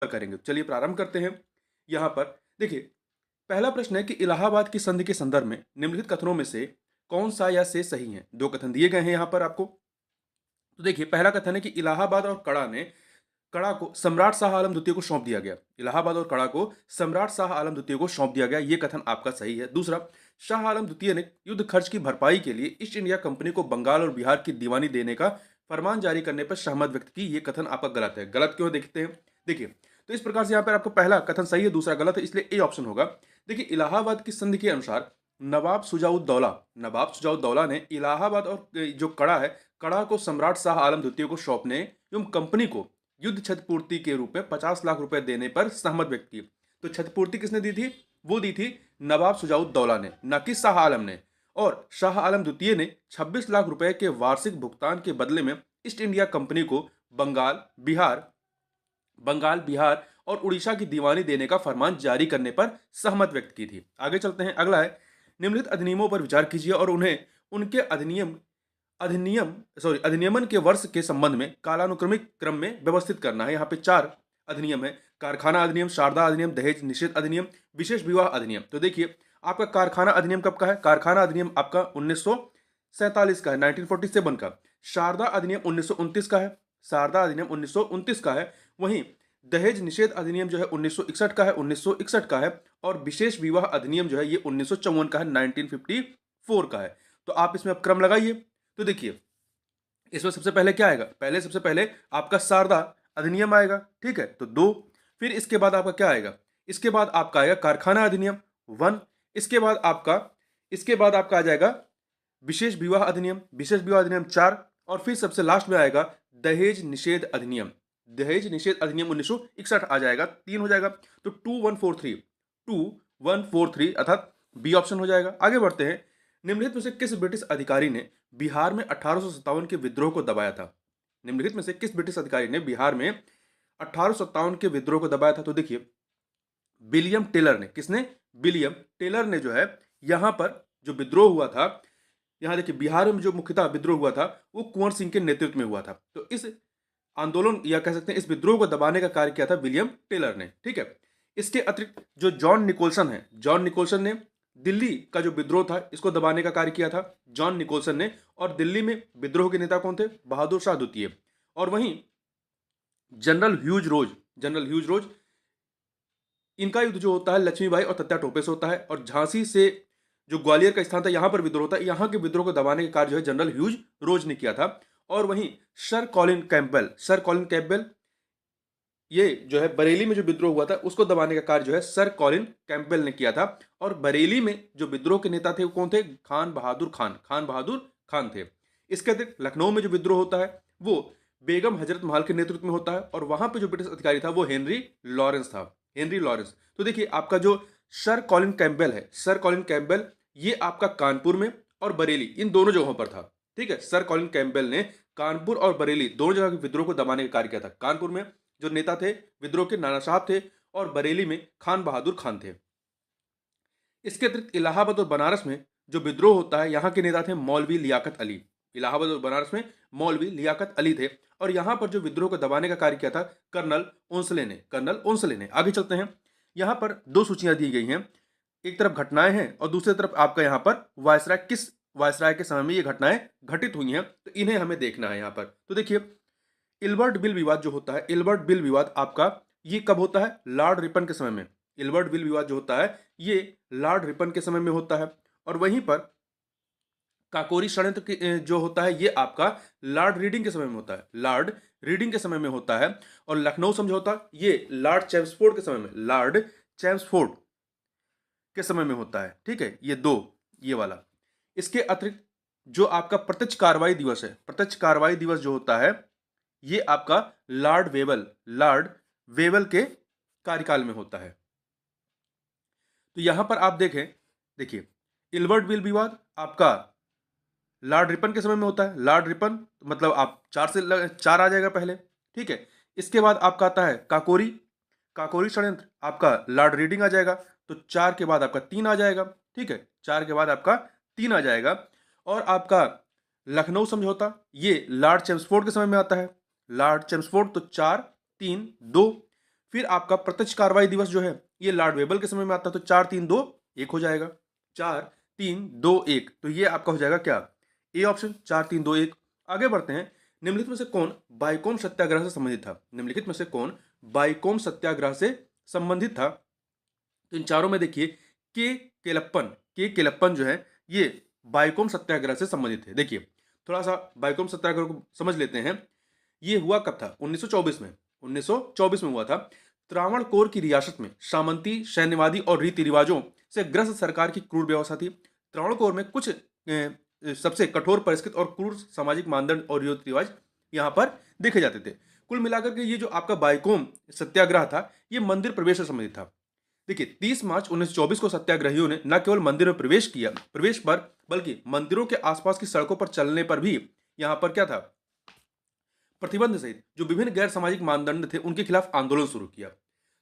करेंगे। चलिए प्रारंभ करते हैं। यहाँ पर देखिए, पहला प्रश्न है कि इलाहाबाद की संधि के संदर्भ में निम्नलिखित कथनों में से कौन सा या से सही है। दो कथन दिए गए हैं यहाँ पर आपको। तो देखिए, पहला कथन है कि इलाहाबाद और कड़ा ने कड़ा को सम्राट शाह आलम द्वितीय को सौंप दिया गया। इलाहाबाद और कड़ा को सम्राट शाह आलम द्वितीय को सौंप दिया गया, ये कथन आपका सही है। दूसरा, शाह आलम द्वितीय ने युद्ध खर्च की भरपाई के लिए ईस्ट इंडिया कंपनी को बंगाल और बिहार की दीवानी देने का फरमान जारी करने पर सहमत व्यक्त की, ये कथन आपका गलत है। गलत क्यों, देखते हैं। देखिए, तो इस प्रकार से यहाँ पर आपको पहला कथन सही है, दूसरा गलत है, इसलिए ए ऑप्शन होगा। देखिए, इलाहाबाद की संधि के अनुसार नवाब सुजाउद्दौला ने इलाहाबाद और जो कड़ा है, कड़ा को सम्राट शाह आलम द्वितीय को सौंपने एवं कंपनी को युद्ध क्षतिपूर्ति के रूप में 50 लाख रुपए देने पर सहमत व्यक्त की। तो क्षतिपूर्ति किसने दी थी? वो दी थी नवाब सुजाउद्दौला ने, न कि शाह आलम ने। और शाह आलम द्वितीय ने 26 लाख रुपए के वार्षिक भुगतान के बदले में ईस्ट इंडिया कंपनी को बंगाल बिहार और उड़ीसा की दीवानी देने का फरमान जारी करने पर सहमत व्यक्त की थी। आगे चलते हैं। अगला है, निम्नलिखित अधिनियमों पर विचार कीजिए और उन्हें उनके अधिनियमन के वर्ष के संबंध में कालानुक्रमिक क्रम में व्यवस्थित करना है। यहाँ पे 4 अधिनियम है: कारखाना अधिनियम, शारदा अधिनियम, दहेज निषेध अधिनियम, विशेष विवाह अधिनियम। तो देखिए, आपका कारखाना अधिनियम कब का है? कारखाना अधिनियम आपका 1947 का है, 1947 का। शारदा अधिनियम 1929 का है, शारदा अधिनियम 1929 का है। वहीं दहेज निषेध अधिनियम जो है 1961 का है, 1961 का है। और विशेष विवाह अधिनियम जो है ये 1954 का है, 1954 का है। तो आप इसमें अब क्रम लगाइए। तो देखिए, इसमें सबसे पहले क्या आएगा? सबसे पहले आपका शारदा अधिनियम आएगा, ठीक है, तो 2। फिर इसके बाद आपका क्या आएगा? इसके बाद आपका आएगा कारखाना अधिनियम 1। इसके बाद आपका आ जाएगा विशेष विवाह अधिनियम 4। और फिर सबसे लास्ट में आएगा दहेज निषेध अधिनियम। दहेज निषेध अधिनियम 1961 आ जाएगा, 3 हो जाएगा। तो 2143 अर्थात बी ऑप्शन हो जाएगा। आगे बढ़ते हैं। निम्नलिखित में से किस ब्रिटिश अधिकारी ने बिहार में 1857 के विद्रोह को दबाया था? निम्नलिखित में से किस ब्रिटिश अधिकारी ने बिहार में 1857 के विद्रोह को दबाया था? तो देखिए, विलियम टेलर ने। किसने? विलियम टेलर ने जो है यहां पर जो विद्रोह हुआ था, यहां देखिए बिहार में जो मुख्यतः विद्रोह हुआ था वो कुंवर सिंह के नेतृत्व में हुआ था। तो इस आंदोलन या कह सकते हैं इस विद्रोह को दबाने का कार्य किया था विलियम टेलर ने, ठीक है। इसके अतिरिक्त जो जॉन निकोलसन है, जॉन निकोलसन ने दिल्ली का जो विद्रोह था इसको दबाने का कार्य किया था, जॉन निकोलसन ने। और दिल्ली में विद्रोह के नेता कौन थे? बहादुर शाह द्वितीय। और वहीं जनरल ह्यूज रोज, इनका युद्ध जो होता है लक्ष्मीबाई और तत्या टोपे से होता है। और झांसी से जो ग्वालियर का स्थान था यहां पर विद्रोह होता है, यहां के विद्रोह को दबाने का कार्य जो है जनरल ह्यूज रोज ने किया था। और वहीं सर कॉलिन कैम्पबेल ये जो है बरेली में जो विद्रोह हुआ था उसको दबाने का कार्य जो है सर कॉलिन कैंपबेल ने किया था। और बरेली में जो विद्रोह के नेता थे वो कौन थे? खान बहादुर खान थे। इसके अतिरिक्त लखनऊ में जो विद्रोह होता है वो बेगम हजरत महल के नेतृत्व में होता है। और वहां पे जो ब्रिटिश अधिकारी था वो हेनरी लॉरेंस। तो देखिए, आपका जो सर कॉलिन कैंपबेल ये आपका कानपुर में और बरेली इन दोनों जगहों पर था, ठीक है। सर कॉलिन कैंपबेल ने कानपुर और बरेली दोनों जगह के विद्रोह को दबाने का कार्य किया था। कानपुर में जो नेता थे विद्रोह के नाना साहब थे, और बरेली में खान बहादुर खान थे। इसके अतिरिक्त इलाहाबाद और बनारस में जो विद्रोह होता है यहाँ के नेता थे मौलवी लियाकत अली। इलाहाबाद और बनारस में मौलवी लियाकत अली थे। और यहाँ पर जो विद्रोह को दबाने का कार्य किया था कर्नल ओंसले ने। आगे चलते हैं। यहाँ पर 2 सूचियां दी गई हैं, एक तरफ घटनाएं हैं और दूसरी तरफ आपका यहाँ पर वायसराय, किस वायसराय के समय में ये घटनाएं घटित हुई हैं, तो इन्हें हमें देखना है यहाँ पर। तो देखिए, इल्बर्ट बिल विवाद जो होता है, इल्बर्ट बिल विवाद आपका ये कब होता है? लॉर्ड रिपन के समय में। इल्बर्ट बिल विवाद जो होता है ये लॉर्ड रिपन के समय में होता है। और वहीं पर काकोरी षड्यंत्र जो होता है ये आपका लॉर्ड रीडिंग के समय में होता है, लॉर्ड रीडिंग के समय में होता है। और लखनऊ समझौता ये लॉर्ड चैम्सफोर्ड के समय में होता है, ठीक है। ये वाला। इसके अतिरिक्त जो आपका प्रत्यक्ष कार्रवाई दिवस जो होता है ये आपका लॉर्ड वेवल के कार्यकाल में होता है। तो यहां पर आप देखिए, इल्बर्ट बिल विवाद आपका लॉर्ड रिपन के समय में होता है। लॉर्ड रिपन मतलब आप 4 आ जाएगा पहले, ठीक है। इसके बाद आपका आता है काकोरी षड्यंत्र, आपका लॉर्ड रीडिंग आ जाएगा। तो 4 के बाद आपका 3 आ जाएगा, ठीक है। 4 के बाद आपका 3 आ जाएगा। और आपका लखनऊ समझौता ये लॉर्ड चैम्सफोर्ड के समय में आता है, लॉर्ड चैम्सफोर्ड। तो 4 3 2। फिर आपका प्रत्यक्ष कार्रवाई दिवस जो है ये लॉर्ड वेबल के समय में आता है, तो 4-3-2-1 हो जाएगा। 4-3-2-1, तो ये आपका हो जाएगा क्या, ए ऑप्शन, 4-3-2-1। आगे बढ़ते हैं। निम्नलिखित में से कौन बाइकॉम सत्याग्रह से संबंधित था? निम्नलिखित में से कौन बाइकॉम सत्याग्रह से संबंधित था? तो इन चारों में देखिए के केलप्पन जो है ये बाइकॉम सत्याग्रह से संबंधित है। देखिए थोड़ा सा बाइकॉम सत्याग्रह को समझ लेते हैं। ये हुआ कब था? 1924 में। 1924 में हुआ था। त्रावणकोर की रियासत में सामंती, सैन्यवादी और रीति रिवाजों से ग्रस्त सरकार की क्रूर व्यवस्था थी। त्रावणकोर में कुछ सबसे कठोर परिष्कृत और क्रूर सामाजिक मानदंड और रीति रिवाज यहाँ पर देखे जाते थे। कुल मिलाकर के ये जो आपका बाइकॉम सत्याग्रह था ये मंदिर प्रवेश से संबंधित था। देखिए 30 मार्च 1924 को सत्याग्रहियों ने न केवल मंदिर में प्रवेश पर, बल्कि मंदिरों के आसपास की सड़कों पर चलने पर भी यहाँ पर क्या था, प्रतिबंध सहित जो विभिन्न गैर सामाजिक मानदंड थे उनके खिलाफ आंदोलन शुरू किया।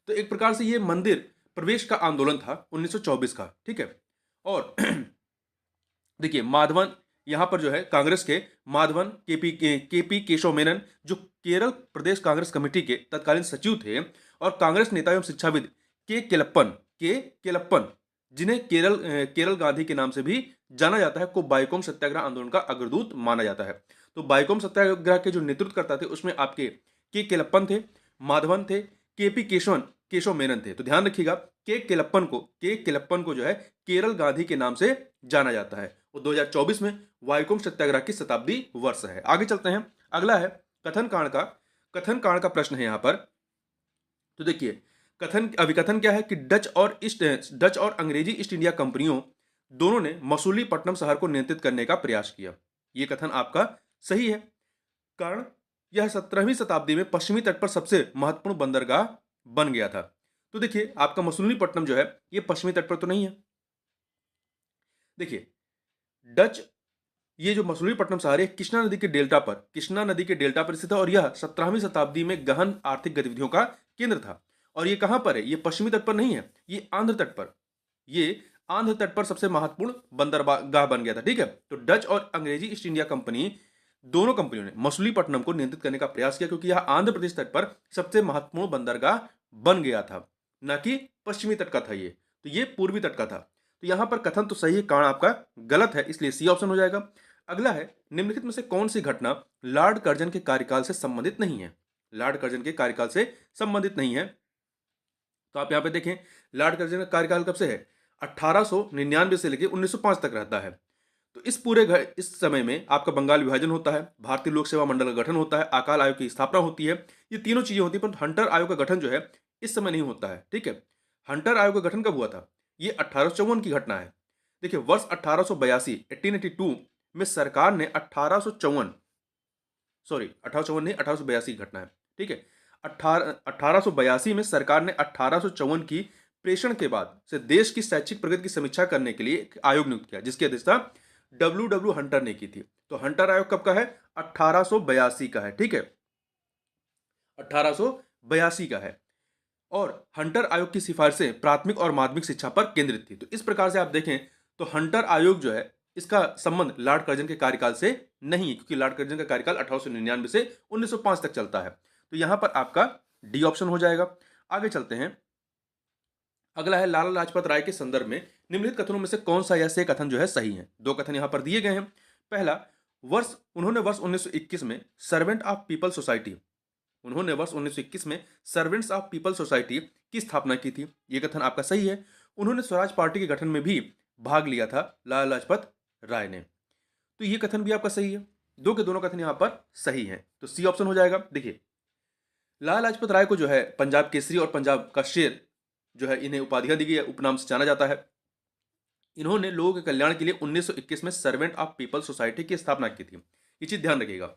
तो एक प्रकार से ये मंदिर प्रवेश का आंदोलन था 1924 का, ठीक है। और देखिए माधवन यहाँ पर जो है कांग्रेस के माधवन केपी केशव मेनन जो केरल प्रदेश कांग्रेस कमेटी के तत्कालीन सचिव थे, और कांग्रेस नेता एवं शिक्षाविद के केलप्पन जिन्हें केरल गांधी के नाम से भी जाना जाता है, को बाइकॉम सत्याग्रह आंदोलन का अग्रदूत माना जाता है। तो बाइकॉम सत्याग्रह के जो नेतृत्व करता थे उसमें आपके केलप्पन थे, माधवन थे, केपी केशव मेनन थे। तो ध्यान रखिएगा के केलप्पन को जो है केरल गांधी के नाम से जाना जाता है। और 2024 में बाइकॉम सत्याग्रह की शताब्दी वर्ष है। आगे चलते हैं। अगला है कथन कांड का प्रश्न है यहाँ पर। तो देखिए अभिकथन क्या है कि डच और अंग्रेजी ईस्ट इंडिया कंपनियों दोनों ने मसूलीपट्टनम शहर को नियंत्रित करने का प्रयास किया। यह कथन आपका सही है। कारण यह 17वीं शताब्दी में पश्चिमी तट पर सबसे महत्वपूर्ण बंदरगाह बन गया था। तो देखिए आपका मसूलीपट्टनम जो है यह पश्चिमी तट पर तो नहीं है। देखिए डच ये जो मसूलीपट्टनम शहर है कृष्णा नदी के डेल्टा पर स्थित है, और यह 17वीं शताब्दी में गहन आर्थिक गतिविधियों का केंद्र था। और ये कहां पर है? ये पश्चिमी तट पर नहीं है, ये आंध्र तट पर सबसे महत्वपूर्ण बंदरगाह बन गया था, ठीक है। तो डच और अंग्रेजी ईस्ट इंडिया कंपनी दोनों कंपनियों ने मसूलीपट्टनम को नियंत्रित करने का प्रयास किया, क्योंकि यह आंध्र प्रदेश तट पर सबसे महत्वपूर्ण बंदरगाह बन गया था, न कि पश्चिमी तट का था ये। तो ये पूर्वी तट का था। तो यहां पर कथन तो सही है, कारण आपका गलत है, इसलिए सी ऑप्शन हो जाएगा। अगला है निम्नलिखित में से कौन सी घटना लॉर्ड कर्जन के कार्यकाल से संबंधित नहीं है? लॉर्ड कर्जन के कार्यकाल से संबंधित नहीं है। तो आप यहां पे देखें लॉर्ड कर्जन का कार्यकाल कब से है? 1899 से लेकर 1905 तक रहता है। तो इस समय में आपका बंगाल विभाजन होता है, भारतीय लोक सेवा मंडल का गठन होता है, अकाल आयोग की स्थापना होती है, ये तीनों चीजें होती है। पर हंटर आयोग का गठन जो है इस समय नहीं होता है, ठीक है। हंटर आयोग का गठन कब हुआ था? ये 1854 की घटना है। देखिए वर्ष 1882 में सरकार ने 1854 नहीं 1882 की घटना है, ठीक है। 1882 में सरकार ने 1854 की प्रेषण के बाद से देश की शैक्षिक प्रगति की समीक्षा करने के लिए एक आयोग नियुक्त किया, जिसकी अध्यक्षता डब्ल्यू हंटर ने की थी। तो हंटर आयोग कब का है? 1882 का है, ठीक है, 1882 का है। और हंटर आयोग की सिफारिशें प्राथमिक और माध्यमिक शिक्षा पर केंद्रित थी। तो इस प्रकार से आप देखें तो हंटर आयोग जो है इसका संबंध लॉर्ड कर्जन के कार्यकाल से नहीं है, क्योंकि लॉर्ड कर्जन का कार्यकाल 1899 से 1905 तक चलता है। तो यहां पर आपका डी ऑप्शन हो जाएगा। आगे चलते हैं। अगला है लाला लाजपत राय के संदर्भ में निम्नलिखित कथनों में से कौन सा या से कथन जो है सही है? दो कथन यहां पर दिए गए हैं। पहला, उन्होंने वर्ष 1921 में सर्वेंट ऑफ पीपल सोसाइटी की स्थापना की थी। यह कथन आपका सही है। उन्होंने स्वराज पार्टी के गठन में भी भाग लिया था लाला लाजपत राय ने। तो यह कथन भी आपका सही है। दो के दोनों कथन यहां पर सही हैं, तो सी ऑप्शन हो जाएगा। देखिए लाला लाजपत राय को जो है पंजाब केसरी और पंजाब का शेर जो है इन्हें उपाधियां दी गई है, उपनाम से जाना जाता है। इन्होंने लोगों के कल्याण के लिए 1921 में सर्वेंट ऑफ पीपल सोसाइटी की स्थापना की थी। ये चीज ध्यान रखिएगा।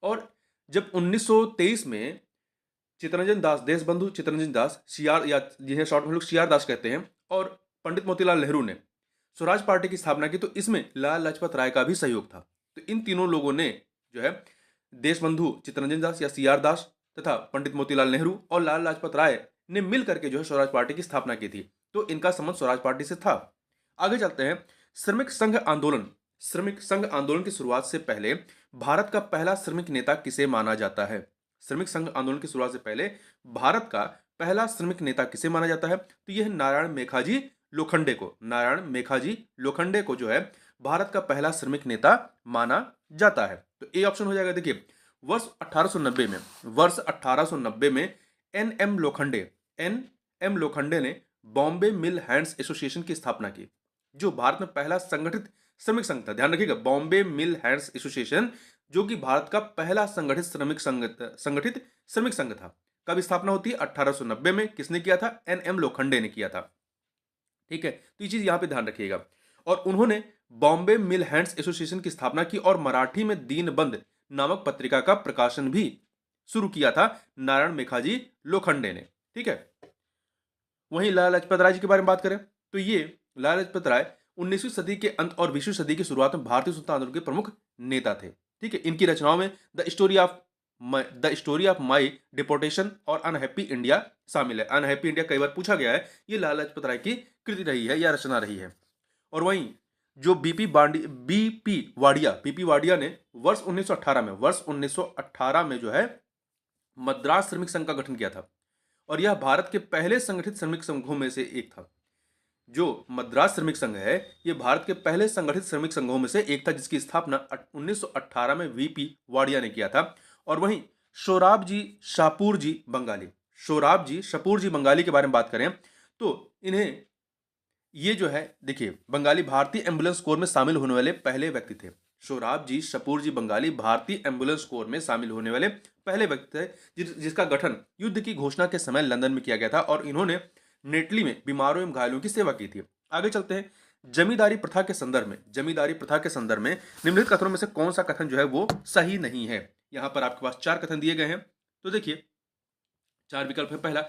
और जब 1923 में चित्तरंजन दास, देशबंधु चित्तरंजन दास, या जिन्हें शॉर्ट में लोग सीआर दास कहते हैं, और पंडित मोतीलाल नेहरू ने स्वराज पार्टी की स्थापना की, तो इसमें लाला लाजपत राय का भी सहयोग था। तो इन तीनों लोगों ने जो है देशबंधु चित्तरंजन दास या सीआर दास तथा पंडित मोतीलाल नेहरू और लाला लाजपत राय ने मिल करके जो है स्वराज पार्टी की स्थापना की थी। तो इनका संबंध स्वराज पार्टी से था। आगे चलते हैं। श्रमिक संघ आंदोलन की शुरुआत से पहले भारत का पहला श्रमिक नेता किसे माना जाता है? श्रमिक संघ आंदोलन की शुरुआत से पहले भारत का पहला श्रमिक नेता किसे माना जाता है? तो यह नारायण मेघाजी लोखंडे को, नारायण मेघाजी लोखंडे को जो है भारत का पहला श्रमिक नेता माना जाता है। तो ए ऑप्शन हो जाएगा। देखिए वर्ष 1890 में, वर्ष 1890 में एन एम लोखंडे ने बॉम्बे मिल हैंड्स एसोसिएशन की स्थापना की, जो भारत में पहला संगठित श्रमिक संघ था। ध्यान रखिएगा, बॉम्बे मिल हैंड्स एसोसिएशन, जो कि भारत का पहला संगठित श्रमिक संघ था। कब स्थापना होती है? 1890 में। किसने किया था? एन.एम. लोखंडे ने किया था। ठीक है, तो ये चीज यहां पे ध्यान रखिएगा। और उन्होंने बॉम्बे मिल हैंड्स एसोसिएशन की स्थापना की और मराठी में दीनबंधु नामक पत्रिका का प्रकाशन भी शुरू किया था नारायण मेघाजी लोखंडे ने। ठीक है, वहीं लाला लाजपत राय जी के बारे में बात करें तो ये लाला लाजपत राय 19वीं सदी के अंत और 20वीं सदी की शुरुआत में भारतीय स्वतंत्रता आंदोलन के प्रमुख नेता थे। ठीक है, इनकी रचनाओं में the story of my deportation और अनहैप्पी इंडिया शामिल है। अनहैप्पी इंडिया कई बार पूछा गया है, ये लाला लाजपत राय की कृति रही है या रचना रही है। और वहीं जो बीपी वाडिया ने वर्ष 1918 में जो है मद्रास श्रमिक संघ का गठन किया था, और यह भारत के पहले संगठित श्रमिक संघों में से एक था। जो मद्रास श्रमिक संघ है, यह भारत के पहले संगठित श्रमिक संघों में से एक था, जिसकी स्थापना 1918 में वीपी वाडिया ने किया था। और वहीं शोराब जी शपूर जी बंगाली के बारे में बात करें तो इन्हें, ये जो है देखिए, बंगाली भारतीय एम्बुलेंस कोर में शामिल होने वाले पहले व्यक्ति थे। शोराब जी शपूर जी बंगाली भारतीय एम्बुलेंस कोर में शामिल होने वाले पहले व्यक्ति थे, जिसका गठन युद्ध की घोषणा के समय लंदन में किया गया था, और इन्होंने नेटली में बीमारों एवं घायलों की सेवा की थी। आगे चलते हैं। जमींदारी प्रथा के संदर्भ में निम्नलिखित कथनों में से कौन सा कथन जो है वो सही नहीं है? यहां पर आपके पास 4 कथन दिए गए हैं, तो देखिए 4 विकल्प है। पहला,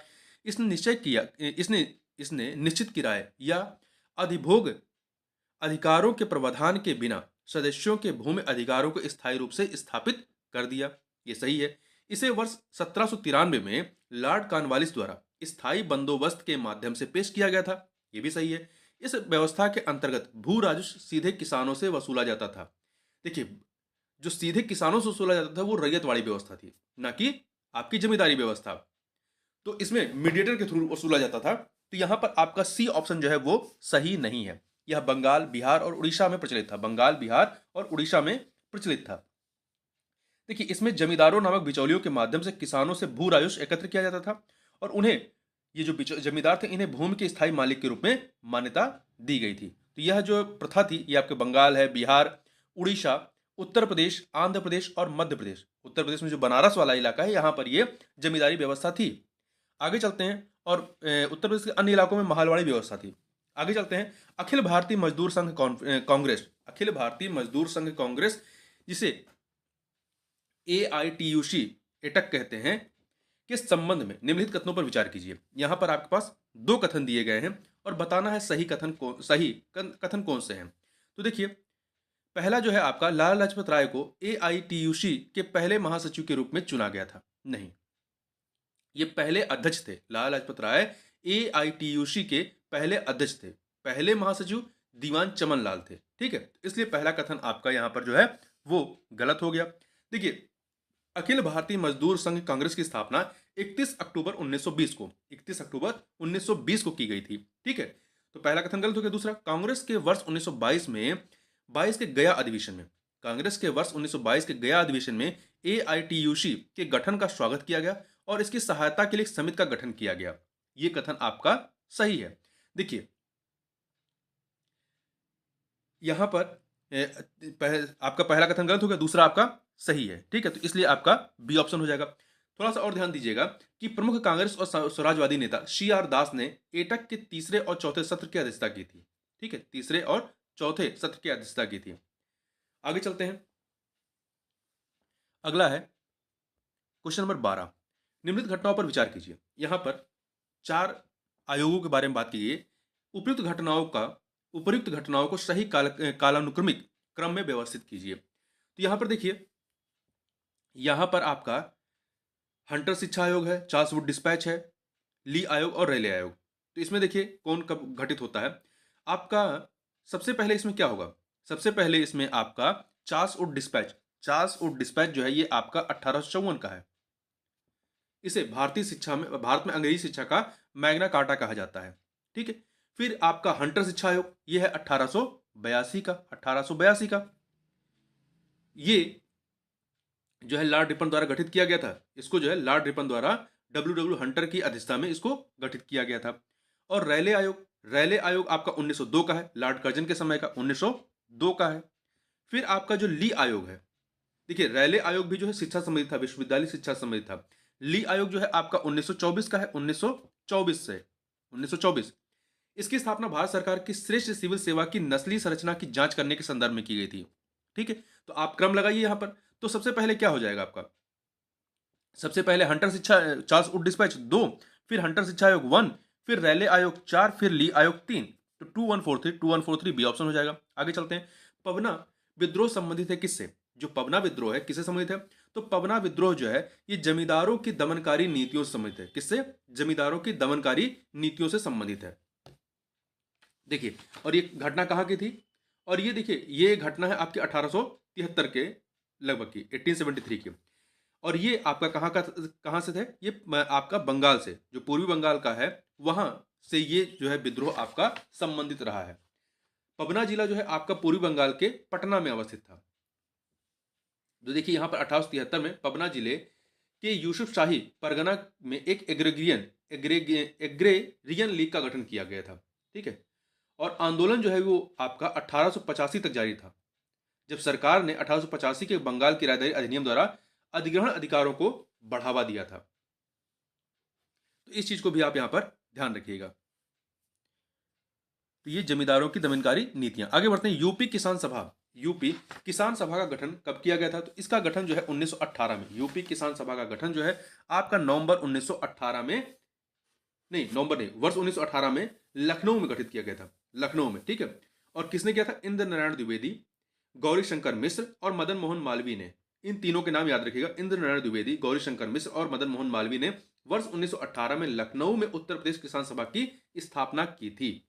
इसने निश्चित किराए या अधिभोग अधिकारों के प्रावधान के बिना सदस्यों के भूमि अधिकारों को स्थायी रूप से स्थापित कर दिया, ये सही है। इसे वर्ष 1793 में लॉर्ड कॉर्नवालिस द्वारा स्थायी बंदोबस्त के माध्यम से पेश किया गया था, ये भी सही है। इस व्यवस्था के अंतर्गत भू राजस्व सीधे किसानों से वसूला जाता था। देखिए, जो सीधे किसानों से वसूला जाता था वो रैयत वाली व्यवस्था थी, ना कि आपकी जमींदारी व्यवस्था। तो इसमें मीडिएटर के थ्रू वसूला जाता था। तो यहां पर आपका सी ऑप्शन जो है वो सही नहीं है। यह बंगाल, बिहार और उड़ीसा में प्रचलित था। बंगाल, बिहार और उड़ीसा में प्रचलित था। देखिए, इसमें जमींदारों नामक बिचौलियों के माध्यम से किसानों से भू राजस्व एकत्र किया जाता था, और उन्हें, ये जो जमींदार थे, इन्हें भूमि के स्थायी मालिक के रूप में मान्यता दी गई थी। तो यह जो प्रथा थी, ये आपके बंगाल है, बिहार, उड़ीसा, उत्तर प्रदेश, आंध्र प्रदेश और मध्य प्रदेश। उत्तर प्रदेश में जो बनारस वाला इलाका है, यहां पर यह जमींदारी व्यवस्था थी। आगे चलते हैं। और उत्तर प्रदेश के अन्य इलाकों में माहलवाड़ी व्यवस्था थी। आगे चलते हैं। अखिल भारतीय मजदूर संघ कांग्रेस, जिसे AITUC एटक कहते हैं, के संबंध में निम्नलिखित कथनों पर विचार कीजिए। यहां पर आपके पास 2 कथन दिए गए हैं और बताना है सही कथन कौन से हैं। तो देखिए, पहला जो है आपका, लाला लाजपत राय को AITUC के पहले महासचिव के रूप में चुना गया था। नहीं, ये पहले अध्यक्ष थे। लाला लाजपत राय AITUC के पहले अध्यक्ष थे। पहले महासचिव दीवान चमन लाल थे। ठीक है, इसलिए पहला कथन आपका यहां पर जो है वो गलत हो गया। देखिए, अखिल भारतीय मजदूर संघ कांग्रेस की स्थापना 31 अक्टूबर 1920 को की गई थी। ठीक है, तो पहला कथन गलत हो गया। दूसरा, कांग्रेस के वर्ष 1922 के गया अधिवेशन में AITUC के गठन का स्वागत किया गया और इसकी सहायता के लिए समिति का गठन किया गया। यह कथन आपका सही है। देखिए, यहां पर आपका पहला कथन गलत हो गया, दूसरा आपका सही है। ठीक है, तो इसलिए आपका बी ऑप्शन हो जाएगा। थोड़ा सा और ध्यान दीजिएगा कि प्रमुख कांग्रेस और स्वराजवादी नेता CR दास ने एटक के तीसरे और चौथे सत्र की अध्यक्षता की थी। ठीक है, तीसरे और चौथे सत्र की अध्यक्षता की थी। आगे चलते हैं। अगला है क्वेश्चन नंबर 12। निम्नलिखित घटनाओं पर विचार कीजिए। यहां पर 4 आयोगों के बारे में बात की गई। उपयुक्त घटनाओं को सही कालानुक्रमिक क्रम में व्यवस्थित कीजिए। तो यहां पर देखिए, यहां पर आपका हंटर शिक्षा आयोग है, चार्ल्स वुड डिस्पैच है, ली आयोग और रेले आयोग। तो इसमें देखिए कौन कब घटित होता है। आपका सबसे पहले इसमें क्या होगा? सबसे पहले इसमें आपका चार्ल्स वुड डिस्पैच जो है, ये आपका 1854 का है। इसे भारत में अंग्रेजी शिक्षा का मैग्ना कार्टा कहा जाता है। ठीक है। फिर आपका हंटर शिक्षा आयोग, ये है 1882 का। ये जो है लॉर्ड रिपन द्वारा गठित किया गया था। इसको जो है लॉर्ड रिपन द्वारा डब्ल्यू हंटर की अध्यक्षता में इसको गठित किया गया था। और रैले आयोग आपका 1902 का है, लॉर्ड कर्जन के समय का 1902 का है। फिर आपका जो ली आयोग है, देखिए रैले आयोग भी जो है शिक्षा संबंधित था, विश्वविद्यालय शिक्षा संबंधित था। ली आयोग जो है आपका 1924 का है, 1924 से 1924। इसकी स्थापना भारत सरकार की श्रेष्ठ सिविल सेवा की नस्लीय संरचना की जांच करने के संदर्भ में की गई थी। ठीक है। तो आप क्रम लगाइए यहां पर। तो सबसे पहले क्या हो जाएगा आपका, सबसे पहले हंटर शिक्षा चार्ल्स वुड डिस्पैच 2, फिर हंटर शिक्षा आयोग 1, फिर रैले आयोग 4, फिर ली आयोग 3। तो 2143 बी ऑप्शन हो जाएगा। आगे चलते हैं। पवना विद्रोह संबंधित है किससे? जो पवना विद्रोह है किससे संबंधित है? तो पवना विद्रोह जो है ये जमींदारों की दमनकारी नीतियों से संबंधित है। किससे? जमींदारों की दमनकारी नीतियों से संबंधित है। देखिए, और ये घटना कहाँ की थी? और ये देखिए, ये घटना है आपके 1873 के लगभग की, 1873 की। और ये आपका कहाँ से थे? ये आपका बंगाल से, जो पूर्वी बंगाल का है वहां से ये जो है विद्रोह आपका संबंधित रहा है। पबना जिला जो है आपका पूर्वी बंगाल के पटना में अवस्थित था। तो देखिए यहां पर 1873 में पबना जिले के यूसुफ शाही परगना में एक एग्रेरियन लीग का गठन किया गया था। ठीक है। और आंदोलन जो है वो आपका 1885 तक जारी था, जब सरकार ने 1885 के बंगाल किराएदारी अधिनियम द्वारा अधिग्रहण अधिकारों को बढ़ावा दिया था। तो इस चीज को भी आप यहां पर ध्यान रखिएगा। तो ये जमींदारों की दमनकारी नीतियां। आगे बढ़ते हैं। यूपी किसान सभा का गठन कब किया गया था? तो इसका गठन जो है 1918 में। यूपी किसान सभा का गठन जो है आपका नवंबर 1918 में, नहीं नवंबर नहीं, वर्ष 1918 में लखनऊ में गठित किया गया था। लखनऊ में। ठीक है। और किसने किया था? इंद्र नारायण द्विवेदी, गौरी शंकर मिश्र और मदन मोहन मालवीय ने। इन तीनों के नाम याद रखिएगा, इंद्र नारायण द्विवेदी, गौरी शंकर मिश्र और मदन मोहन मालवीय ने वर्ष 1918 में लखनऊ में उत्तर प्रदेश किसान सभा की स्थापना की थी।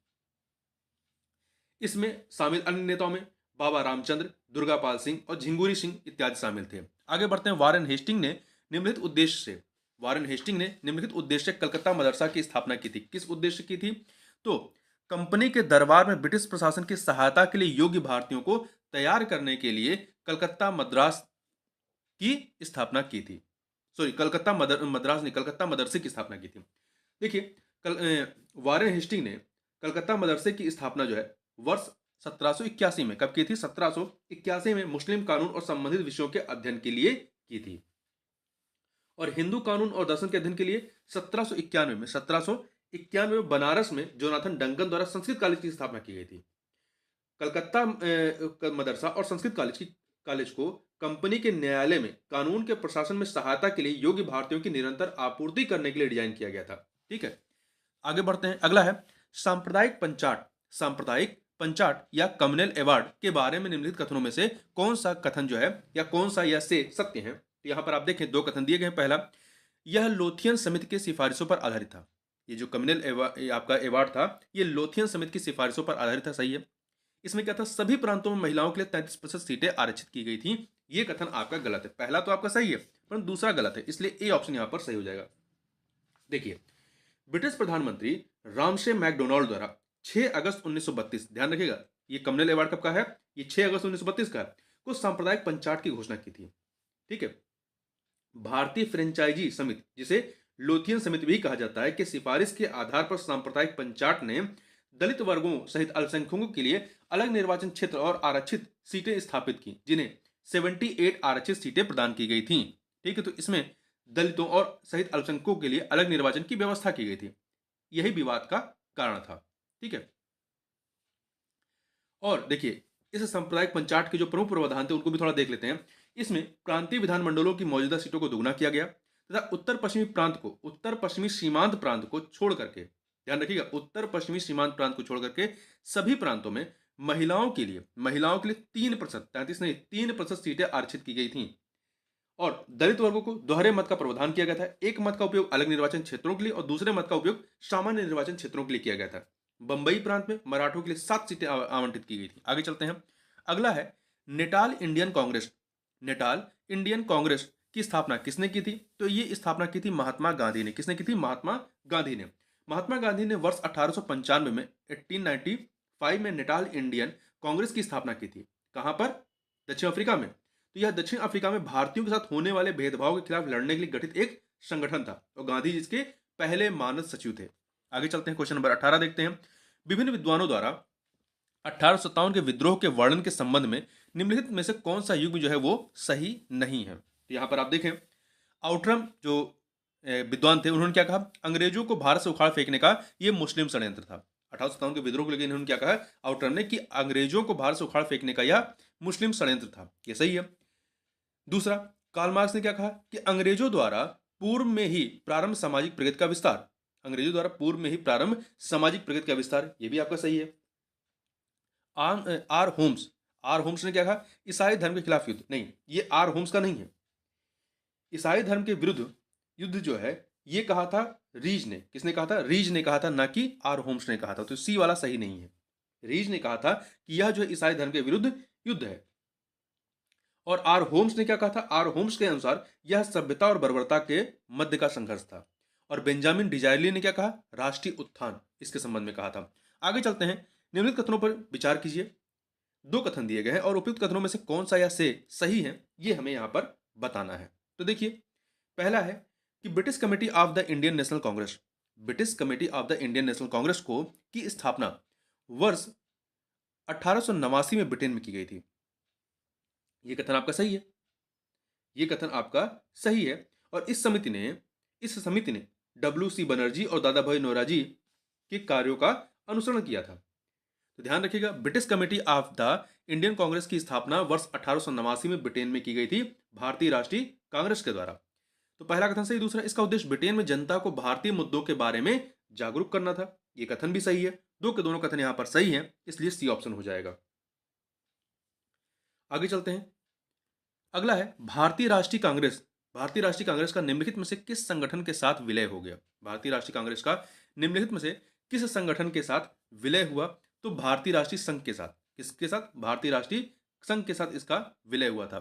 इसमें शामिल अन्य नेताओं में बाबा रामचंद्र, दुर्गापाल सिंह और झिंगुरी सिंह इत्यादि शामिल थे। आगे बढ़ते हैं। वारेन हेस्टिंग ने निम्नलिखित उद्देश्य से कलकत्ता मदरसा की स्थापना की थी। किस उद्देश्य की थी? तो कंपनी के दरबार में ब्रिटिश प्रशासन की सहायता के लिए योग्य भारतीयों को तैयार करने के लिए कलकत्ता मद्रास की स्थापना की थी। सॉरी, कलकत्ता मदरसे की स्थापना की थी। देखिए, वारेन हेस्टिंग ने कलकत्ता मदरसे की स्थापना जो है वर्ष 1781 में कब की थी? 1781 में मुस्लिम कानून और संबंधित विषयों के अध्ययन के लिए की थी। और हिंदू कानून और दर्शन के अध्ययन के लिए 1791 में बनारस में जोनाथन डंकन द्वारा संस्कृत कॉलेज की स्थापना की गई थी। कलकत्ता मदरसा और संस्कृत कॉलेज को कंपनी के न्यायालय में कानून के प्रशासन में सहायता के लिए योग्य भारतीयों की निरंतर आपूर्ति करने के लिए डिजाइन किया गया था। ठीक है। आगे बढ़ते हैं। अगला है सांप्रदायिक पंचाट या कम्युनल अवार्ड के बारे में निम्नलिखित कथनों में से कौन सा कथन जो है या कौन सा यह से सत्य है? तो यहां पर आप देखें दो कथन दिए गए। पहला, यह लोथियन समिति की सिफारिशों पर आधारित था। ये जो कम्युनल आपका अवार्ड था ये लोथियन समिति की सिफारिशों पर आधारित था। सही है। इसमें क्या था? सभी प्रांतों में महिलाओं के लिए 33% सीटें आरक्षित की गई थी। ये कथन आपका गलत है। पहला तो आपका सही है परंतु दूसरा गलत है, इसलिए ए ऑप्शन यहां पर सही हो जाएगा। देखिए, ब्रिटिश प्रधानमंत्री रामशे मैकडोनाल्ड द्वारा 6 अगस्त 1932, ध्यान रखिएगा ये कम्युनल अवार्ड कब का है? ये 6 अगस्त 1932 का है, को सांप्रदायिक पंचाट की घोषणा की थी। ठीक है। भारतीय फ्रेंचाइजी समिति, जिसे लोथियन समिति भी कहा जाता है, कि सिफारिश के आधार पर सांप्रदायिक पंचाट ने दलित वर्गों सहित अल्पसंख्यकों के लिए अलग निर्वाचन क्षेत्र और आरक्षित सीटें स्थापित की, जिन्हें 78 आरक्षित सीटें प्रदान की गई थी। ठीक है। तो इसमें दलितों और सहित अल्पसंख्यकों के लिए अलग निर्वाचन की व्यवस्था की गई थी। यही विवाद का कारण था। ठीक है। और देखिए, इस सांप्रदायिक पंचाट के जो प्रमुख प्रावधान थे उनको भी थोड़ा देख लेते हैं। इसमें प्रांतीय विधानमंडलों की मौजूदा सीटों को दोगुना किया गया तथा उत्तर पश्चिमी सीमांत प्रांत को छोड़ करके, ध्यान रखिएगा, उत्तर पश्चिमी सीमांत प्रांत को छोड़ करके सभी प्रांतों में महिलाओं के लिए 3%, 33 नहीं 3% सीटें आरक्षित की गई थी। और दलित वर्गों को दोहरे मत का प्रावधान किया गया था। एक मत का उपयोग अलग निर्वाचन क्षेत्रों के लिए और दूसरे मत का उपयोग सामान्य निर्वाचन क्षेत्रों के लिए किया गया था। बंबई प्रांत में मराठों के लिए 7 सीटें आवंटित की गई थी। आगे चलते हैं। अगला है नेटाल इंडियन कांग्रेस की स्थापना किसने की थी? तो ये स्थापना की थी महात्मा गांधी ने। किसने की थी? महात्मा गांधी ने। महात्मा गांधी ने वर्ष 1895 में 1895 में नेटाल इंडियन कांग्रेस की स्थापना की थी। कहां पर? दक्षिण अफ्रीका में। तो यह दक्षिण अफ्रीका में भारतीयों के साथ होने वाले भेदभाव के खिलाफ लड़ने के लिए गठित एक संगठन था और गांधी जी इसके पहले मानद सचिव थे। आगे चलते हैं, क्वेश्चन नंबर 18 देखते हैं। विभिन्न विद्वानों द्वारा 1857 के विद्रोह के वर्णन के संबंध में निम्नलिखित में से कौन सा युग जो है वो सही नहीं है? तो यहां पर आप देखें, आउटरम जो विद्वान थे उन्होंने क्या कहा? अंग्रेजों को भारत से उखाड़ फेंकने का यह मुस्लिम षड्यंत्र था। 1857 के विद्रोह को लेकर इन्होंने क्या कहा आउटरम ने? कि अंग्रेजों को भारत से उखाड़ फेंकने का यह मुस्लिम षड्यंत्र था। यह सही है। दूसरा, कार्ल मार्क्स ने क्या कहा? कि अंग्रेजों द्वारा पूर्व में ही प्रारंभ सामाजिक प्रगति का विस्तार। अंग्रेजों द्वारा पूर्व में ही प्रारंभ सामाजिक प्रगति का विस्तार, यह भी आपका सही है। आर होम्स ने क्या कहा? ईसाई धर्म के खिलाफ युद्ध। नहीं, ये आर होम्स का नहीं है। ईसाई धर्म के विरुद्ध युद्ध जो है ये कहा था रीज ने। किसने कहा था? रीज ने कहा था, ना कि आर होम्स ने कहा था। तो सी वाला सही नहीं है। रीज ने कहा था कि यह जो है ईसाई धर्म के विरुद्ध युद्ध है। और आर होम्स ने क्या कहा था? आर होम्स के अनुसार यह सभ्यता और बर्बरता के मध्य का संघर्ष था। और बेंजामिन डिजायरली ने क्या कहा? राष्ट्रीय उत्थान, इसके संबंध में कहा था। आगे चलते हैं, निम्नलिखित कथनों पर विचार कीजिए। दो कथन दिए गए हैं और उपयुक्त कथनों में से कौन सा या से सही है ये हमें यहां पर बताना है। तो देखिए, पहला है कि British committee of the Indian national Congress, British committee of the Indian national Congress को की स्थापना वर्ष 1889 में ब्रिटेन में की गई थी। यह कथन आपका सही है। यह कथन आपका सही है। और इस समिति ने डब्ल्यू सी बनर्जी और दादा भाई नौरोजी के कार्यों का अनुसरण किया था। तो ध्यान रखिएगा, British committee of the Indian Congress की स्थापना वर्ष 1889 में ब्रिटेन में की गई थी भारतीय राष्ट्रीय कांग्रेस के द्वारा। तो पहला कथन सही। दूसरा, इसका उद्देश्य ब्रिटेन में जनता को भारतीय मुद्दों के बारे में जागरूक करना था। यह कथन भी सही है। दो के दोनों कथन यहां पर सही है, इसलिए सी ऑप्शन हो जाएगा। आगे चलते हैं, अगला है भारतीय राष्ट्रीय कांग्रेस। भारतीय राष्ट्रीय कांग्रेस का निम्नलिखित में से किस संगठन के साथ विलय हो गया? भारतीय राष्ट्रीय कांग्रेस का निम्नलिखित में से किस संगठन के साथ विलय हुआ? तो भारतीय राष्ट्रीय संघ के साथ। किसके साथ? भारतीय राष्ट्रीय संघ के साथ इसका विलय हुआ था।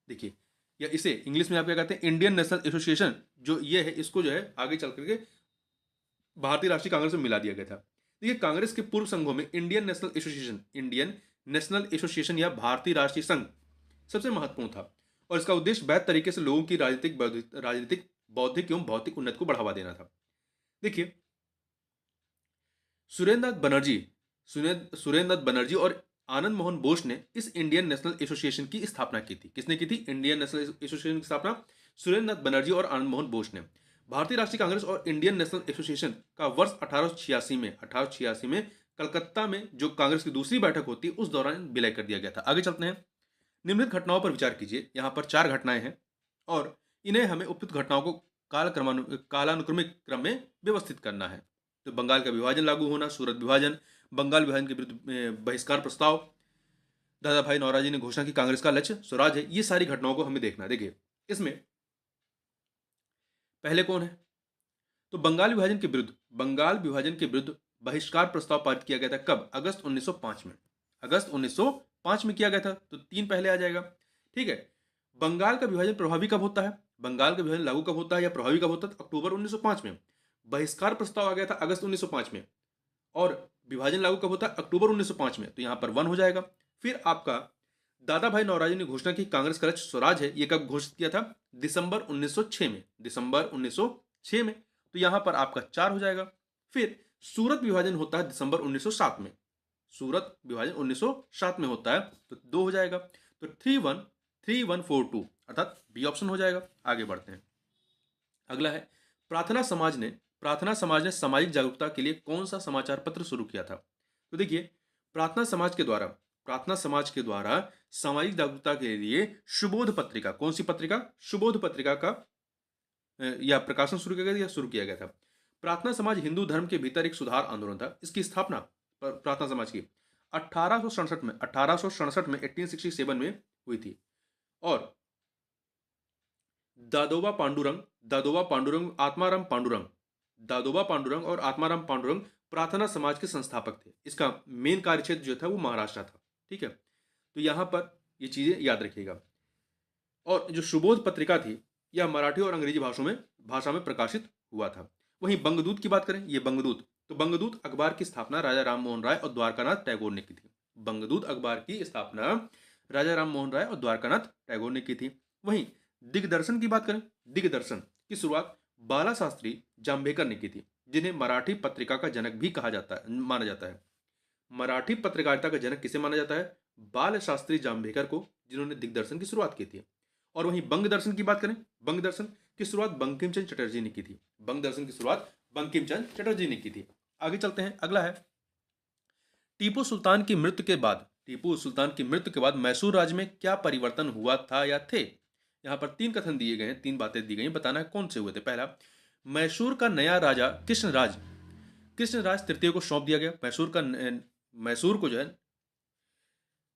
देखिए, या इसे इंग्लिश में आप क्या कहते हैं? इंडियन नेशनल एसोसिएशन जो ये है, इसको जो है आगे चल करके भारतीय राष्ट्रीय कांग्रेस में मिला दिया गया था। देखिए, कांग्रेस के पूर्व संघों में इंडियन नेशनल एसोसिएशन या भारतीय राष्ट्रीय संघ सबसे महत्वपूर्ण था और इसका उद्देश्य वैध तरीके से लोगों की राजनीतिक बौद्धिक एवं भौतिक उन्नति को बढ़ावा देना था। देखिए, सुरेंद्र नाथ बनर्जी और आनंद मोहन बोस ने इस इंडियन नेशनल एसोसिएशन की स्थापना की थी। किसने की थी इंडियन नेशनल एसोसिएशन की स्थापना? सुरेंद्र नाथ बनर्जी और आनंद मोहन बोस ने। भारतीय राष्ट्रीय कांग्रेस और इंडियन नेशनल एसोसिएशन का वर्ष 1886 में कलकत्ता में जो कांग्रेस की दूसरी बैठक होती है उस दौरान विलय कर दिया गया था। आगे चलते हैं, निम्नलिखित घटनाओं पर विचार कीजिए। यहां पर 4 घटनाएं हैं और इन्हें हमें उपयुक्त घटनाओं को कालानुक्रमिक क्रम में व्यवस्थित करना है। तो बंगाल का विभाजन लागू होना, सूरत विभाजन, बंगाल विभाजन के विरुद्ध बहिष्कार प्रस्ताव, दादा भाई नौरोजी ने घोषणा की कांग्रेस का लक्ष्य स्वराज है। ये सारी घटनाओं को हमें देखना। देखिए, इसमें पहले कौन है? तो बंगाल विभाजन के विरुद्ध बहिष्कार प्रस्ताव पारित किया गया था। कब? अगस्त 1905 में। अगस्त 1905 में किया गया था, तो 3 पहले आ जाएगा। ठीक है। बंगाल का विभाजन प्रभावी कब होता है? बंगाल का विभाजन लागू कब होता है या प्रभावी कब होता है? अक्टूबर 1905 में। बहिष्कार प्रस्ताव आ गया था अगस्त 1905 में और विभाजन लागू कब होता है? अक्टूबर 1905 में। तो यहां पर 1 हो जाएगा। फिर आपका दादा भाई नौरोजी ने घोषणा की कांग्रेस का लक्ष्य स्वराज है। यह कब घोषित किया था? दिसंबर 1906 में। दिसंबर 1906 में। तो यहां पर आपका 4 हो जाएगा। फिर सूरत विभाजन होता है दिसंबर 1907 में। सूरत विभाजन 1907 में होता है, तो 2 हो जाएगा। तो 3142 अर्थात बी ऑप्शन हो जाएगा। आगे बढ़ते हैं, अगला है प्रार्थना समाज ने सामाजिक जागरूकता के लिए कौन सा समाचार पत्र शुरू किया था? तो देखिए, प्रार्थना समाज के द्वारा सामाजिक जागरूकता के लिए सुबोध पत्रिका, कौन सी पत्रिका? सुबोध पत्रिका का या प्रकाशन शुरू किया गया था। प्रार्थना समाज हिंदू धर्म के भीतर एक सुधार आंदोलन था। इसकी स्थापना प्रार्थना समाज की 1867 में 1867 में हुई थी और दादोबा पांडुरंग और आत्माराम पांडुरंग प्रार्थना समाज के संस्थापक थे। इसका मेन कार्यक्षेत्र जो था वो महाराष्ट्र था। ठीक है। तो यहां पर ये चीजें याद रखिएगा। और जो सुबोध पत्रिका थी, यह मराठी और अंग्रेजी भाषा में प्रकाशित हुआ था। वहीं बंगदूत की बात करें, ये बंगदूत, तो बंगदूत अखबार की स्थापना राजा राम मोहन राय और द्वारकानाथ टैगोर ने की थी। बंगदूत अखबार की स्थापना राजा राम मोहन राय और द्वारकानाथ टैगोर ने की थी। वहीं दिग्दर्शन की बात करें, दिग्दर्शन की शुरुआत बाला शास्त्री जाम्बेकर ने की थी, जिन्हें मराठी पत्रिका का जनक भी कहा जाता है, माना जाता है। मराठी पत्रकारिता का जनक किसे माना जाता है? बाल शास्त्री जाम्बेकर को, जिन्होंने दिग्दर्शन की शुरुआत की थी। और वहीं बंग दर्शन की बात करें, बंग दर्शन की शुरुआत बंकिम चंद्र चटर्जी ने की थी। बंग दर्शन की शुरुआत बंकिम चंद्र चटर्जी ने की थी। आगे चलते हैं, अगला है टीपू सुल्तान की मृत्यु के बाद। टीपू सुल्तान की मृत्यु के बाद मैसूर राज्य में क्या परिवर्तन हुआ था या थे? यहाँ पर तीन कथन दिए गए हैं, तीन बातें दी गई हैं, बताना है कौन से हुए थे। पहला, मैसूर का नया राजा कृष्णराज तृतीय को सौंप दिया गया। मैसूर को जो है,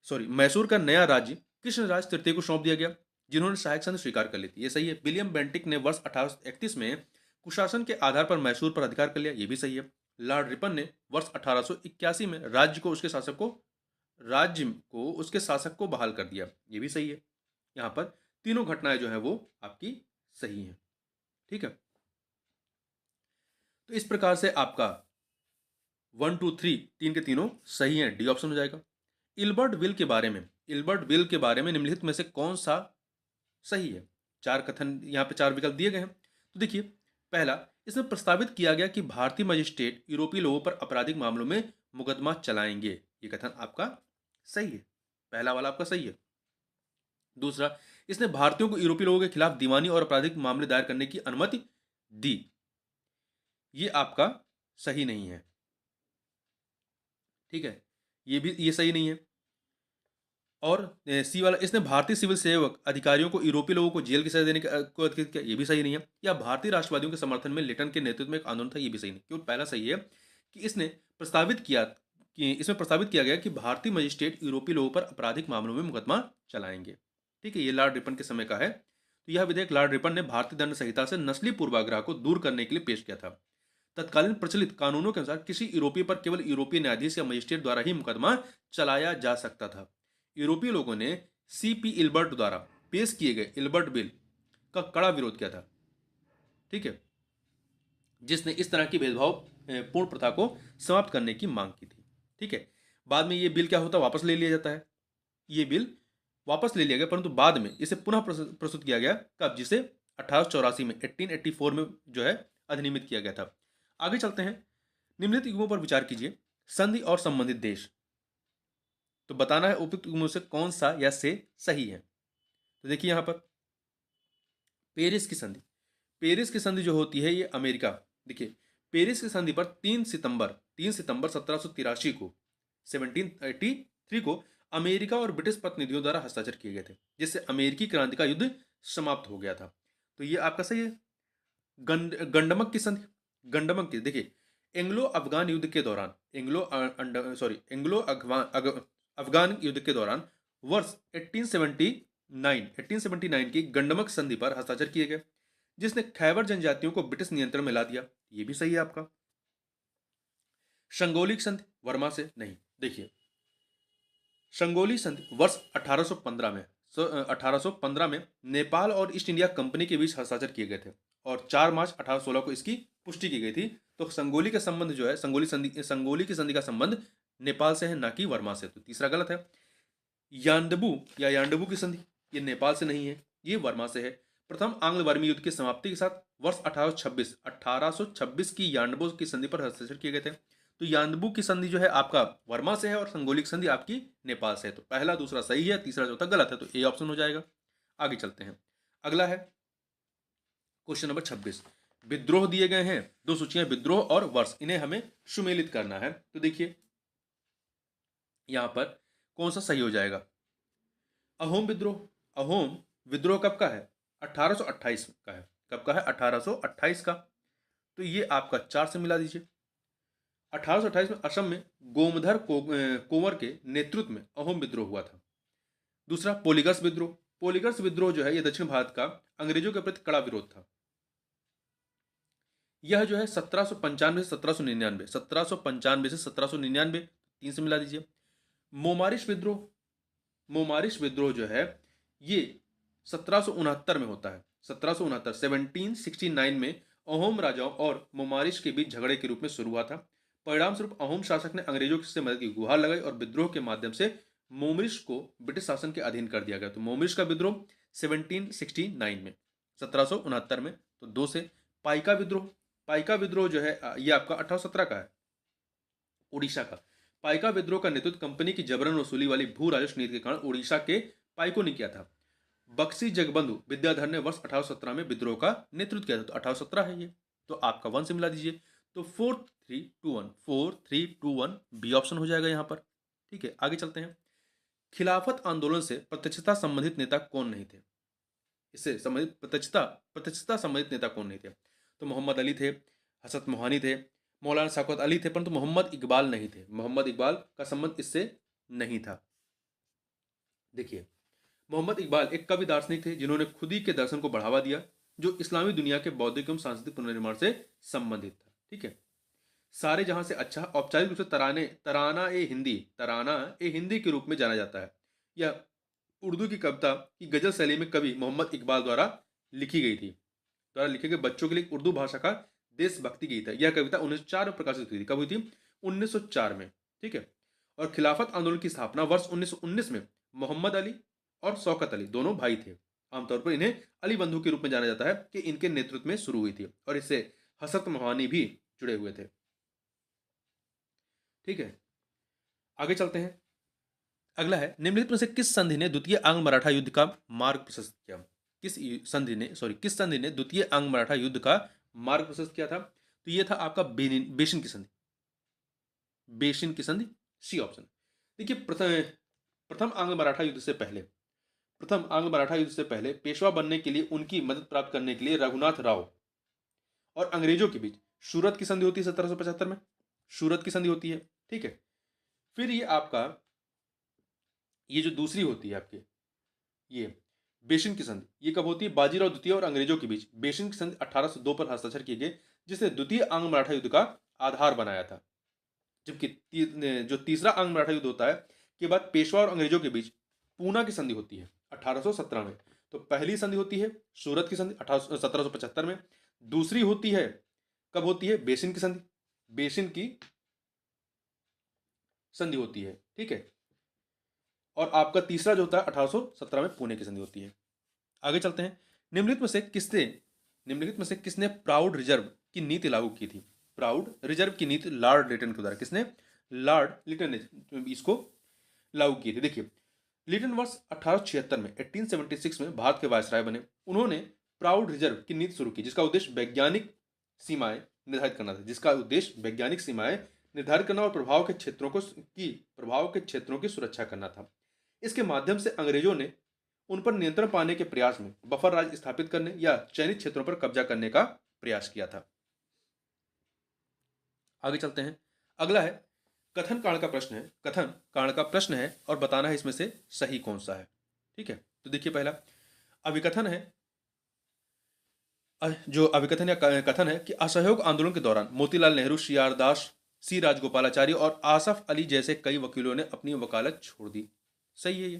सॉरी, मैसूर का नया राज्य कृष्णराज तृतीय को सौंप दिया गया, जिन्होंने सहायक संधि स्वीकार कर ली थी। ये सही है। विलियम बेंटिक ने वर्ष 1831 में कुशासन के आधार पर मैसूर पर अधिकार कर लिया। ये भी सही है। लॉर्ड रिपन ने वर्ष 1881 में राज्य को उसके शासक को बहाल कर दिया। ये भी सही है। यहाँ पर तीनों घटनाएं जो है वो आपकी सही हैं। ठीक है, तो इस प्रकार से आपका 1 2 3 तीन के तीनों सही हैं, डी ऑप्शन हो जाएगा। इल्बर्ट विल के बारे में निम्नलिखित में से कौन सा सही है? चार कथन यहाँ पे, चार विकल्प दिए गए हैं। तो देखिए, पहला, इसमें प्रस्तावित किया गया कि भारतीय मजिस्ट्रेट यूरोपीय लोगों पर आपराधिक मामलों में मुकदमा चलाएंगे। ये कथन आपका सही है, पहला वाला आपका सही है। दूसरा, इसने भारतीयों को यूरोपीय लोगों के खिलाफ दीवानी और आपराधिक मामले दायर करने की अनुमति दी। ये आपका सही नहीं है। ठीक है, ये सही नहीं है। और सी वाला, इसने भारतीय सिविल सेवक अधिकारियों को यूरोपीय लोगों को जेल की सजा देने को अधिकृत किया। ये भी सही नहीं है। या भारतीय राष्ट्रवादियों के समर्थन में लिटन के नेतृत्व में एक आंदोलन था। ये भी सही नहीं, क्योंकि पहला सही है कि इसमें प्रस्तावित किया गया कि भारतीय मजिस्ट्रेट यूरोपीय लोगों पर आपराधिक मामलों में मुकदमा चलाएंगे। ठीक है, ये लॉर्ड रिपन के समय का है। तो यह विधेयक लॉर्ड रिपन ने भारतीय दंड संहिता से नस्ली पूर्वाग्रह को दूर करने के लिए पेश किया था। तत्कालीन प्रचलित कानूनों के अनुसार किसी यूरोपीय पर केवल यूरोपीय न्यायाधीश या मजिस्ट्रेट द्वारा ही मुकदमा चलाया जा सकता था। यूरोपीय लोगों ने सीपी इल्बर्ट द्वारा पेश किए गए इल्बर्ट बिल का कड़ा विरोध किया था। ठीक है, जिसने इस तरह की भेदभाव पूर्ण प्रथा को समाप्त करने की मांग की थी। ठीक है, बाद में ये बिल क्या होता है, वापस ले लिया जाता है। ये बिल वापस ले लिया गया, परंतु बाद में इसे पुनः प्रस्तुत किया गया, कब? जिसे 1884 में 1884 में जो है अधिनियमित किया गया था। आगे चलते हैं, निम्नलिखित युगों पर विचार कीजिए। संधि और संबंधित देश, तो बताना है उपयुक्त युग्मों से कौन सा या से सही है। तो देखिए यहाँ पर पेरिस की संधि जो होती है, ये अमेरिका, देखिए, पेरिस की संधि पर 3 सितंबर 1783 को 1783 को अमेरिका और ब्रिटिश प्रतिनिधियों द्वारा हस्ताक्षर किए गए थे, जिससे अमेरिकी क्रांति का युद्ध समाप्त हो गया था। तो ये आपका सही है। गंडमक की संधि, गंडमक की, देखिए, एंग्लो अफगान युद्ध के दौरान अफगान युद्ध के दौरान वर्ष 1879 की गंडमक संधि पर हस्ताक्षर किए गए, जिसने खैबर जनजातियों को ब्रिटिश नियंत्रण में ला दिया। ये भी सही है आपका। शंगोलिक संधि वर्मा से नहीं, देखिए, शंगोली संधि वर्ष 1815 में 1815 में नेपाल और ईस्ट इंडिया कंपनी के बीच हस्ताक्षर किए गए थे और 4 मार्च 1816 को इसकी पुष्टि की गई थी। तो संगोली का संबंध जो है, संगोली की संधि का संबंध नेपाल से है, ना कि वर्मा से। तो तीसरा गलत है। यांडबू की संधि, ये नेपाल से नहीं है, ये वर्मा से है। प्रथम आंग्ल वर्मी युद्ध की समाप्ति के साथ वर्ष 1826 की यांडबू की संधि पर हस्ताक्षर किए गए थे। तो यांडबू की संधि जो है आपका वर्मा से है और संगोली की संधि आपकी नेपाल से है। तो पहला दूसरा सही है, तीसरा चौथा गलत है, तो ए ऑप्शन हो जाएगा। आगे चलते हैं, अगला है क्वेश्चन नंबर 26। विद्रोह दिए गए हैं, दो सूचियां, विद्रोह और वर्ष, इन्हें हमें सुमेलित करना है। तो देखिए यहां पर कौन सा सही हो जाएगा? अहोम विद्रोह कब का है? 1828 का है। कब का है? 1828 का। तो ये आपका 4 से मिला दीजिए। 1828 में असम में गोमधर कोंवर के नेतृत्व में अहोम विद्रोह हुआ था। दूसरा पोलिगर्स विद्रोह जो है, ये दक्षिण भारत का अंग्रेजों के प्रति कड़ा विरोध था। यह जो है 1795 से 1799, 3 से मिला दीजिए। मोमारिश विद्रोह मोमारिश विद्रोह जो है ये 1769 में होता है। 1769 1769 में अहोम राजाओं और मोमारिश के बीच झगड़े के रूप में शुरू हुआ था। परिणाम स्वरूप अहोम शासक ने अंग्रेजों से मदद की गुहार लगाई और विद्रोह के माध्यम से मोमरिश को ब्रिटिश शासन के अधीन कर दिया गया। तो मोमरिश का विद्रोह 1769 में, 1769 में। तो दो से पाइका विद्रोह, पाइका विद्रोह जो है ये आपका 1817 का है, उड़ीसा का। पाइका विद्रोह का नेतृत्व कंपनी की जबरन वसूली वाली भू राजस्व नीति के कारण उड़ीसा के पाइकों ने किया था। बक्सी जगबंधु विद्याधर ने वर्ष 1817 में विद्रोह का नेतृत्व किया था। तो 1817 है ये। तो आपका 1 से मिला दीजिए। तो 4321, 4321 बी ऑप्शन हो जाएगा यहाँ पर। ठीक है, आगे चलते हैं। खिलाफत आंदोलन से प्रत्यक्षता संबंधित नेता कौन नहीं थे? इससे संबंधित प्रत्यक्षता संबंधित नेता कौन नहीं थे? तो मोहम्मद अली थे, हसरत मोहानी थे, मौलाना शौकत अली थे, परंतु मोहम्मद इकबाल नहीं थे। मोहम्मद इकबाल का संबंध इससे नहीं था। देखिए, मोहम्मद इकबाल एक कवि दार्शनिक थे जिन्होंने खुदी के दर्शन को बढ़ावा दिया, जो इस्लामी दुनिया के बौद्धिक एवं सांस्कृतिक पुनर्निर्माण से संबंधित था। ठीक है, सारे जहां से अच्छा औपचारिक रूप से तराना ए हिंदी के रूप में जाना जाता है। यह उर्दू की कविता की गजल शैली में कवि मोहम्मद इकबाल द्वारा लिखी गई थी, द्वारा लिखे गए बच्चों के लिए उर्दू भाषा का देशभक्ति गीत है। यह कविता 1904 में प्रकाशित हुई थी। कब हुई थी? 1904 में। ठीक है, और खिलाफत आंदोलन की स्थापना वर्ष 1919 में मोहम्मद अली और शौकत अली दोनों भाई थे। आमतौर पर इन्हें अली बंधु के रूप में जाना जाता है कि इनके नेतृत्व में शुरू हुई थी और इससे हसरत मोहानी भी जुड़े हुए थे। ठीक है, आगे चलते हैं। अगला है, निम्नलिखित में से किस संधि ने द्वितीय आंग्ल मराठा युद्ध का मार्ग प्रशस्त किया? किस संधि ने द्वितीय आंग्ल मराठा युद्ध का मार्ग प्रशस्त किया था? तो यह था आपका बेशिन की संधि। बेशिन की संधि, सी ऑप्शन। देखिए, प्रथम आंग्ल मराठा युद्ध से पहले, प्रथम आंग्ल मराठा युद्ध से पहले पेशवा बनने के लिए उनकी मदद प्राप्त करने के लिए रघुनाथ राव और अंग्रेजों के बीच सूरत की संधि होती है 1775 में। सूरत की संधि होती है। ठीक है, फिर ये आपका ये जो दूसरी होती है आपके ये बेशिन की संधि, ये कब होती है? बाजीराव द्वितीय और अंग्रेजों के बीच बेशिन की संधि 1802 पर हस्ताक्षर किए गए, जिसने द्वितीय आंग्ल मराठा युद्ध का आधार बनाया था। जबकि जो तीसरा आंग्ल मराठा युद्ध होता है के बाद पेशवा और अंग्रेजों के बीच पूना की संधि होती है 1817 में। तो पहली संधि होती है सूरत की संधि 1775 में। दूसरी होती है, कब होती है? बेसिन की संधि, बेसिन की संधि होती है। ठीक है, और आपका तीसरा जो होता है 1817 में पुणे की संधि होती है। आगे चलते हैं। निम्नलिखित में से किसने प्राउड रिजर्व की नीति लागू की थी? प्राउड रिजर्व की नीति लॉर्ड लिटन के द्वारा, किसने? लॉर्ड लिटन ने इसको लागू की थी। देखिए, लिटन वर्ष 1876 में 1876 में भारत के वायसराय बने। उन्होंने प्राउड रिजर्व की नीति शुरू की, जिसका उद्देश्य वैज्ञानिक सीमाएं निर्धारित करना था, जिसका उद्देश्य वैज्ञानिक सीमाएं निर्धारित करना और प्रभाव के क्षेत्रों की सुरक्षा करना था। इसके माध्यम से अंग्रेजों ने उन पर नियंत्रण पाने के प्रयास में बफर राज स्थापित करने या चयनित क्षेत्रों पर कब्जा करने का प्रयास किया था। आगे चलते हैं। अगला है कथन कांड का प्रश्न है। कथन कांड का प्रश्न है और बताना है इसमें से सही कौन सा है। ठीक है, तो देखिए, पहला अभिकथन है, जो अभिकथन या कथन है कि असहयोग आंदोलन के दौरान मोतीलाल नेहरू, सी.आर. दास, सी राजगोपालाचारी और आसफ अली जैसे कई वकीलों ने अपनी वकालत छोड़ दी। सही है ये।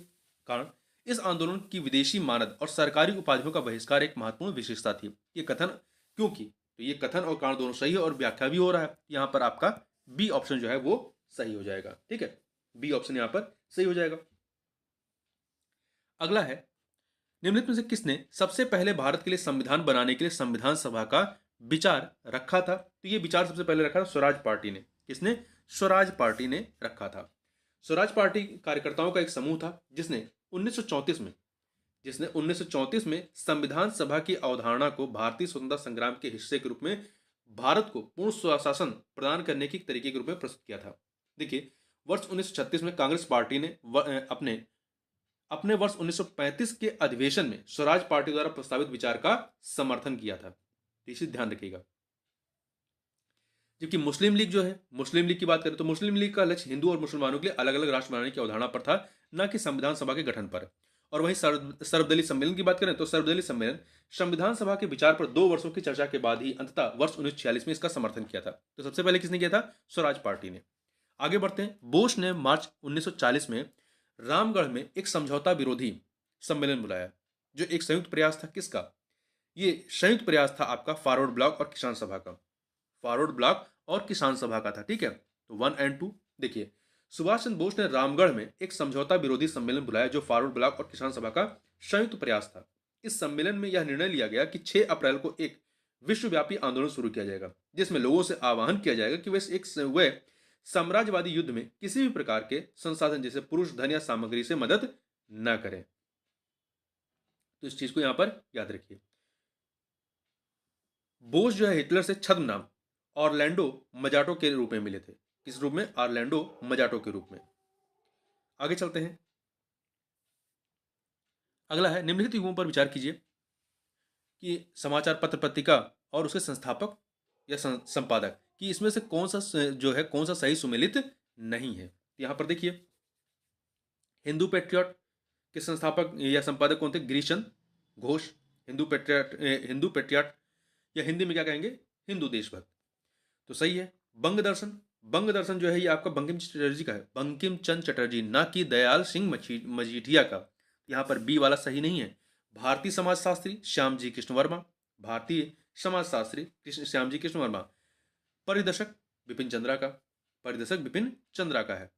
कारण, इस आंदोलन की विदेशी मानद और सरकारी उपाधियों का बहिष्कार एक महत्वपूर्ण विशेषता थी। ये कथन क्योंकि, तो ये कथन और कारण दोनों सही है और व्याख्या भी हो रहा है। यहां पर आपका बी ऑप्शन जो है वो सही हो जाएगा। ठीक है, बी ऑप्शन यहां पर सही हो जाएगा। अगला है, निम्नलिखित में से किसने सबसे पहले भारत के लिए संविधान बनाने के लिए संविधान सभा का विचार रखा था? तो ये विचार सबसे पहले रखा था स्वराज पार्टी ने। किसने? स्वराज पार्टी ने रखा था। स्वराज पार्टी कार्यकर्ताओं का एक समूह था जिसने 1934 में संविधान सभा की अवधारणा को भारतीय स्वतंत्रता संग्राम के हिस्से के रूप में भारत को पूर्ण स्वशासन प्रदान करने के तरीके के रूप में प्रस्तुत किया था। देखिए, वर्ष 1936 में कांग्रेस पार्टी ने अपने वर्ष 1935 के अधिवेशन में स्वराज पार्टी द्वारा प्रस्तावित विचार का समर्थन किया था। तो इसे ध्यान रखिएगा। जबकि मुस्लिम लीग जो है, मुस्लिम लीग की बात करें तो मुस्लिम लीग का लक्ष्य हिंदू और मुसलमानों के लिए अलग अलग राष्ट्र बनाने की अवधारणा पर था, न कि संविधान सभा के गठन पर। और वहीं सर्वदलीय सम्मेलन की बात करें तो सर्वदलीय सम्मेलन संविधान सभा के विचार पर 2 वर्षों की चर्चा के बाद ही अंततः वर्ष 1946 में इसका समर्थन किया था। तो सबसे पहले किसने किया था? स्वराज पार्टी ने। आगे बढ़ते हैं। बोस ने मार्च 1940 में रामगढ़ में एक समझौता विरोधी सम्मेलन बुलाया, जो एक संयुक्त प्रयास था किसका? ये संयुक्त प्रयास था आपका फॉरवर्ड ब्लॉक और किसान सभा का। फॉरवर्ड ब्लॉक और किसान सभा का था, ठीक है। तो 1 और 2 देखिए, सुभाष चंद्र बोस ने रामगढ़ में एक समझौता विरोधी सम्मेलन बुलाया जो फॉरवर्ड ब्लॉक और किसान सभा का संयुक्त प्रयास था। इस सम्मेलन में यह निर्णय लिया गया कि 6 अप्रैल को एक विश्वव्यापी आंदोलन शुरू किया जाएगा, जिसमें लोगों से आह्वान किया जाएगा कि वे साम्राज्यवादी युद्ध में किसी भी प्रकार के संसाधन जैसे पुरुष, धन या सामग्री से मदद न करें। तो इस चीज को यहां पर याद रखिए। बोस जो है हिटलर से छद्म नाम ऑरलैंडो मजाटो के रूप में मिले थे। किस रूप में? ऑरलैंडो मजाटो के रूप में। आगे चलते हैं। अगला है, निम्नलिखित युगों पर विचार कीजिए कि समाचार पत्र पत्रिका और उसके संस्थापक या संपादक कि इसमें से कौन सा जो है कौन सा सही सुमेलित नहीं है। यहां पर देखिए, हिंदू पेट्रियट के संस्थापक या संपादक कौन थे? गिरीशचंद्र घोष। हिंदू पेट्रियट या हिंदी में क्या कहेंगे? हिंदू देशभक्त। तो सही है। बंग दर्शन, बंग दर्शन जो है ये आपका बंकिम चटर्जी का है, बंकिम चंद्र चटर्जी, ना कि दयाल सिंह मजीठिया का। यहाँ पर बी वाला सही नहीं है। भारतीय समाजशास्त्री श्याम जी कृष्ण वर्मा, भारतीय समाजशास्त्री श्याम जी कृष्ण वर्मा। परिदर्शक बिपिन चंद्रा का, परिदर्शक बिपिन चंद्रा का है।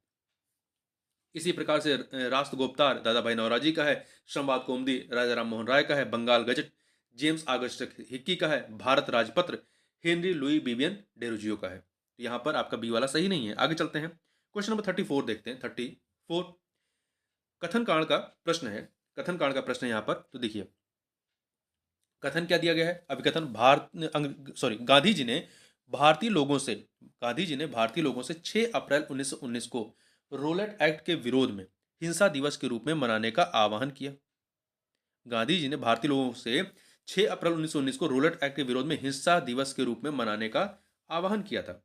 इसी प्रकार से राष्ट्रगोप्तार दादा भाई नौरोजी का है, संवाद कौमुदी राजा राम मोहन राय का है, Bengal Gazette James August Hicky का है, भारत राजपत्र हेनरी लुई बिबियन डेरोजियो का है। तो यहां पर आपका बी वाला सही नहीं है। आगे चलते हैं, क्वेश्चन नंबर 34 देखते हैं। 34 कथन कांड का प्रश्न है। कथन कांड का प्रश्न है यहाँ पर। तो देखिए, कथन क्या दिया गया है? अभिकथन गांधी जी ने भारतीय लोगों से 6 अप्रैल 1919 को रोलेट एक्ट के विरोध में हिंसा दिवस के रूप में मनाने का आह्वान किया। गांधी जी ने भारतीय लोगों से 6 अप्रैल 1919 को रोलेट एक्ट के विरोध में हिंसा दिवस के रूप में मनाने का आह्वान किया था।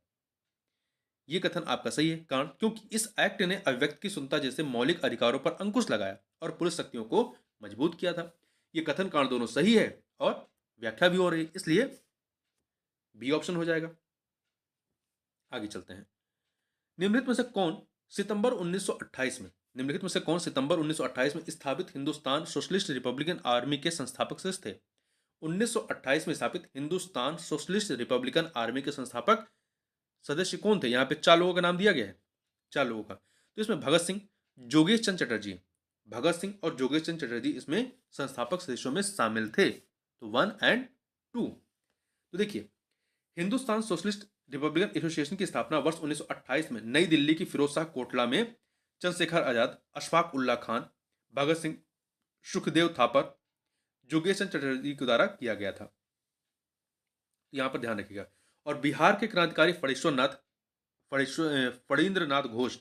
यह कथन आपका सही है। कारण क्योंकि इस एक्ट ने अभिव्यक्ति की स्वतंत्रता जैसे मौलिक अधिकारों पर अंकुश लगाया और पुलिस शक्तियों को मजबूत किया था। यह कथन कारण दोनों सही है और व्याख्या भी हो रही है, इसलिए बी ऑप्शन हो जाएगा। आगे चलते हैं। निम्नलिखित में से कौन सितंबर 1928 में निम्नलिखित में से कौन सितंबर 1928 में स्थापित हिंदुस्तान सोशलिस्ट रिपब्लिकन आर्मी के संस्थापक सदस्य थे? 1928 में स्थापित हिंदुस्तान सोशलिस्ट रिपब्लिकन आर्मी के संस्थापक सदस्य कौन थे? यहाँ पे 4 लोगों का नाम दिया गया है, 4 लोगों का। तो इसमें भगत सिंह, जोगेश चंद्र चटर्जी, भगत सिंह और जोगेश चंद्र चटर्जी इसमें संस्थापक सदस्यों में शामिल थे। तो 1 और 2। तो देखिए, हिंदुस्तान सोशलिस्ट रिपब्लिकन एसोसिएशन की स्थापना वर्ष 1928 में नई दिल्ली की फिरोज शाह कोटला में चंद्रशेखर आजाद, अशफाक उल्ला खान, भगत सिंह, सुखदेव थापर, जोगेश चंद्र चटर्जी के द्वारा किया गया था। यहां पर ध्यान रखिएगा। और बिहार के क्रांतिकारी फणींद्रनाथ घोष,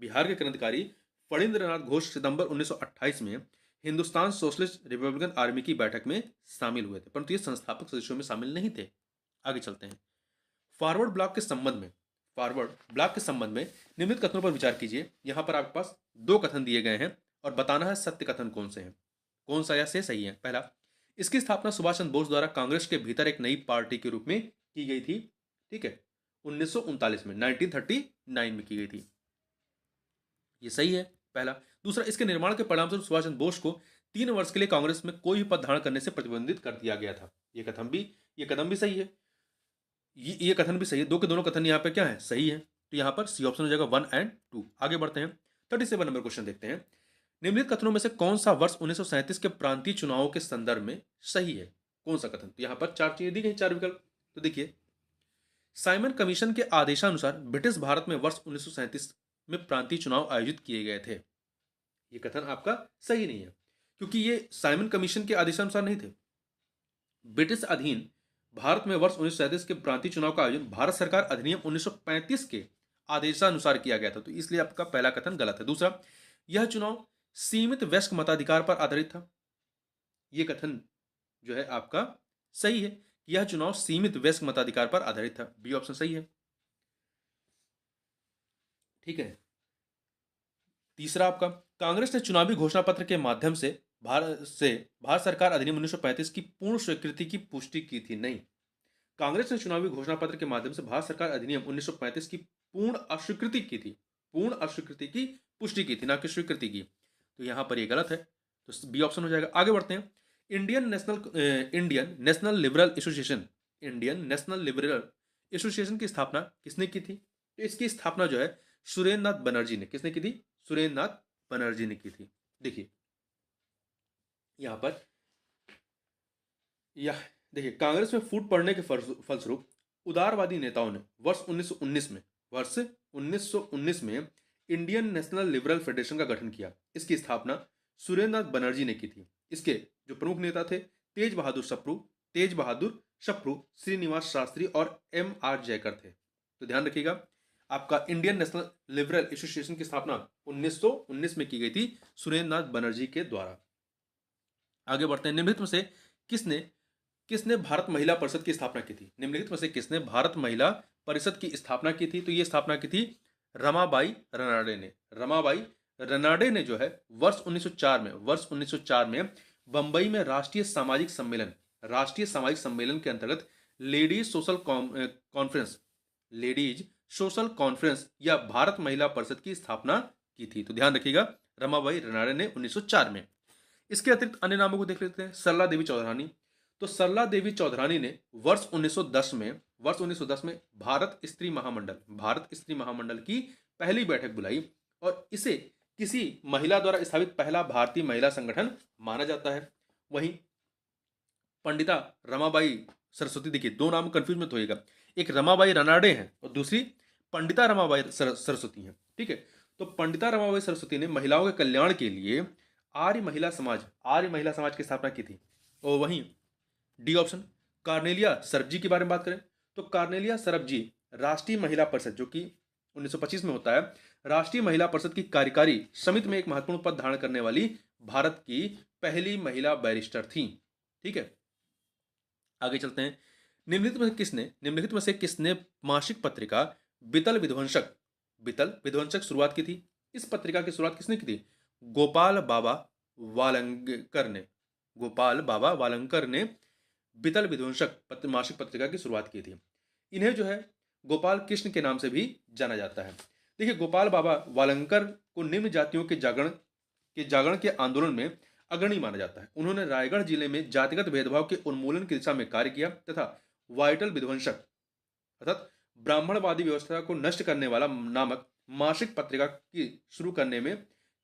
बिहार के क्रांतिकारी फणींद्रनाथ घोष सितंबर 1928 में हिंदुस्तान सोशलिस्ट रिपब्लिकन आर्मी की बैठक में शामिल हुए थे, परंतु ये संस्थापक सदस्यों में शामिल नहीं थे। आगे चलते हैं। फॉरवर्ड ब्लॉक के संबंध में निम्नलिखित कथनों पर विचार कीजिए। यहां पर आपके पास 2 कथन दिए गए हैं और बताना है सत्य कथन कौन से हैं, कौन सा या से सही है। पहला, इसकी स्थापना सुभाष चंद्र बोस द्वारा कांग्रेस के भीतर एक नई पार्टी के रूप में की गई थी, ठीक है, 1939 में 1939 में की गई थी। ये सही है पहला। दूसरा, इसके निर्माण के परिणामस्वरूप सुभाष चंद्र बोस को 3 वर्ष के लिए कांग्रेस में कोई भी पद धारण करने से प्रतिबंधित कर दिया गया था। ये कथन भी सही है। ये कथन भी सही है। 2 के दोनों कथन यहाँ पे क्या है? सही है। तो यहाँ पर सी ऑप्शन हो जाएगा 1 और 2। आगे बढ़ते हैं। 37 नंबर क्वेश्चन देखते हैं। निम्नलिखित कथनों में से कौन सा वर्ष 1937 के प्रांतीय चुनावों के संदर्भ में सही है? कौन सा कथन? तो यहाँ पर 4 चीजें दी गई, 4 विकल्प। तो देखिए, साइमन कमीशन के आदेशानुसार ब्रिटिश भारत में वर्ष 1937 में प्रांतीय चुनाव आयोजित किए गए थे। ये कथन आपका सही नहीं है, क्योंकि ये साइमन कमीशन के आदेशानुसार नहीं थे। ब्रिटिश अधीन भारत में वर्ष 1937 के प्रांतीय चुनाव का आयोजन भारत सरकार अधिनियम 1935 के आदेशानुसार किया गया था, तो इसलिए आपका पहला कथन गलत है। दूसरा, यह चुनाव सीमित वयस्क मताधिकार पर आधारित था। यह कथन जो है आपका सही है, यह चुनाव सीमित वयस्क मताधिकार पर आधारित था। बी ऑप्शन सही है, ठीक है। तीसरा, आपका कांग्रेस ने चुनावी घोषणा पत्र के माध्यम से भारत सरकार अधिनियम 1935 की पूर्ण स्वीकृति की पुष्टि की थी। नहीं, कांग्रेस ने चुनावी घोषणा पत्र के माध्यम से भारत सरकार अधिनियम 1935 की पूर्ण अस्वीकृति की थी। पूर्ण अस्वीकृति की पुष्टि की थी, ना कि स्वीकृति की। तो यहाँ पर ये गलत है, तो बी ऑप्शन हो जाएगा। आगे बढ़ते हैं। Indian national liberal association, Indian national liberal association की स्थापना किसने की थी? तो इसकी स्थापना जो है सुरेंद्र नाथ बनर्जी ने, किसने की थी? सुरेंद्र नाथ बनर्जी ने की थी। देखिए यहाँ पर, यह देखिए, कांग्रेस में फूट पड़ने के फलस्वरूप उदारवादी नेताओं ने वर्ष 1919 में इंडियन नेशनल लिबरल फेडरेशन का गठन किया। इसकी स्थापना सुरेंद्र नाथ बनर्जी ने की थी। इसके जो प्रमुख नेता थे तेज बहादुर शप्रू, श्रीनिवास शास्त्री और एम आर जयकर थे। तो ध्यान रखिएगा, आपका इंडियन नेशनल लिबरल एसोसिएशन की स्थापना 1919 में की गई थी सुरेंद्र नाथ बनर्जी के द्वारा। आगे बढ़ते हैं। निम्नलिखित में से किसने किसने भारत महिला परिषद की स्थापना की थी? निम्नलिखित में से किसने भारत महिला परिषद की स्थापना की थी? तो ये स्थापना की थी रमाबाई रनाडे ने। रमाबाई रनाडे ने जो है वर्ष 1904 में बंबई में राष्ट्रीय सामाजिक सम्मेलन के अंतर्गत लेडीज सोशल कॉन्फ्रेंस या भारत महिला परिषद की स्थापना की थी। तो ध्यान रखिएगा, रमाबाई रनाडे ने 1904 में। इसके अतिरिक्त अन्य नामों को देख लेते हैं। सरला देवी चौधरानी, तो सरला देवी चौधरानी ने वर्ष 1910 में भारत स्त्री महामंडल की पहली बैठक बुलाई और इसे किसी महिला द्वारा स्थापित पहला भारतीय महिला संगठन माना जाता है। वहीं पंडिता रमाबाई सरस्वती, देखिए दो नाम कंफ्यूज मत होइएगा, एक रमाबाई रनाडे हैं और दूसरी पंडिता रमाबाई सरस्वती हैं, ठीक है। तो पंडिता रमाबाई सरस्वती ने महिलाओं के कल्याण के लिए आर्य महिला समाज की स्थापना की थी। और वहीं डी ऑप्शन, कार्नेलिया सरबजी के बारे में बात करें तो कार्नेलिया सरबजी राष्ट्रीय महिला परिषद, जो कि 1925 में होता है, राष्ट्रीय महिला परिषद की कार्यकारी समिति में एक महत्वपूर्ण पद धारण करने वाली भारत की पहली महिला बैरिस्टर थी, ठीक है। आगे चलते हैं। निम्नलिखित में से किसने मासिक पत्रिका बितल विध्वंसक शुरुआत की थी? इस पत्रिका की शुरुआत किसने की थी? गोपाल बाबा वालंकर ने बितल विध्वंसक मासिक पत्रिका की शुरुआत की थी। इन्हें जो है गोपाल कृष्ण के नाम से भी जाना जाता है। देखिए, गोपाल बाबा वालंकर को निम्न जातियों के जागरण के आंदोलन में अग्रणी माना जाता है। उन्होंने रायगढ़ जिले में जातिगत भेदभाव के उन्मूलन की दिशा में कार्य किया तथा वाइटल विध्वंसक अर्थात ब्राह्मणवादी व्यवस्था को नष्ट करने वाला नामक मासिक पत्रिका की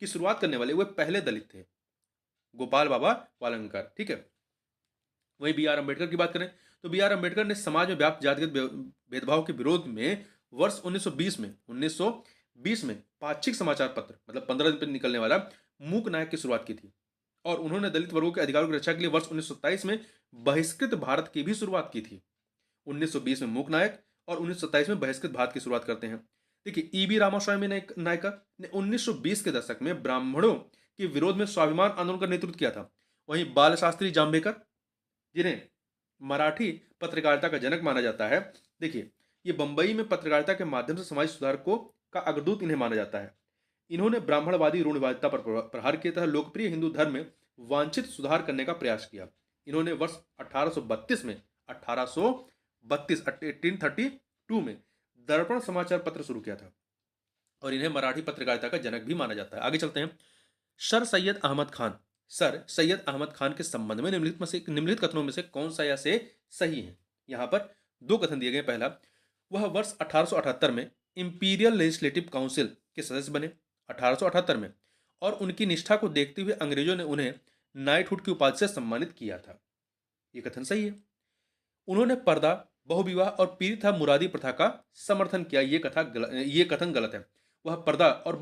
शुरुआत करने वाले वे पहले दलित थे, गोपाल बाबा वालंकर, ठीक है। वहीं बी आर अम्बेडकर की बात करें तो बी आर अम्बेडकर ने समाज में व्याप्त जातिगत भेदभाव के विरोध में वर्ष 1920 में पाक्षिक समाचार पत्र, मतलब 15 दिन पर निकलने वाला मूक नायक की शुरुआत की थी। और उन्होंने दलित वर्गों के अधिकारों की रक्षा के लिए वर्ष 1927 में बहिष्कृत भारत की भी शुरुआत की थी। 1920 में मूक नायक और 1927 में बहिष्कृत भारत की शुरुआत करते हैं। देखिए, ईबी रामास्वामी नायकर ने 1920 के दशक में ब्राह्मणों के विरोध में स्वाभिमान आंदोलन का नेतृत्व किया था। वहीं बाल शास्त्री जाम्बेकर, जिन्हें मराठी पत्रकारिता का जनक माना जाता है, देखिए ये बंबई में पत्रकारिता के माध्यम से समाज सुधार का अग्रदूत इन्हें माना जाता है। इन्होंने ब्राह्मणवादी रूढ़िवादिता पर प्रहार किया तथा लोकप्रिय हिंदू धर्म में वांछित सुधार करने का प्रयास किया। इन्होंने वर्ष 1832 में दर्पण समाचार पत्र शुरू किया था और इन्हें मराठी पत्रकारिता का जनक भी माना जाता है। आगे चलते हैं। सर सैयद अहमद खान के संबंध में निम्नलिखित कथनों में से कौन सा या से सही है? यहां पर दो कथन दिए गए। पहला, वह वर्ष 1878 में इंपीरियल लेजिस्लेटिव काउंसिल के सदस्य बने 1878 में, और उनकी निष्ठा को देखते हुए अंग्रेजों ने उन्हें नाइटहुड की उपाधि से सम्मानित किया था। यह कथन सही है। उन्होंने पर्दा, बहुविवाह और पीर था मुरादी प्रथा का समर्थन किया। ये कथन गलत है। वह पर्दा और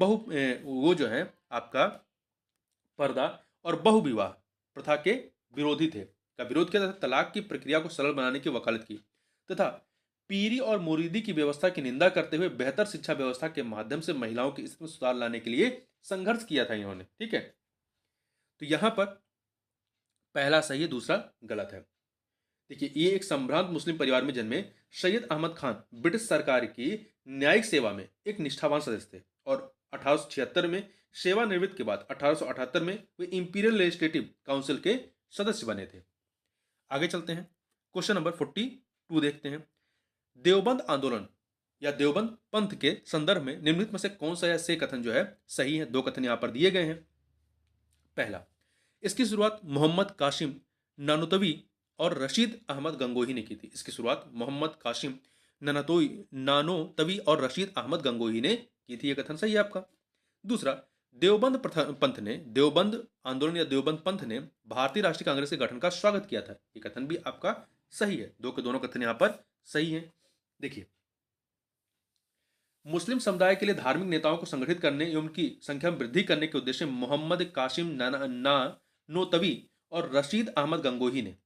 पर्दा और बहुविवाह प्रथा के विरोधी थे, का विरोध किया तथा तलाक की प्रक्रिया को सरल बनाने की वकालत की तथा पीरी और मुरीदी की व्यवस्था की निंदा करते हुए बेहतर शिक्षा व्यवस्था के माध्यम से महिलाओं की स्थिति में सुधार लाने के लिए संघर्ष किया था इन्होंने, ठीक है। तो यहां पर पहला सही है, दूसरा गलत है। देखिए, ये एक संभ्रांत मुस्लिम परिवार में जन्मे सैयद अहमद खान ब्रिटिश सरकार की न्यायिक सेवा में एक निष्ठावान सदस्य थे और 1876 में सेवानिवृत्त के बाद 1878 में वे इंपीरियल लेजिस्लेटिव काउंसिल के सदस्य बने थे। आगे चलते हैं, क्वेश्चन नंबर 42 देखते हैं। देवबंद आंदोलन या देवबंद पंथ के संदर्भ में निम्नलिखित में से कौन सा या से कथन जो है सही है? दो कथन यहां पर दिए गए हैं। पहला, इसकी शुरुआत मोहम्मद कासिम नानुतवी और रशीद अहमद गंगोही ने की थी। इसकी शुरुआत मोहम्मद कासिम नानोतवी और रशीद अहमद गंगोही ने की थी। यह कथन सही है आपका। दूसरा, देवबंद पंथ ने देवबंद आंदोलन या देवबंद पंथ ने भारतीय राष्ट्रीय कांग्रेस के गठन का स्वागत किया था। यह कथन भी आपका सही है। दो के दोनों कथन यहां पर सही है। देखिए, मुस्लिम समुदाय के लिए धार्मिक नेताओं को संगठित करने एवं उनकी संख्या में वृद्धि करने के उद्देश्य मोहम्मद कासिम नानोतवी और रशीद अहमद गंगोही ने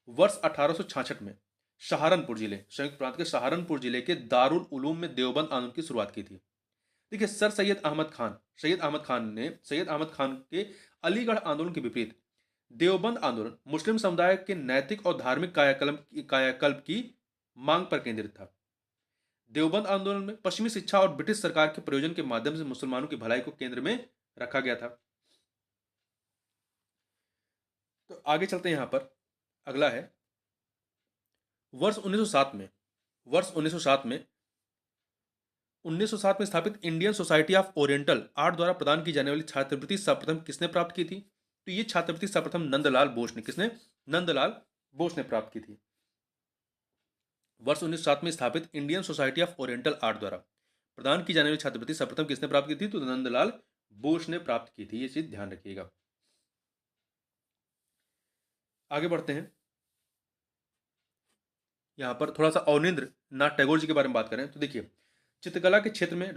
वर्ष 1866 में सहारनपुर जिले संयुक्त प्रांत के सहारनपुर जिले के दारुल उलूम में देवबंद आंदोलन की शुरुआत की थी। देखिए, सैयद अहमद खान के अलीगढ़ आंदोलन के विपरीत देवबंद आंदोलन मुस्लिम समुदाय के नैतिक और धार्मिक कायाकल्प की मांग पर केंद्रित था। देवबंद आंदोलन में पश्चिमी शिक्षा और ब्रिटिश सरकार के प्रयोजन के माध्यम से मुसलमानों की भलाई को केंद्र में रखा गया था। तो आगे चलते हैं। यहां पर अगला है वर्ष 1907 में 1907 में स्थापित Indian society of oriental art द्वारा प्रदान की जाने वाली छात्रवृत्ति सर्वप्रथम किसने प्राप्त की थी? तो ये छात्रवृत्ति सर्वप्रथम नंदलाल बोस ने प्राप्त की थी। वर्ष 1907 में स्थापित Indian society of oriental art द्वारा प्रदान की जाने वाली छात्रवृत्ति सर्वप्रथम किसने प्राप्त की थी? तो नंदलाल बोस ने प्राप्त की थी। ये चीज ध्यान रखिएगा। आगे बढ़ते हैं। यहां पर थोड़ा सा अवनींद्र नाथ टैगोर जी के बारे में बात करें तो देखिए, चित्रकला के क्षेत्र में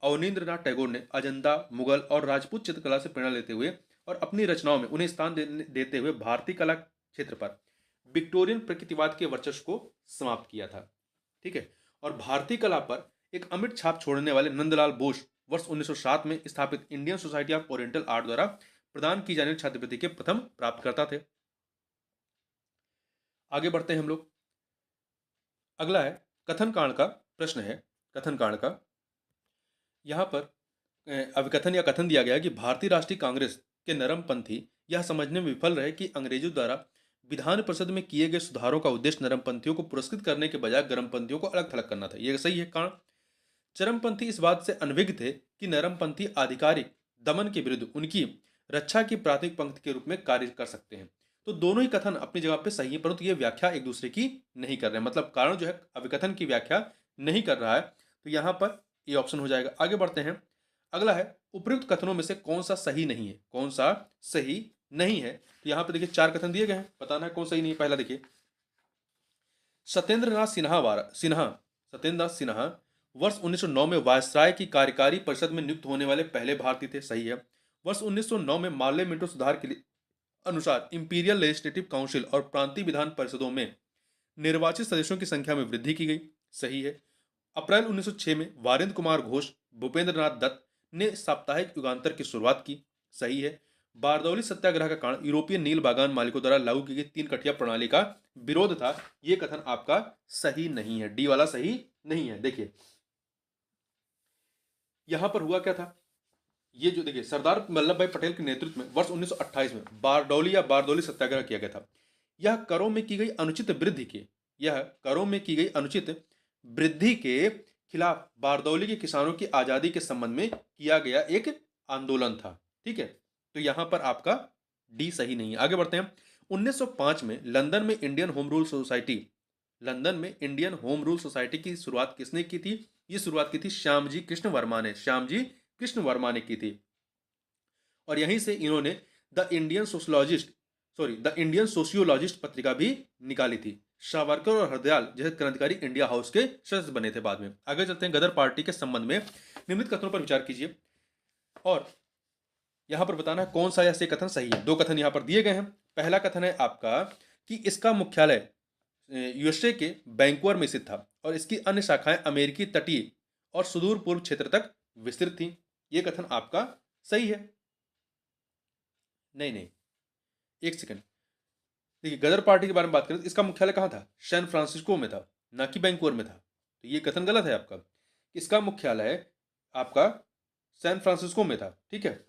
अवनींद्र नाथ टैगोर ने अजंता, मुगल और राजपूत चित्रकला से प्रेरणा लेते हुए और अपनी रचनाओं में उन्हें स्थान देते हुए भारतीय कला क्षेत्र पर विक्टोरियन प्रकृतिवाद के वर्चस्व को समाप्त किया था। ठीक है। और भारतीय कला पर एक अमिट छाप छोड़ने वाले नंदलाल बोस वर्ष 1907 में स्थापित Indian society of oriental art द्वारा प्रदान की जाने वाली छात्रवृत्ति के प्रथम प्राप्तकर्ता थे। आगे बढ़ते हैं हम लोग। अगला है कथन कांड का प्रश्न है। कथन कांड का यहां पर अभिकथन या कथन दिया गया कि भारतीय राष्ट्रीय कांग्रेस के नरमपंथी यह समझने में विफल रहे कि अंग्रेजों द्वारा विधान परिषद में किए गए सुधारों का उद्देश्य नरमपंथियों को पुरस्कृत करने के बजाय गर्मपंथियों को अलग थलग करना था। यह सही है। कारण चरमपंथी इस बात से अनभिज्ञ थे कि नरमपंथी आधिकारिक दमन के विरुद्ध उनकी रक्षा की प्राथमिक पंक्ति के रूप में कार्य कर सकते हैं। तो दोनों ही कथन अपनी जगह पे सही है, परंतु ये व्याख्या एक दूसरे की नहीं कर रहे हैं। मतलब कारण जो है अभिकथन की व्याख्या नहीं कर रहा है। तो यहां पर ये ऑप्शन हो जाएगा। आगे बढ़ते हैं। अगला है उपयुक्त कथनों में से कौन सा सही नहीं है? कौन सा सही नहीं है? तो यहां पर देखिए 4 कथन दिए गए हैं, बताना है कौन सही नहीं है। पहला देखिए, सत्येंद्र नाथ सिन्हा वर्ष 1909 में वायसराय की कार्यकारी परिषद में नियुक्त होने वाले पहले भारतीय थे। सही है। वर्ष 1909 में मार्ले मिंटो सुधार के लिए अनुसार इंपीरियल लेजिस्लेटिव काउंसिल और प्रांतीय विधान परिषदों में निर्वाचित सदस्यों की संख्या में वृद्धि की गई। सही है। अप्रैल 1906 में वारेंद्र कुमार घोष, भूपेंद्र नाथ दत्त ने साप्ताहिक युगांतर की शुरुआत की। सही है। बारदौली सत्याग्रह का कारण यूरोपीय नील बागान मालिकों द्वारा लागू की गई 3 कठिया प्रणाली का विरोध था। यह कथन आपका सही नहीं है। डी वाला सही नहीं है। देखिए, यहां पर हुआ क्या था? ये जो देखिए, सरदार वल्लभ भाई पटेल के नेतृत्व में वर्ष 1928 में बारदौली सत्याग्रह किया गया था। यह करों में की गई अनुचित वृद्धि के खिलाफ बारदौली के किसानों की आजादी के संबंध में किया गया एक आंदोलन था। ठीक है। तो यहां पर आपका डी सही नहीं है। आगे बढ़ते हैं। 1905 में लंदन में इंडियन होम रूल सोसाइटी की शुरुआत किसने की थी? ये शुरुआत की थी श्यामजी कृष्ण वर्मा ने की थी। और यहीं से इन्होंने द इंडियन सोशियोलॉजिस्ट पत्रिका भी निकाली थी। सावरकर और हरदयाल जैसे क्रांतिकारी इंडिया हाउस के सदस्य बने थे बाद में। आगे चलते हैं। गदर पार्टी के संबंध में निम्नलिखित कथनों पर विचार कीजिए और यहां पर बताना है कौन सा ऐसे कथन सही है। 2 कथन यहां पर दिए गए हैं। पहला कथन है आपका कि इसका मुख्यालय यूएसए के वैंकूवर में स्थित था और इसकी अन्य शाखाएं अमेरिकी तटीय और सुदूर पूर्व क्षेत्र तक विस्तृत थी। यह कथन आपका सही है। नहीं, एक सेकंड। देखिए, गदर पार्टी के बारे में बात करें तो इसका मुख्यालय कहां था? सैन फ्रांसिस्को में था, ना कि वैंकूवर में था। तो ये कथन गलत है आपका। इसका मुख्यालय आपका सैन फ्रांसिस्को में था। ठीक है।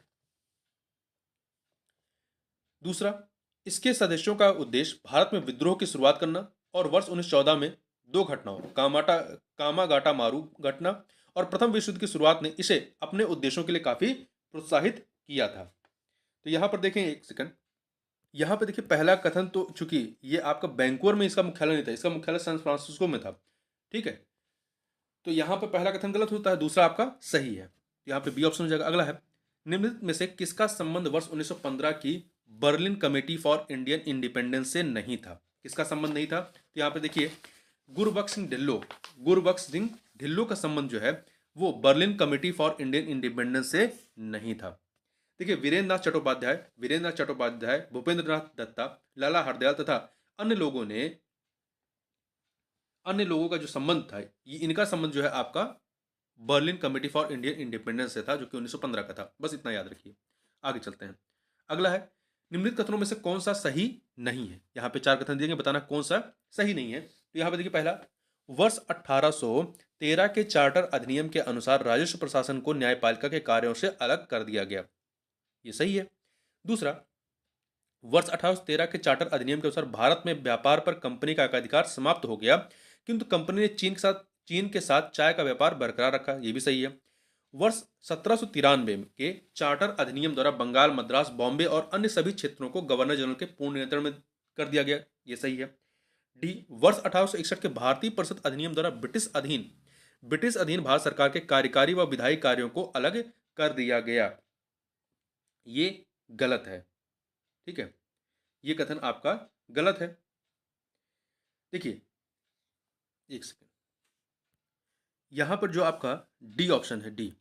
दूसरा, इसके सदस्यों का उद्देश्य भारत में विद्रोह की शुरुआत करना और वर्ष 1914 में दो घटनाओं कामागाटा मारू घटना और प्रथम विश्व युद्ध की शुरुआत ने इसे अपने उद्देश्यों के लिए काफी प्रोत्साहित किया था। तो यहां पर देखें, एक सेकंड, यहां पर देखिए पहला कथन तो चूंकि ये आपका बैंकुवर में इसका मुख्यालय नहीं था, इसका मुख्यालय सैन फ्रांसिस्को में था, ठीक है, तो यहां पर पहला कथन गलत होता है, दूसरा आपका सही है। यहां पे बी ऑप्शन हो जाएगा। अगला है, निम्नलिखित में से किसका संबंध वर्ष 1915 की Berlin committee for Indian independence से नहीं था? किसका संबंध नहीं था? तो यहां पे देखिए गुरबख्श सिंह ढिल्लो का संबंध जो है वो Berlin committee for Indian independence से नहीं था। देखिए वीरेंद्र नाथ चट्टोपाध्याय, भूपेंद्र नाथ दत्ता, लाला हरदयाल तथा अन्य लोगों का जो संबंध था, ये इनका संबंध जो है आपका Berlin committee for Indian independence से था, जो कि 1915 का था। बस इतना याद रखिए। आगे चलते हैं। अगला है, निम्नलिखित कथनों में से कौन सा सही नहीं है? यहाँ पे 4 कथन दिए, बताना कौन सा सही नहीं है। तो यहाँ पे देखिए, पहला, वर्ष 1813 के चार्टर अधिनियम के अनुसार राजस्व प्रशासन को न्यायपालिका के कार्यों से अलग कर दिया गया, ये सही है। दूसरा, वर्ष 1813 के चार्टर अधिनियम के अनुसार भारत में व्यापार पर कंपनी का एकाधिकार समाप्त हो गया, किंतु कंपनी ने चीन के साथ चाय का व्यापार बरकरार रखा, ये भी सही है। वर्ष 1793 के चार्टर अधिनियम द्वारा बंगाल, मद्रास, बॉम्बे और अन्य सभी क्षेत्रों को गवर्नर जनरल के पूर्ण नियंत्रण में कर दिया गया, ये सही है। डी, वर्ष 1861 के भारतीय परिषद अधिनियम द्वारा ब्रिटिश अधीन भारत सरकार के कार्यकारी व विधायी कार्यों को अलग कर दिया गया, ये गलत है, ठीक है, ये कथन आपका गलत है। देखिए, एक सेकंड, यहां पर जो आपका डी ऑप्शन है, डी,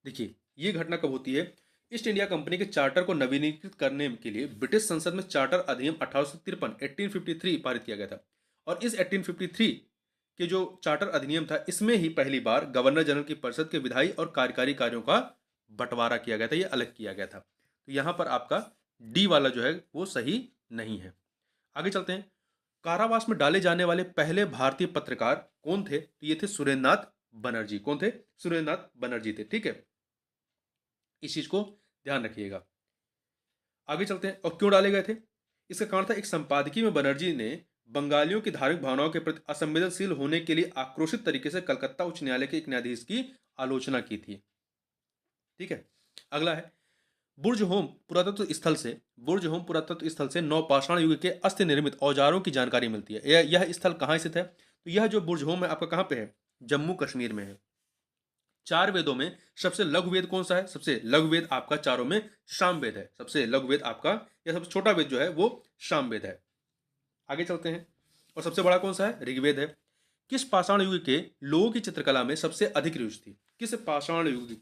देखिए ये घटना कब होती है? ईस्ट इंडिया कंपनी के चार्टर को नवीनीकृत करने के लिए ब्रिटिश संसद में चार्टर अधिनियम 1853 पारित किया गया था, और इस 1853 के जो चार्टर अधिनियम था, इसमें ही पहली बार गवर्नर जनरल की परिषद के विधायी और कार्यकारी कार्यों का बंटवारा किया गया था, ये अलग किया गया था। तो यहां पर आपका डी वाला जो है वो सही नहीं है। आगे चलते हैं। कारावास में डाले जाने वाले पहले भारतीय पत्रकार कौन थे? तो ये थे सुरेंद्रनाथ बनर्जी। कौन थे? सुरेंद्रनाथ बनर्जी थे, ठीक है, इस चीज को ध्यान रखिएगा। आगे चलते हैं। और क्यों डाले गए थे? इसका कारण था, एक संपादकीय में बनर्जी ने बंगालियों की धार्मिक भावनाओं के प्रति असंवेदनशील होने के लिए आक्रोशित तरीके से कलकत्ता उच्च न्यायालय के एक न्यायाधीश की आलोचना की थी, ठीक है। अगला है, बुर्ज होम पुरातत्व स्थल से नवपाषाण युग के अस्थि निर्मित औजारों की जानकारी मिलती है। यह स्थल कहाँ स्थित है? तो यह जो बुर्ज होम है आपका कहाँ पे है? जम्मू कश्मीर में है। 4 वेदों में सबसे लघु वेद कौन सा है? सबसे लघु वेद आपका चारों में सामवेद है। सबसे लघु वेद आपका, या सबसे छोटा वेद जो है वो सामवेद है। आगे चलते हैं। और सबसे बड़ा कौन सा है? ऋग्वेद है। किस पाषाण युग के लोगों की चित्रकला में सबसे अधिक रुचि थी? किस पाषाण युग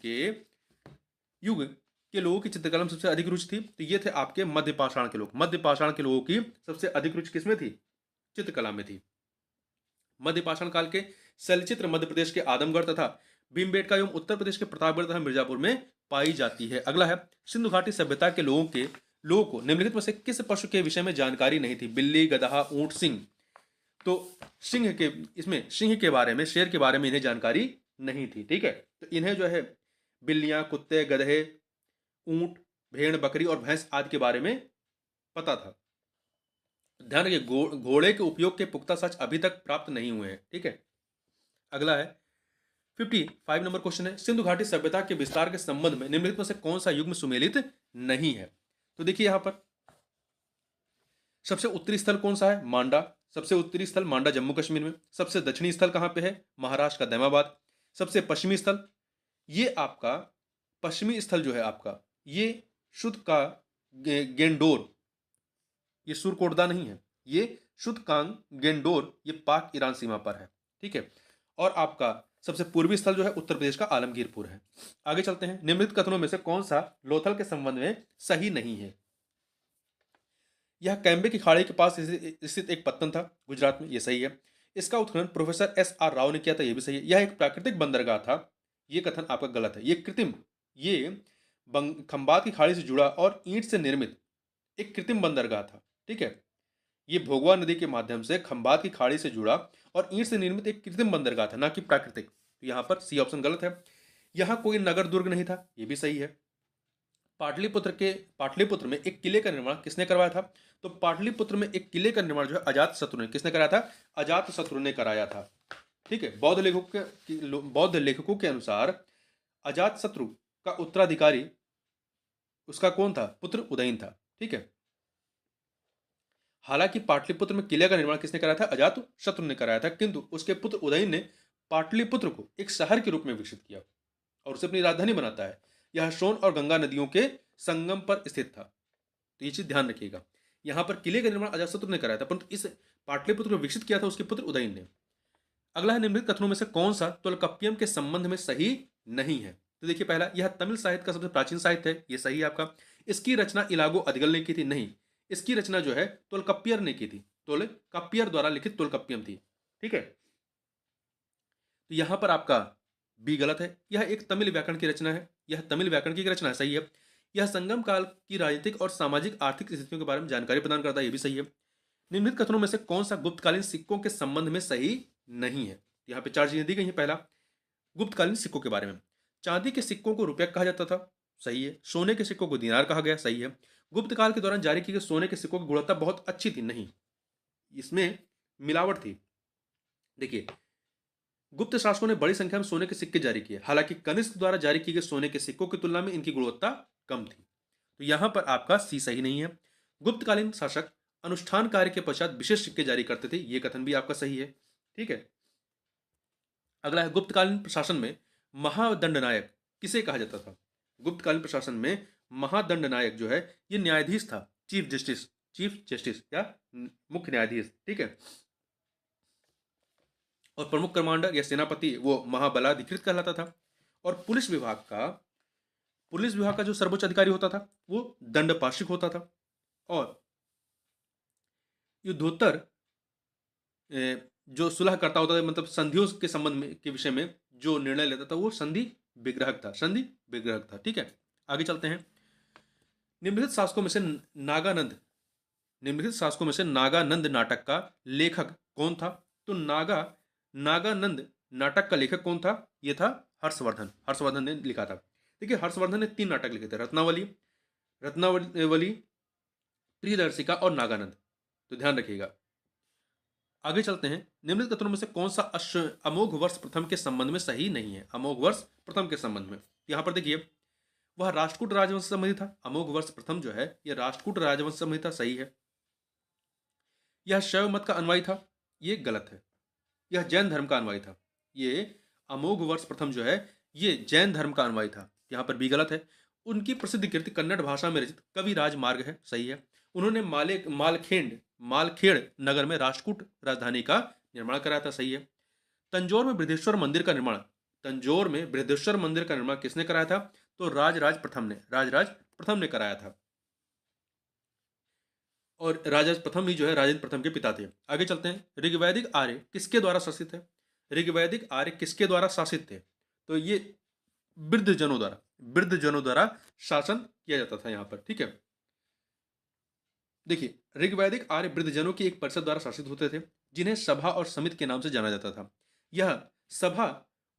के लोगों की चित्रकला में सबसे अधिक रुचि थी? तो ये थे आपके मध्य पाषाण के लोग। मध्य पाषाण के लोगों की सबसे अधिक रुचि किसमें थी? चित्रकला में थी। मध्य पाषाण काल के शैलचित्र मध्य प्रदेश के आदमगढ़ तथा भीमबेटका एवं उत्तर प्रदेश के प्रतापगढ़ तथा मिर्जापुर में पाई जाती है। अगला है, सिंधु घाटी सभ्यता के लोगों को निम्नलिखित में से किस पशु के विषय में जानकारी नहीं थी? बिल्ली, गधा, ऊंट, सिंह। तो सिंह के बारे में, शेर के बारे में इन्हें जानकारी नहीं थी, ठीक है। तो इन्हें जो है बिल्लियां, कुत्ते, गधे, ऊंट, भेड़, बकरी और भैंस आदि के बारे में पता था। ध्यान रखिए, घोड़े के उपयोग के पुख्ता सच अभी तक प्राप्त नहीं हुए हैं, ठीक है। अगला है 55 नंबर क्वेश्चन है, सिंधु घाटी सभ्यता के विस्तार के संबंध में निम्नलिखित में से कौन सा युग में सुमेलित नहीं है? तो देखिए यहां पर सबसे उत्तरी स्थल कौन सा है? मांडा। सबसे उत्तरी स्थल मांडा जम्मू कश्मीर में। सबसे दक्षिणी स्थल कहां पे है? महाराष्ट्र का दैमाबाद। सबसे पश्चिमी स्थल, ये आपका पश्चिमी स्थल जो है आपका, ये शुद्ध का गेंडोर, ये सुरकोटदा नहीं है, ये शुद्ध कांग गेंडोर, ये पाक ईरान सीमा पर है, ठीक है। और आपका सबसे पूर्वी स्थल जो है उत्तर प्रदेश का आलमगीरपुर है। आगे चलते हैं। निम्नलिखित कथनों में से कौन सा लोथल के संबंध में सही नहीं है? यह कैम्बे की खाड़ी के पास स्थित एक पत्तन था गुजरात में, यह सही है। इसका उत्खनन प्रोफेसर एस.आर. राव ने किया था, यह भी सही है। यह एक प्राकृतिक बंदरगाह था, यह कथन आपका गलत है। ये खंबात की खाड़ी से जुड़ा और ईंट से निर्मित एक कृत्रिम बंदरगाह था, ठीक है। ये भोगवा नदी के माध्यम से खंबात की खाड़ी से जुड़ा और ईंट से निर्मित एक कृत्रिम बंदरगाह था, ना कि प्राकृतिक। तो यहां पर सी ऑप्शन गलत है। यहां कोई नगर दुर्ग नहीं था, यह भी सही है। पाटलिपुत्र में एक किले का निर्माण किसने करवाया था? तो पाटलिपुत्र में एक किले का निर्माण जो है अजातशत्रु ने किसने कराया था? अजातशत्रु ने कराया था। ठीक है, बौद्ध लेखकों के अनुसार अजातशत्रु का उत्तराधिकारी उसका कौन था? पुत्र उदयन था। ठीक है, हालांकि पाटलिपुत्र में किले का निर्माण किसने कराया था? अजातशत्रु ने कराया था, किंतु उसके पुत्र उदयन ने पाटलिपुत्र को एक शहर के रूप में विकसित किया और उसे अपनी राजधानी बनाता है। यह सोन और गंगा नदियों के संगम पर स्थित था। तो ये चीज ध्यान रखिएगा, यहां पर किले का निर्माण अजातशत्रु ने कराया था, परंतु इस पाटलिपुत्र को विकसित किया था उसके पुत्र उदयन ने। अगला है, निम्नलिखित कथनों में से कौन सा तोलकप्पियम के संबंध में सही नहीं है? तो देखिए, पहला, यह तमिल साहित्य का सबसे प्राचीन साहित्य है, ये सही है आपका। इसकी रचना इलागो अधिगल ने की थी, नहीं, इसकी रचना जो है तोलकप्पियर ने की थी, तोलकप्पियर द्वारा लिखित तोलकप्पियम थी। ठीक है, तो यहां पर आपका बी गलत है, यह एक तमिल व्याकरण की रचना है, यह तमिल व्याकरण की रचना है, सही है। यह संगम काल की राजनीतिक और सामाजिक आर्थिक स्थितियों के बारे में जानकारी प्रदान करता है, यह भी सही है। निम्नलिखित कथनों में से कौन सा गुप्तकालीन सिक्कों के संबंध में सही नहीं है? यहाँ पे चार चीजें दी गई हैं। पहला, गुप्तकालीन सिक्कों के बारे में, चांदी के सिक्कों को रुपया कहा जाता था, सही है। सोने के सिक्कों को दिनार कहा गया, सही है। गुप्त काल के दौरान जारी किए गए सोने के सिक्कों की गुणवत्ता बहुत अच्छी थी, नहीं, इसमें मिलावट थी। देखिए, गुप्त शासकों ने बड़ी संख्या में सोने के सिक्के जारी किए, हालांकि कनिष्क द्वारा जारी किए गए सोने के सिक्कों की तुलना में इनकी गुणवत्ता कम थी। तो यहां पर आपका सी सही नहीं है। गुप्तकालीन शासक अनुष्ठान कार्य के पश्चात विशेष सिक्के जारी करते थे, यह कथन भी आपका सही है। ठीक है, अगला है, गुप्तकालीन प्रशासन में महादंडनायक किसे कहा जाता था? गुप्तकालीन प्रशासन में महादंडनायक जो है ये न्यायाधीश था, चीफ जस्टिस या मुख्य न्यायाधीश। ठीक है, और प्रमुख कमांडर या सेनापति वो महाबलाधिकृत कहलाता था। और पुलिस विभाग का जो सर्वोच्च अधिकारी होता था वो दंडपाशिक होता था। और युद्धोत्तर जो सुलह करता होता था, मतलब संधियों के संबंध में के विषय में जो निर्णय लेता था वो संधि विग्रहक था। ठीक है, आगे चलते हैं। निम्नलिखित शासकों में से नागानंद नाटक का लेखक कौन था? तो नागानंद नाटक का लेखक कौन था? यह था हर्षवर्धन ने लिखा था। देखिए, हर्षवर्धन ने 3 नाटक लिखे थे, रत्नावली, प्रियदर्शिका और नागानंद। तो ध्यान रखिएगा। आगे चलते हैं। निम्नलिखित कथनों में से कौन सा अमोघ वर्ष प्रथम के संबंध में सही नहीं है? अमोघ वर्ष प्रथम के संबंध में, यहां पर देखिए, वह राष्ट्रकूट राजवंश संबंधी था। अमोघ वर्ष प्रथम जो है यह राष्ट्रकूट राजवंश संबंधी था, सही है। यह शैव मत का अनुयायी था, यह गलत है। यह जैन धर्म का अनुयायी था। ये अमोघ वर्ष प्रथम जो है ये जैन धर्म का अनुयायी था, यहां पर भी गलत है। उनकी प्रसिद्ध कृति कन्नड़ भाषा में रचित कवि राजमार्ग है, सही है। उन्होंने मालखेड़ नगर में राष्ट्रकूट राजधानी का निर्माण कराया था, सही है। तंजौर में बृहदेश्वर मंदिर का निर्माण किसने कराया था? तो राजराज प्रथम ने कराया था। और राजराज प्रथम ही जो है राजेंद्र प्रथम के पिता थे। आगे चलते हैं। ऋग्वैदिक आर्य किसके द्वारा शासित है? ऋग्वैदिक आर्य किसके द्वारा शासित थे? तो ये वृद्धजनों द्वारा शासन किया जाता था यहां पर। ठीक है, देखिए, ऋग्वैदिक आर्य वृद्धजनों की एक परिषद द्वारा शासित होते थे, जिन्हें सभा और समिति के नाम से जाना जाता था। यह सभा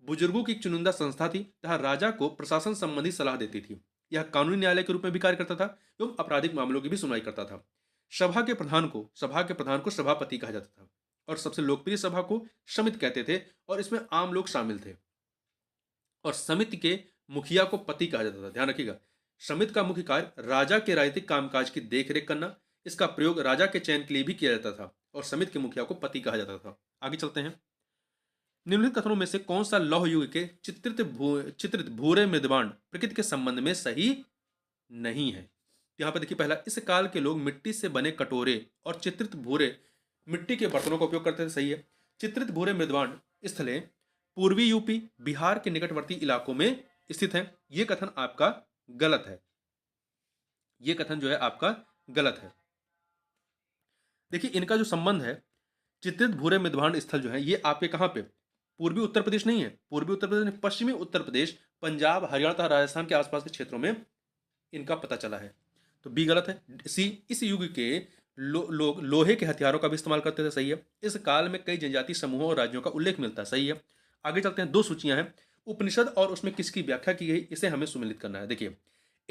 बुजुर्गों की एक चुनिंदा संस्था थी तथा राजा को प्रशासन संबंधी सलाह देती थी। यह कानूनी न्यायालय के रूप में भी कार्य करता था एवं आपराधिक मामलों की भी सुनवाई करता था। सभा के प्रधान को सभापति कहा जाता था और सबसे लोकप्रिय सभा को समिति कहते थे और इसमें आम लोग शामिल थे। और समिति के मुखिया को पति कहा जाता था। ध्यान रखिएगा, समिति का मुख्य कार्य राजा के राजनीतिक कामकाज की देखरेख करना। इसका प्रयोग राजा के चयन के लिए भी किया जाता था और समिति के मुखिया को पति कहा जाता था। आगे चलते हैं। निम्नलिखित कथनों में से कौन सा लौह युग के चित्रित भूरे मृदबांड प्रकृति के संबंध में सही नहीं है? यहां पर देखिए, पहला, इस काल के लोग मिट्टी से बने कटोरे और चित्रित भूरे मिट्टी के बर्तनों का उपयोग करते थे, सही है। चित्रित भूरे मृदबांड स्थलें पूर्वी यूपी बिहार के निकटवर्ती इलाकों में स्थित हैं। यह कथन आपका गलत है। यह कथन जो है आपका गलत है। देखिए, इनका जो संबंध है, चित्रित भूरे मृदबांड स्थल जो है ये आपके कहां पे? पूर्वी उत्तर प्रदेश नहीं है, पूर्वी उत्तर प्रदेश, पश्चिमी उत्तर प्रदेश, पंजाब, हरियाणा तथा राजस्थान के आसपास के क्षेत्रों में इनका पता चला है। तो बी गलत है। सी, इस युग के लोग लोहे के हथियारों का भी इस्तेमाल करते थे, सही है। इस काल में कई जनजातीय समूहों और राज्यों का उल्लेख मिलता है, सही है। आगे चलते हैं। 2 सूचियां हैं, उपनिषद और उसमें किसकी व्याख्या की गई, इसे हमें सुमेलित करना है। देखिए,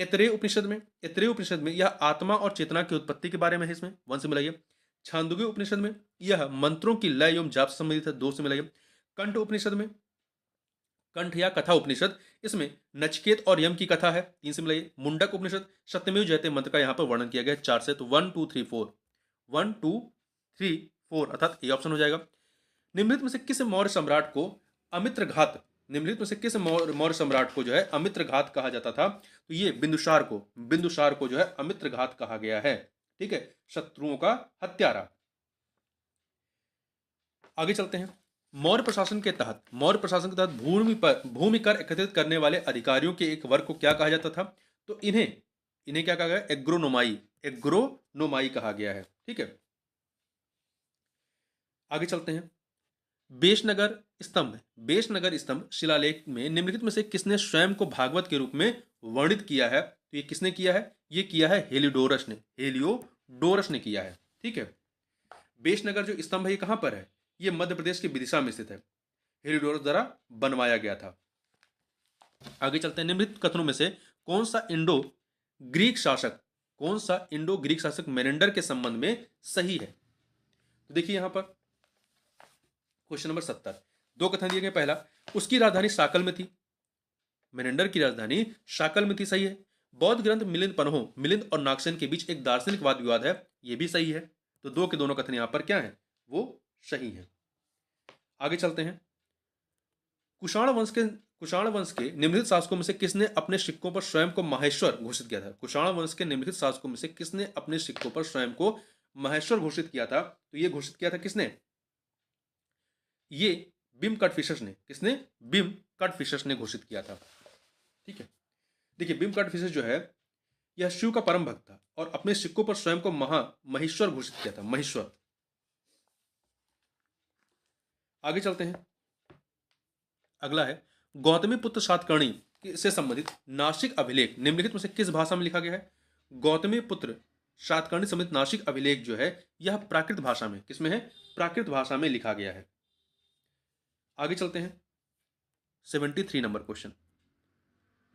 ऐतरेय उपनिषद में यह आत्मा और चेतना की उत्पत्ति के बारे में है, इसमें 1 से मिलाइए। छांदोग्य उपनिषद में यह मंत्रों की लय एवं जाप से संबंधित है, 2 से मिलाइए। कंठ उपनिषद में, कंठ या कथा उपनिषद, इसमें नचिकेत और यम की कथा है, 3 से मिलाइए। मुंडक उपनिषद सत्यमेव जयते मंत्र का यहाँ पर वर्णन किया गया है 4 से, तो 1 2 3 4 1 2 3 4 अर्थात ए ऑप्शन हो जाएगा। निम्नलिखित में से किस मौर्य सम्राट को अमित्र घात, निम्नलिखित में से किस मौर्य सम्राट को जो है अमित्र घात कहा जाता था? तो ये बिंदुसार को जो है अमित्र घात कहा गया है, ठीक है, शत्रुओं का हत्यारा। आगे चलते हैं। मौर्य प्रशासन के तहत भूमि कर एकत्रित करने वाले अधिकारियों के एक वर्ग को क्या कहा जाता था? तो इन्हें क्या कहा गया? एग्रोनोमाई कहा गया है, ठीक है। आगे चलते हैं। बेशनगर स्तंभ शिलालेख में निम्नलिखित में से किसने स्वयं को भागवत के रूप में वर्णित किया है? तो ये किसने किया है? ये किया है हेलियोडोरस ने किया है, ठीक है। बेशनगर जो स्तंभ है ये कहां पर है? ये मध्य प्रदेश के विदिशा में स्थित है, हेलियोडोरस द्वारा बनवाया गया था। आगे चलते हैं। निम्नलिखित कथनों में से कौन सा इंडो ग्रीक शासक मेनेंडर के संबंध में सही है? तो देखिए यहां पर क्वेश्चन नंबर 70 दो कथन दिए गए। पहला, उसकी राजधानी शाकल में थी, मेनेंडर की राजधानी शाकल में थी, सही है। बौद्ध ग्रंथ मिलिंद और नागसेन के बीच एक दार्शनिक वाद विवाद है, यह भी सही है। तो दो के दोनों कथन यहां पर क्या है? वो सही है। आगे चलते हैं। कुषाण वंश के निम्नलिखित शासकों में से किसने अपने सिक्कों पर स्वयं को महेश्वर घोषित किया था? कुषाण वंश के निम्नलिखित शासकों में से किसने अपने सिक्कों पर स्वयं को महेश्वर घोषित किया था? तो यह घोषित किया था किसने? ये बिम कटफिशस ने। किसने? बिम कटफिशस ने घोषित किया था, ठीक है। देखिए बिम कटफिशस जो है यह शिव का परम भक्त था और अपने सिक्कों पर स्वयं को महेश्वर घोषित किया था, महेश्वर। आगे चलते हैं। अगला है गौतमी पुत्र सातकर्णी से संबंधित नासिक अभिलेख निम्नलिखित में से किस भाषा में लिखा गया है? गौतमी पुत्र सातकर्णी संबंधित नासिक अभिलेख जो है यह प्राकृत भाषा में, किसमें है? प्राकृत भाषा में लिखा गया है। आगे चलते हैं। 73 नंबर क्वेश्चन।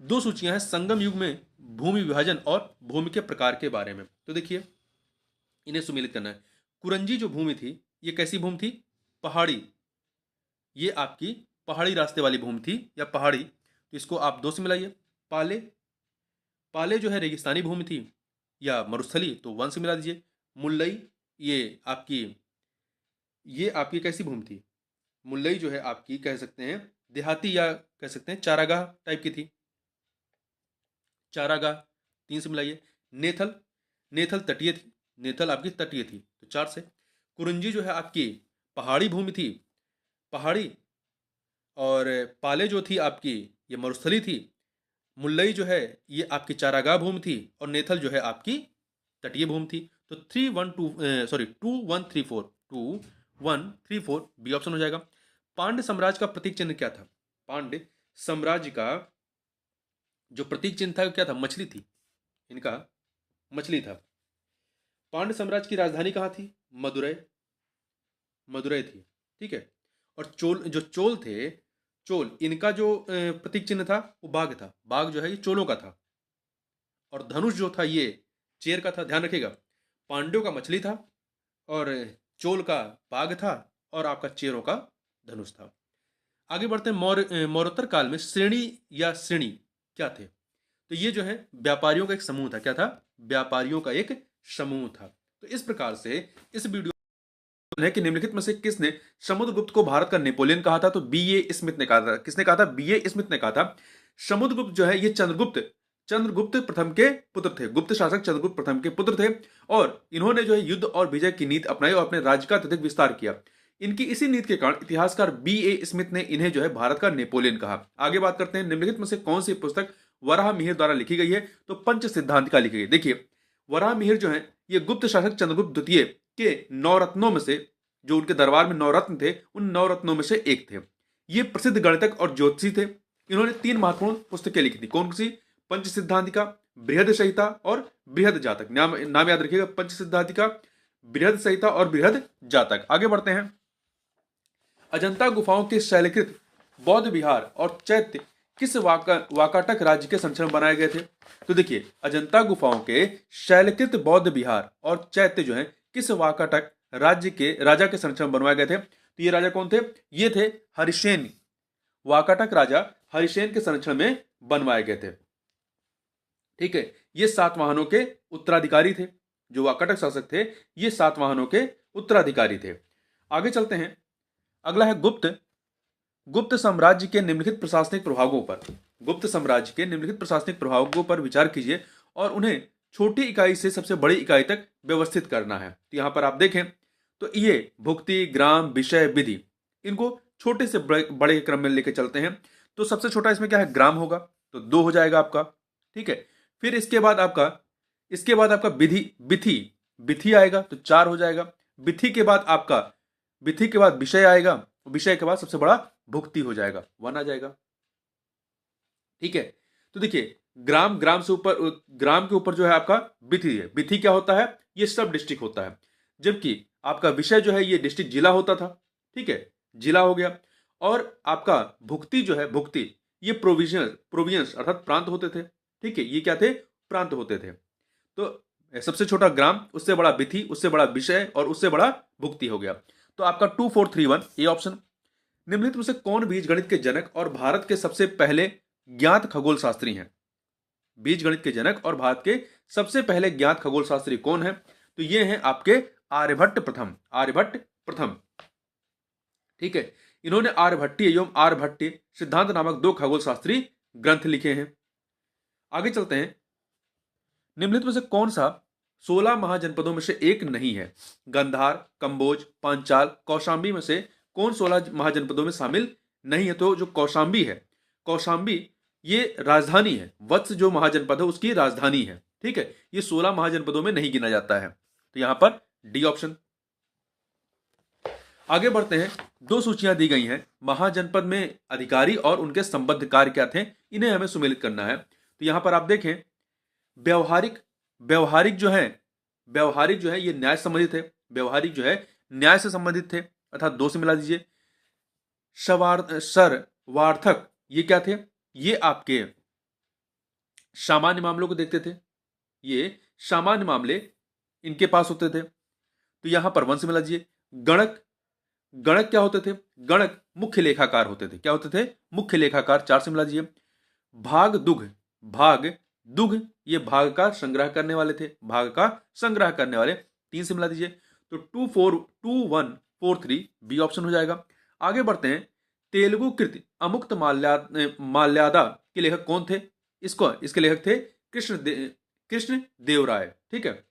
दो सूचियां हैं संगम युग में भूमि विभाजन और भूमि के प्रकार के बारे में। तो देखिए इन्हें सुमेलित करना है। कुरंजी जो भूमि थी ये कैसी भूमि थी? पहाड़ी। ये आपकी पहाड़ी रास्ते वाली भूमि थी या पहाड़ी, तो इसको आप 2 से मिलाइए। पाले जो है रेगिस्तानी भूमि थी या मरुस्थली, तो 1 से मिला दीजिए। मुल्लई ये आपकी कैसी भूमि थी? मुल्लई जो है आपकी कह सकते हैं देहाती या कह सकते हैं चारागाह टाइप की थी, चारागाह, 3 से मिलाइए। नेथल तटीय थी, नेथल आपकी तटीय थी, तो 4 से। कुरंजी जो है आपकी पहाड़ी भूमि थी, पहाड़ी, और पाले जो थी आपकी ये मरुस्थली थी। मुल्लई जो है ये आपकी चारागाह भूमि थी और नेथल जो है आपकी तटीय भूमि थी। तो 2134 बी ऑप्शन हो जाएगा। पांड्य साम्राज्य का प्रतीक चिन्ह क्या था? पांड्य साम्राज्य का जो प्रतीक चिन्ह था क्या था? मछली थी, इनका मछली था। पांड्य साम्राज्य की राजधानी कहाँ थी? मदुरै थी, ठीक है। और चोल इनका जो प्रतीक चिन्ह था वो बाघ था, बाघ जो है ये चोलों का था। और धनुष जो था ये चेर का था, ध्यान रखिएगा। पांड्यों का मछली था और चोल का बाघ था और आपका चेरों का धनुष था। आगे बढ़ते हैं। मौर्योत्तर काल में श्रेणी क्या थे? तो ये जो है व्यापारियों का एक समूह था। क्या था? व्यापारियों का एक समूह था। तो इस प्रकार से इस वीडियो है कि निम्नलिखित में से किसने समुद्रगुप्त को भारत का नेपोलियन कहा था? तो B.A. स्मिथ ने कहा था। किसने कहा था? B.A. स्मिथ ने कहा था। समुद्रगुप्त जो है ये चंद्रगुप्त प्रथम के पुत्र थे, गुप्त शासक चंद्रगुप्त प्रथम के पुत्र थे और इन्होंने जो है युद्ध और विजय की नीति अपनाई और अपने राज्य का अत्यधिक विस्तार किया। इनकी इसी नीति के कारण इतिहासकार B.A. स्मिथ ने इन्हें जो है भारत का नेपोलियन कहा। आगे बात करते हैं। निम्नलिखित में से कौन सी पुस्तक वराहमिहिर द्वारा लिखी गई है? तो पंच सिद्धांतिका लिखी गई। देखिए वराहमिहिर जो है ये गुप्त शासक चंद्रगुप्त द्वितीय के 9 रत्नों में से, जो उनके दरबार में 9 रत्न थे, उन 9 रत्नों में से एक थे। ये प्रसिद्ध गणितज्ञ और ज्योतिषी थे। इन्होंने 3 महत्वपूर्ण पुस्तकें लिखी थी। कौन सी? पंच सिद्धांतिका, बृहद संहिता और बृहद जातक। नाम याद रखिएगा, पंच सिद्धांतिका, बृहद संहिता और बृहद जातक। आगे बढ़ते हैं। अजंता गुफाओं के शैलकृत बौद्ध विहार और चैत्य किस वाकाटक राज्य के संरक्षण बनाए गए थे? तो देखिए, अजंता गुफाओं के शैलकृत बौद्ध विहार और चैत्य जो है किस वाकाटक राज्य के राजा के संरक्षण बनवाए गए थे? तो ये राजा कौन थे? ये थे हरिसेन। वाकाटक राजा हरिसेन के संरक्षण में बनवाए गए थे। ठीक है, ये सातवाहनों के उत्तराधिकारी थे। जो वाकाटक शासक थे ये सातवाहनों के उत्तराधिकारी थे। आगे चलते हैं। अगला है गुप्त। गुप्त साम्राज्य के निम्नलिखित प्रशासनिक प्रभागों पर, गुप्त साम्राज्य के निम्नलिखित प्रशासनिक प्रभागों पर विचार कीजिए और उन्हें छोटी इकाई से सबसे बड़ी इकाई तक व्यवस्थित करना है। तो यहां पर आप देखें तो ये भुक्ति, ग्राम, विषय, विधि, इनको छोटे से बड़े क्रम में लेकर चलते हैं। तो सबसे छोटा इसमें क्या है? ग्राम होगा, तो 2 हो जाएगा आपका। ठीक है, फिर इसके बाद आपका विधि, विधि, विधि आएगा तो 4 हो जाएगा। विधि के बाद विषय आएगा, विषय के बाद सबसे बड़ा भुक्ति हो जाएगा, 1 आ जाएगा। ठीक है, तो देखिए ग्राम के ऊपर जो है आपका विधि है। विधि क्या होता है? ये सब डिस्ट्रिक्ट होता है। जबकि आपका विषय जो है ये डिस्ट्रिक्ट जिला होता था। ठीक है, जिला हो गया। और आपका भुक्ति जो है, भुक्ति, ये प्रोविंस अर्थात प्रांत होते थे। ठीक है, ये क्या थे? प्रांत होते थे। तो सबसे छोटा ग्राम, उससे बड़ा विधि, उससे बड़ा विषय और उससे बड़ा भुक्ति हो गया। तो आपका 2 4 3 1 ये ऑप्शन। निम्नलिखित में से कौन बीज गणित के जनक और भारत के सबसे पहले ज्ञात खगोल शास्त्री हैं? बीज गणित के जनक और भारत के सबसे पहले ज्ञात खगोल शास्त्री कौन है? तो ये हैं आपके आर्यभट्ट प्रथम। आर्यभट्ट प्रथम। ठीक है, इन्होंने आर्यभट्टीय एवं आर्यभट्टीय सिद्धांत नामक 2 खगोल शास्त्री ग्रंथ लिखे हैं। आगे चलते हैं। निम्नलिखित में से कौन सा 16 महाजनपदों में से एक नहीं है? गंधार, कंबोज, पांचाल, कौशांबी में से कौन 16 महाजनपदों में शामिल नहीं है? तो जो कौशांबी है, कौशांबी ये राजधानी है। वत्स जो महाजनपद है उसकी राजधानी है। ठीक है, ये 16 महाजनपदों में नहीं गिना जाता है। तो यहां पर डी ऑप्शन। आगे बढ़ते हैं। 2 सूचियां दी गई हैं। महाजनपद में अधिकारी और उनके संबद्ध कार्य क्या थे, इन्हें हमें सुमेलित करना है। तो यहां पर आप देखें, व्यवहारिक व्यवहारिक जो है ये न्याय से संबंधित है। व्यवहारिक जो है न्याय से संबंधित थे, अर्थात 2 से मिला दीजिए। वार्थक ये क्या थे? ये आपके सामान्य मामलों को देखते थे। ये सामान्य मामले इनके पास होते थे, तो यहां पर 1 से मिला दीजिए। गणक, गणक क्या होते थे? गणक मुख्य लेखाकार होते थे। क्या होते थे? मुख्य लेखाकार, 4 से मिला दीजिए। भाग दुघ ये भाग का संग्रह करने वाले थे। भाग का संग्रह करने वाले, 3 से मिला दीजिए। तो 2 1 4 3 बी ऑप्शन हो जाएगा। आगे बढ़ते हैं। तेलुगु कृति अमुक्त माल्यादा के लेखक कौन थे? इसके लेखक थे कृष्ण देव राय। ठीक है,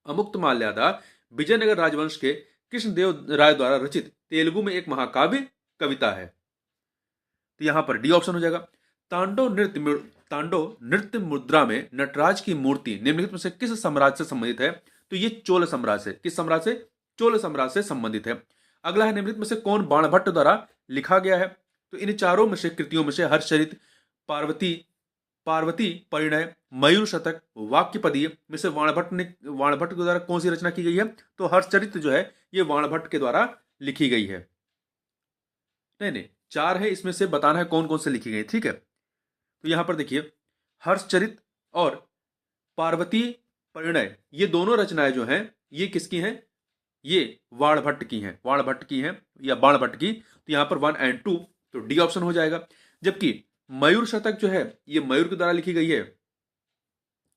अमुक्त माल्यादा विजयनगर राजवंश के कृष्णदेव राय द्वारा रचित तेलुगु में एक महाकाव्य कविता है। तो यहां पर डी ऑप्शन हो जाएगा। तांडव नृत्य मुद्रा में नटराज की मूर्ति निम्नलिखित में से किस साम्राज्य से संबंधित है? तो ये चोल साम्राज्य से। किस साम्राज्य से? चोल साम्राज्य से संबंधित है। अगला है, निम्नलिखित में से कौन बाणभट्ट द्वारा लिखा गया है? तो इन चारों में से कृतियों में से हर्षचरित, पार्वती परिणय, मयूर शतक, वाक्यपदीय में से वाणभट्ट के द्वारा कौन सी रचना की गई है? तो हर्षचरित जो है ये वाणभट्ट के द्वारा लिखी गई है। नहीं, 4 है, इसमें से बताना है कौन कौन से लिखी गई। ठीक है, तो यहां पर देखिए, हर्षचरित और पार्वती परिणय ये दोनों रचनाएं जो हैं ये किसकी हैं? ये वाणभट्ट की हैं। वाणभट्ट की हैं या बाणभट्ट की। तो यहां पर 1 और 2, तो डी ऑप्शन हो जाएगा। जबकि मयूर शतक जो है ये मयूर के द्वारा लिखी गई है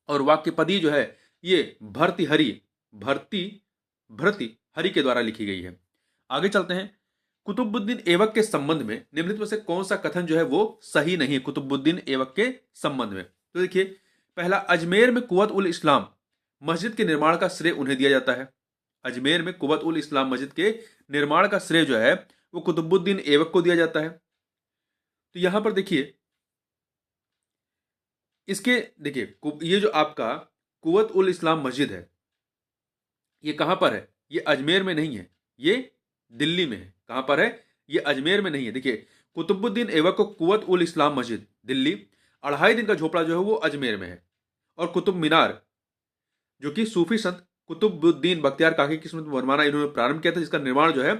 और वाक्यपदी जो है ये भर्तृहरि के द्वारा लिखी गई है। आगे चलते हैं। कुतुबुद्दीन ऐबक के संबंध में निम्नलिखित में से कौन सा कथन जो है वो सही नहीं है? कुतुबुद्दीन ऐबक के संबंध में तो देखिए, पहला, अजमेर में कुवत उल इस्लाम मस्जिद के निर्माण का श्रेय उन्हें दिया जाता है। अजमेर में कुवत उल इस्लाम मस्जिद के निर्माण का श्रेय जो है वो कुतुबुद्दीन ऐबक को दिया जाता है। तो यहां पर देखिए, ये जो आपका कुवत उल इस्लाम मस्जिद है ये कहां पर है? ये अजमेर में नहीं है, ये दिल्ली में है। कहां पर है? ये अजमेर में नहीं है। देखिए, कुतुबुद्दीन ऐबक को कुवत उल इस्लाम मस्जिद दिल्ली, 2.5 दिन का झोपड़ा जो है वो अजमेर में है। और कुतुब मीनार जो कि सूफी संत कुतुबुद्दीन बख्तियार काकी की स्मृति में बनवाना इन्होंने प्रारंभ किया था, जिसका निर्माण जो है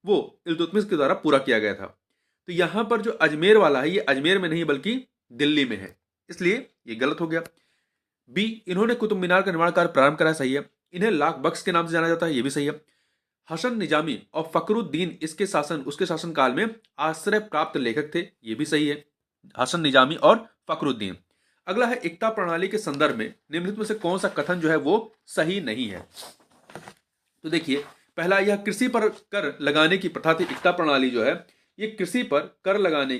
वो इल्तुतमिश के द्वारा पूरा किया गया था। तो तो यहां पर जो अजमेर वाला है ये अजमेर में नहीं बल्कि दिल्ली में है, इसलिए ये गलत हो गया। बी, इन्होंने कुतुब मीनार का निर्माण कार्य प्रारंभ करा, सही है। इन्हें लाख बख्श के नाम से जाना जाता है, ये भी सही है। हसन निजामी और फकरुद्दीन उसके शासन काल में आश्रय प्राप्त लेखक थे, ये भी सही है, हसन निजामी और फकरुद्दीन। अगला है एकता प्रणाली के संदर्भ में निम्नलिखित में से कौन सा कथन जो है वो सही नहीं है। तो देखिए, पहला, यह कृषि पर कर लगाने की प्रथा थी। एकता प्रणाली जो है ये कृषि पर कर लगाने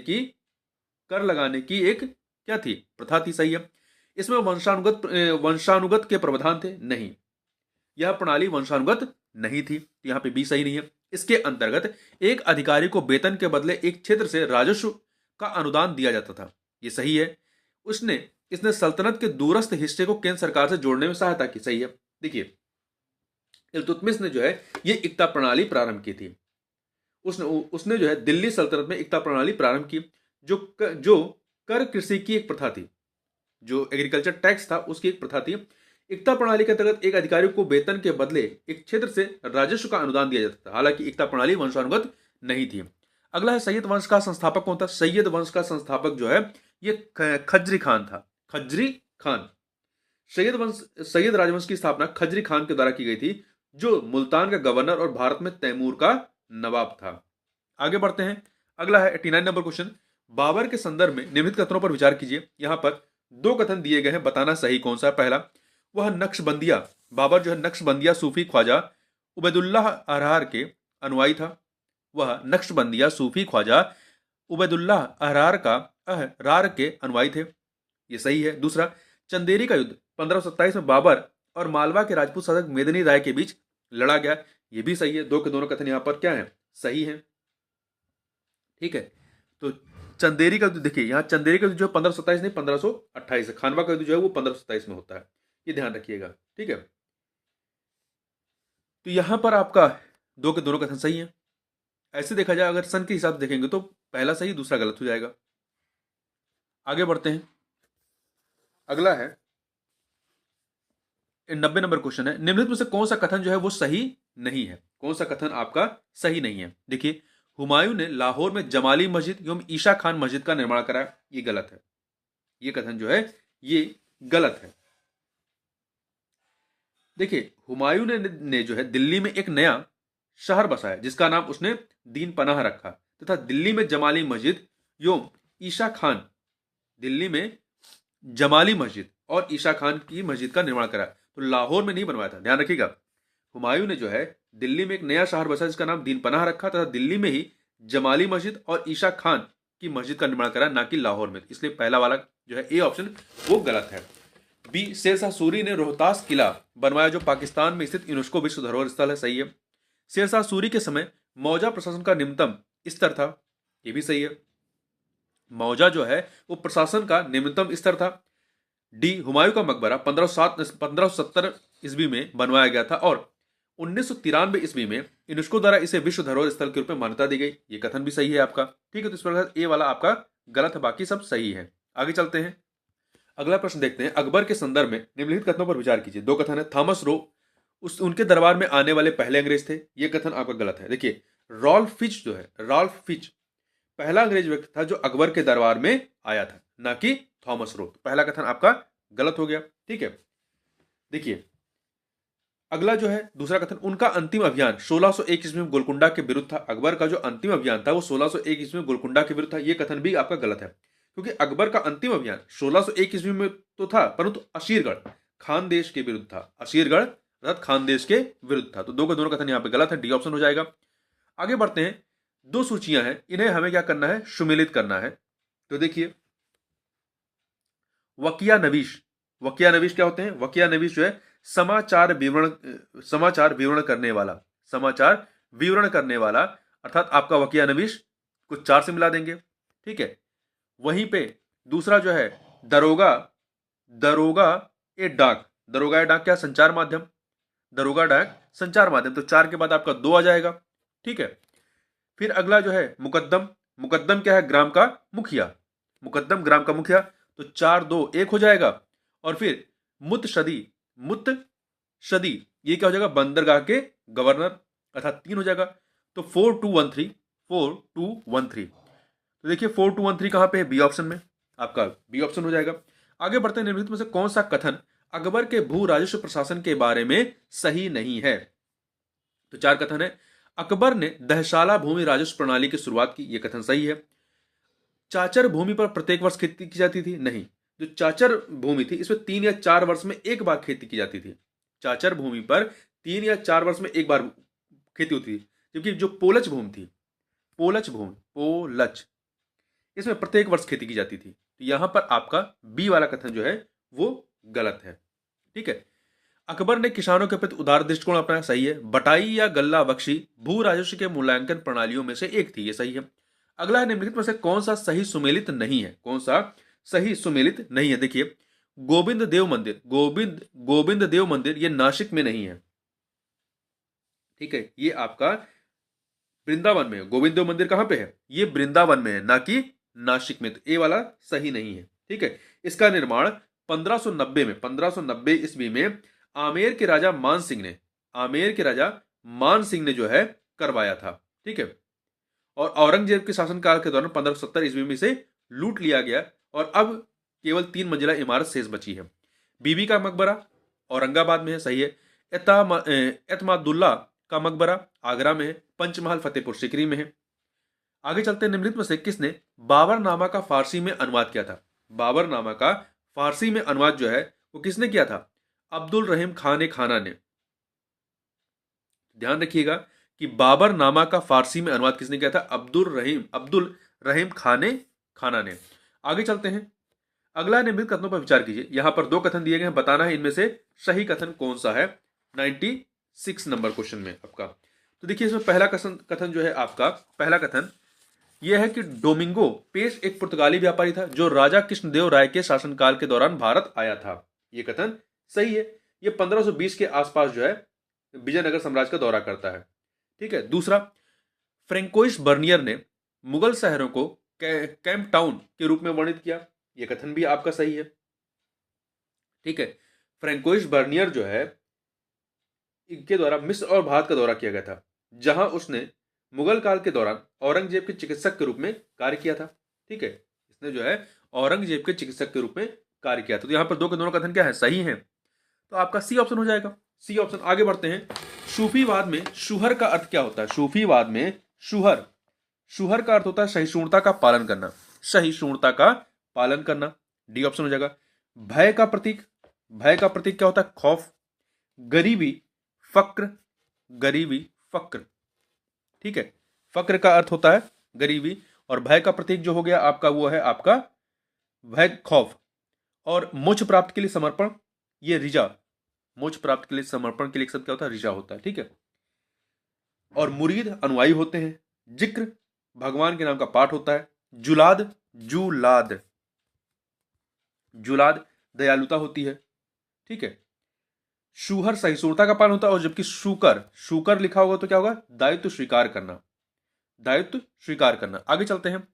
की एक क्या थी, प्रथा थी, सही है। इसमें वंशानुगत के प्रावधान थे, नहीं, यह प्रणाली वंशानुगत नहीं थी, यहाँ पे भी सही नहीं है। इसके अंतर्गत एक अधिकारी को वेतन के बदले एक क्षेत्र से राजस्व का अनुदान दिया जाता था, ये सही है। इसने सल्तनत के दूरस्थ हिस्से को केंद्र सरकार से जोड़ने में सहायता की, सही है। देखिए, इल्तुतमिश ने जो है ये एकता प्रणाली प्रारंभ की थी। उसने जो है दिल्ली सल्तनत में एकता प्रणाली प्रारंभ की, जो कर कृषि की एक प्रथा थी, जो एग्रीकल्चर टैक्स था उसकी एक प्रथा थी। एकता प्रणाली के अंतर्गत एक अधिकारी को वेतन के बदले एक क्षेत्र से राजस्व का अनुदान दिया जाता था, हालांकि एकता प्रणाली वंशानुगत नहीं थी। अगला है सैयद वंश का संस्थापक कौन था। सैयद वंश का संस्थापक जो है ये खज्री खान था, खज्री खान। सैयद राजवंश की स्थापना खज्री खान के द्वारा की गई थी, जो मुल्तान का गवर्नर और भारत में तैमूर का नवाब था। आगे बढ़ते हैं, अगला है 89 नंबर क्वेश्चन। बाबर के संदर्भ में निम्नलिखित कथनों पर विचार कीजिए। यहां पर दो कथन दिए गए हैं, बताना सही कौन सा है। पहला, वह नक्शबंदिया, बाबर जो है नक्शबंदिया सूफी ख्वाजा उबैदुल्लाह अरहार के अनुयायी था। वह नक्शबंदिया सूफी ख्वाजा उबैदुल्लाह अरहार के अनुयायी थे, ये सही है। दूसरा, चंदेरी का युद्ध 1527 में बाबर और मालवा के राजपूत शासक मेदिनी राय के बीच लड़ा गया, ये भी सही है। दो के दोनों कथन यहां पर क्या है, सही है, ठीक है। तो चंदेरी का युद्ध, देखिए यहां चंदेरी का युद्ध जो 1527 नहीं 1528 है, खानवा का युद्ध जो है वो 1527 में होता है, ये ध्यान रखिएगा, ठीक है। तो यहां पर आपका दो के दोनों कथन सही है। ऐसे देखा जाए, अगर सन के हिसाब से देखेंगे तो पहला सही दूसरा गलत हो जाएगा। आगे बढ़ते हैं, अगला है 90 नंबर क्वेश्चन है। निम्नलिखित में से कौन सा कथन जो है वो सही नहीं है, कौन सा कथन आपका सही नहीं है। देखिए, हुमायूं ने लाहौर में जमाली मस्जिद एवं ईशा खान मस्जिद का निर्माण कराया, ये गलत है, ये कथन जो है ये गलत है। देखिए, हुमायूं ने जो है दिल्ली में एक नया शहर बसाया जिसका नाम उसने दीन पनाह रखा, तथा दिल्ली में जमाली मस्जिद एवं ईशा खान, दिल्ली में जमाली मस्जिद और ईशा खान की मस्जिद का निर्माण कराया। तो लाहौर में नहीं बनवाया था, ध्यान रखिएगा। हुमायूं ने जो है दिल्ली में एक नया शहर बसाया जिसका नाम दीन पनाह रखा, तथा दिल्ली में ही जमाली मस्जिद और ईशा खान की मस्जिद का निर्माण कराया, ना कि लाहौर में। इसलिए पहला वाला जो है ए ऑप्शन वो गलत है। बी, शेरशाह सूरी ने रोहतास किला बनवाया जो पाकिस्तान में स्थित यूनेस्को विश्व धरोहर स्थल है, सही है। शेरशाह सूरी के समय मौजा प्रशासन का निम्नतम स्तर था, ये भी सही है। मौजा जो है वो प्रशासन का निम्नतम स्तर था। डी, हुमायूं का मकबरा 1570 ईस्वी में बनवाया गया था और 1993 ईस्वी में यूनेस्को द्वारा इसे विश्व धरोहर स्थल के रूप में मान्यता दी गई, ये कथन भी सही है आपका, ठीक है। तो इस प्रकार ए वाला आपका गलत है, बाकी सब सही है। आगे चलते हैं, अगला प्रश्न देखते हैं। अकबर के संदर्भ में निम्नलिखित कथनों पर विचार कीजिए। दो कथन है। थॉमस रो उनके दरबार में आने वाले पहले अंग्रेज थे, ये कथन आपका गलत है। देखिए, रॉल्फ फिच जो है, रॉल्फ फिच पहला अंग्रेज व्यक्ति था जो अकबर के दरबार में आया था, ना कि थॉमस रो। पहला कथन आपका गलत हो गया, ठीक है। देखिए, अगला जो है दूसरा कथन, उनका अंतिम अभियान 1601 ईस्वी में गोलकुंडा के विरुद्ध था। अकबर का जो अंतिम अभियान था वो 1601 ईस्वी में गोलकुंडा के विरुद्ध था, ये कथन भी आपका गलत है, क्योंकि अकबर का अंतिम अभियान 1601 ईस्वी में तो था, परंतु अशीरगढ़ खानदेश के विरुद्ध था, अशीरगढ़ अर्थात खानदेश के विरुद्ध था। तो दो के दोनों कथन यहाँ पे गलत है, डी ऑप्शन हो जाएगा। आगे बढ़ते हैं, दो सूचियां हैं, इन्हें हमें क्या करना है, सुमेलित करना है। तो देखिए, वकिया नवीश, वकिया नवीश क्या होते हैं, वकिया नवीश जो है समाचार विवरण करने वाला, समाचार विवरण करने वाला, अर्थात आपका वकिया नवीश कुछ चार से मिला देंगे, ठीक है। वहीं पे दूसरा जो है दरोगा, दरोगा ए डाक, दरोगा ए डाक क्या, संचार माध्यम, दरोगा डाक संचार माध्यम, तो चार के बाद आपका दो आ जाएगा, ठीक है। फिर अगला जो है मुकद्दम, मुकद्दम क्या है, ग्राम का मुखिया, मुकद्दम ग्राम का मुखिया, तो 4 2 1 हो जाएगा। और फिर मुतशदी, मुतशदी ये क्या हो जाएगा, बंदरगाह के गवर्नर, अर्थात 3 हो जाएगा। तो 4 2 1 3, 4 2 1 3। तो देखिए 4213 कहाँ पे है, बी ऑप्शन में, आपका बी ऑप्शन हो जाएगा। आगे बढ़ते हैं, निम्नलिखित में से कौन सा कथन अकबर के भू राजस्व प्रशासन के बारे में सही नहीं है। तो चार कथन है। अकबर ने दहशाला भूमि राजस्व प्रणाली की शुरुआत की, यह कथन सही है। चाचर भूमि पर प्रत्येक वर्ष खेती की जाती थी, नहीं। जो चाचर भूमि थी इसमें 3 या 4 वर्ष में एक बार खेती की जाती थी। चाचर भूमि पर 3 या 4 वर्ष में एक बार खेती होती थी, जबकि जो पोलच भूमि थी, पोलच भूमि, पोलच, इसमें प्रत्येक वर्ष खेती की जाती थी। तो यहां पर आपका बी वाला कथन जो है वो गलत है। ठीक है। अकबर ने किसानों के प्रति उदार दृष्टिकोण अपनाया, सही है। बटाई या गल्ला बख्शी भू राजस्व के मूल्यांकन प्रणालियों में से एक थी, यह सही है। अगला है, निम्नलिखित में से कौन सा सही सुमेलित नहीं है, कौन सा सही सुमेलित नहीं है। देखिए गोविंद देव मंदिर, गोविंद देव मंदिर ये नासिक में नहीं है। ठीक है, ये आपका वृंदावन में है। गोविंद देव मंदिर कहां पे है, ये वृंदावन में है, ना कि नासिक में। तो ए वाला सही नहीं है। ठीक है। इसका निर्माण 1590 ईस्वी में आमेर के राजा मान सिंह ने, आमेर के राजा मान सिंह ने जो है करवाया था। ठीक है। और औरंगजेब के शासनकाल के दौरान 1570 ईस्वी में से लूट लिया गया और अब केवल 3 मंजिला इमारत शेष बची है। बीबी का मकबरा औरंगाबाद में है, सही है। एतमादुल्ला का मकबरा आगरा में है। पंचमहल फतेहपुर सीकरी में है। आगे चलते हैं, निम्नलिखित में से किसने बाबरनामा का फारसी में अनुवाद किया था। बाबरनामा का फारसी में अनुवाद जो है वो किसने किया था, अब्दुल रहीम खान खाना ने। ध्यान रखिएगा कि बाबरनामा का फारसी में अनुवाद किसने किया था, अब्दुल रहीम खाना ने। आगे चलते हैं, अगला निम्नलिखित कथनों पर विचार कीजिए। यहां पर 2 कथन दिए गए हैं, बताना है इनमें से सही कथन कौन सा है। 96 नंबर क्वेश्चन में आपका। तो देखिए इसमें पहला कथन जो है आपका, पहला कथन यह है कि डोमिंगो पेश एक पुर्तगाली व्यापारी था जो राजा कृष्णदेव राय के शासनकाल के दौरान भारत आया था। यह कथन सही है। यह 1520 के आसपास जो है विजयनगर साम्राज्य का दौरा करता है। ठीक है। दूसरा, फ्रेंकोइस बर्नियर ने मुगल शहरों को कैंप टाउन के रूप में वर्णित किया, यह कथन भी आपका सही है। ठीक है। फ्रेंकोइस बर्नियर जो है इनके द्वारा मिस्र और भारत का दौरा किया गया था, जहां उसने मुगल काल के दौरान औरंगजेब के चिकित्सक के रूप में कार्य किया था। ठीक है। इसने जो है औरंगजेब के चिकित्सक के रूप में कार्य किया था। तो यहां पर 2 के दोनों कथन क्या है, सही है। तो आपका सी ऑप्शन हो जाएगा, सी ऑप्शन। आगे बढ़ते हैं, सूफीवाद में शुहर का अर्थ क्या होता है। सूफीवाद में शुहर का अर्थ होता है सहिष्णुता का पालन करना, सहिष्णुता का पालन करना। डी ऑप्शन हो जाएगा। भय का प्रतीक क्या होता है, खौफ। गरीबी फक्र। ठीक है। फक्र का अर्थ होता है गरीबी, और भय का प्रतीक जो हो गया आपका वो है आपका भय, खौफ। और मोक्ष प्राप्त के लिए समर्पण, ये रिजा, मोक्ष प्राप्त के लिए समर्पण के लिए शब्द क्या होता है, रिजा होता है। ठीक है। और मुरीद अनुयायी होते हैं। जिक्र भगवान के नाम का पाठ होता है। जुलाद दयालुता होती है। ठीक है। शुहर सहिष्णुता का पालन होता है, और जबकि शुकर लिखा होगा तो क्या होगा, दायित्व स्वीकार करना। आगे चलते हैं,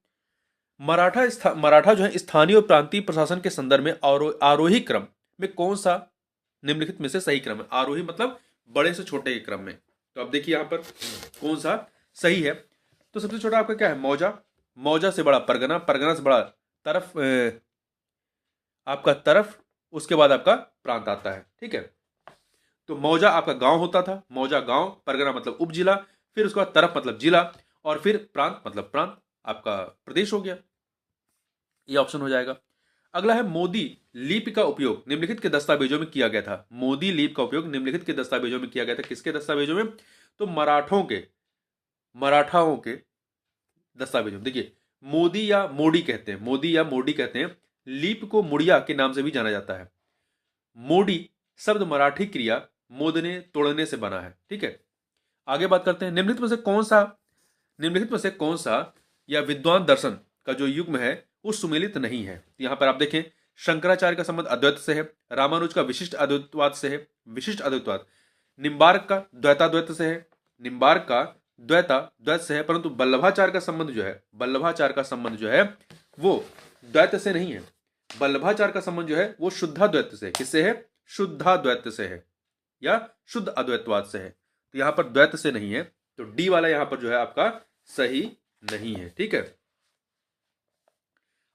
मराठा जो है स्थानीय और प्रांतीय प्रशासन के संदर्भ में आरोही क्रम में कौन सा निम्नलिखित में से सही क्रम है। आरोही मतलब बड़े से छोटे के क्रम में। तो अब देखिए यहां पर कौन सा सही है। तो सबसे छोटा आपका क्या है, मौजा से बड़ा परगना से बड़ा तरफ, उसके बाद आपका प्रांत आता है। ठीक है। तो मौजा आपका गांव होता था, मौजा गांव, परगना मतलब उपजिला, फिर उसके बाद तरफ मतलब जिला, और फिर प्रांत मतलब प्रांत, आपका प्रदेश हो गया। ये ऑप्शन हो जाएगा। अगला है, मोदी लीप का उपयोग निम्नलिखित के दस्तावेजों में किया गया था। मोदी लीप का उपयोग निम्नलिखित के दस्तावेजों में किया गया था। किसके दस्तावेजों में, तो मराठाओं के दस्तावेजों में। देखिए मोदी या मोडी कहते हैं। लीप को मुड़िया के नाम से भी जाना जाता है। मोडी शब्द मराठी क्रिया मोदने तोड़ने से बना है। ठीक है। आगे बात करते हैं, निम्नलिखित में से कौन सा या विद्वान दर्शन का जो युग्म है वो सुमेलित नहीं है। यहां पर आप देखें, शंकराचार्य का संबंध अद्वैत से है, रामानुज का विशिष्ट अद्वैतवाद से है, निम्बार्क का द्वैताद्वैत से है, द्वैत से है, परंतु वल्लभाचार्य का संबंध जो है वो द्वैत से नहीं है। वल्लभाचार्य का संबंध जो है वो शुद्धाद्वैत से, किससे है, शुद्धाद्वैत से है या शुद्ध अद्वैतवाद से है। तो यहां पर द्वैत से नहीं है, तो डी वाला यहां पर जो है आपका सही नहीं है। ठीक है।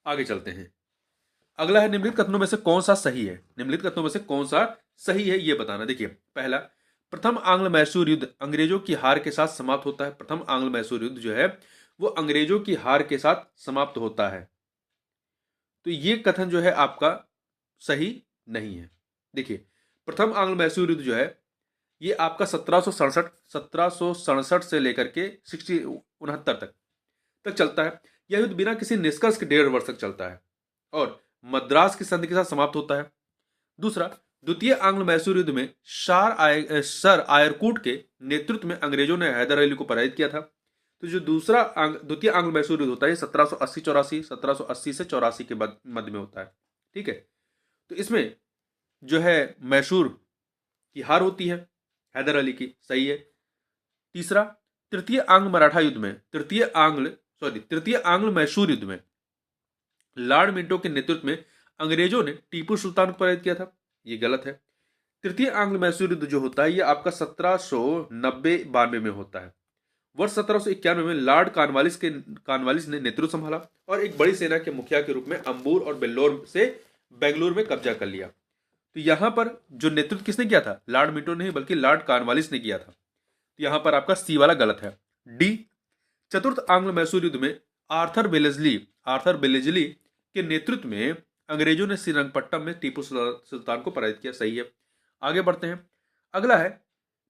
आगे चलते हैं। अगला है निम्नलिखित कथनों में से कौन सा सही है। निम्नलिखित कथनों में से कौन सा सही है ये बताना। देखिए, पहला, प्रथम आंग्ल मैसूर युद्ध अंग्रेजों की हार के साथ समाप्त होता है। प्रथम आंग्ल मैसूर युद्ध जो है वो अंग्रेजों की हार के साथ समाप्त होता है। तो ये कथन जो है आपका सही नहीं है। देखिए, प्रथम आंग्ल मैसूर युद्ध जो है ये आपका 1767 से लेकर के 69 तक चलता है। यह युद्ध बिना किसी निष्कर्ष के 1.5 वर्ष तक चलता है और मद्रास की संधि के साथ समाप्त होता है। दूसरा, द्वितीय आंग्ल मैसूर युद्ध में सर आयरकूट के नेतृत्व में अंग्रेजों ने हैदर अली को पराजित किया था। तो जो द्वितीय आंग्ल मैसूर युद्ध होता है 1780 से 84 के मध्य में होता है। ठीक है, तो इसमें जो है मैसूर की हार होती है हैदर अली की, सही है। तीसरा, तृतीय आंग्ल मैसूर युद्ध में लॉर्ड मिंटो के नेतृत्व में अंग्रेजों ने टीपू सुल्तान को पराजित किया था, ये गलत है। तृतीय आंग्ल मैसूर युद्ध जो होता है ये आपका 1790-92 में होता है। वर्ष 1791 में लॉर्ड कॉर्नवालिस ने नेतृत्व संभाला और एक बड़ी सेना के मुखिया के रूप में अंबूर और बेंगलोर में कब्जा कर लिया। तो यहां पर जो नेतृत्व किसने किया था, लॉर्ड मिंटो नहीं बल्कि लॉर्ड कॉर्नवालिस ने किया था। तो यहां पर आपका सी वाला गलत है। डी, चतुर्थ आंग्ल मैसूर युद्ध में आर्थर बेलेजली के नेतृत्व में अंग्रेजों ने श्रीरंगपट्टम में टीपू सुल्तान को पराजित किया, सही है। आगे बढ़ते हैं। अगला है,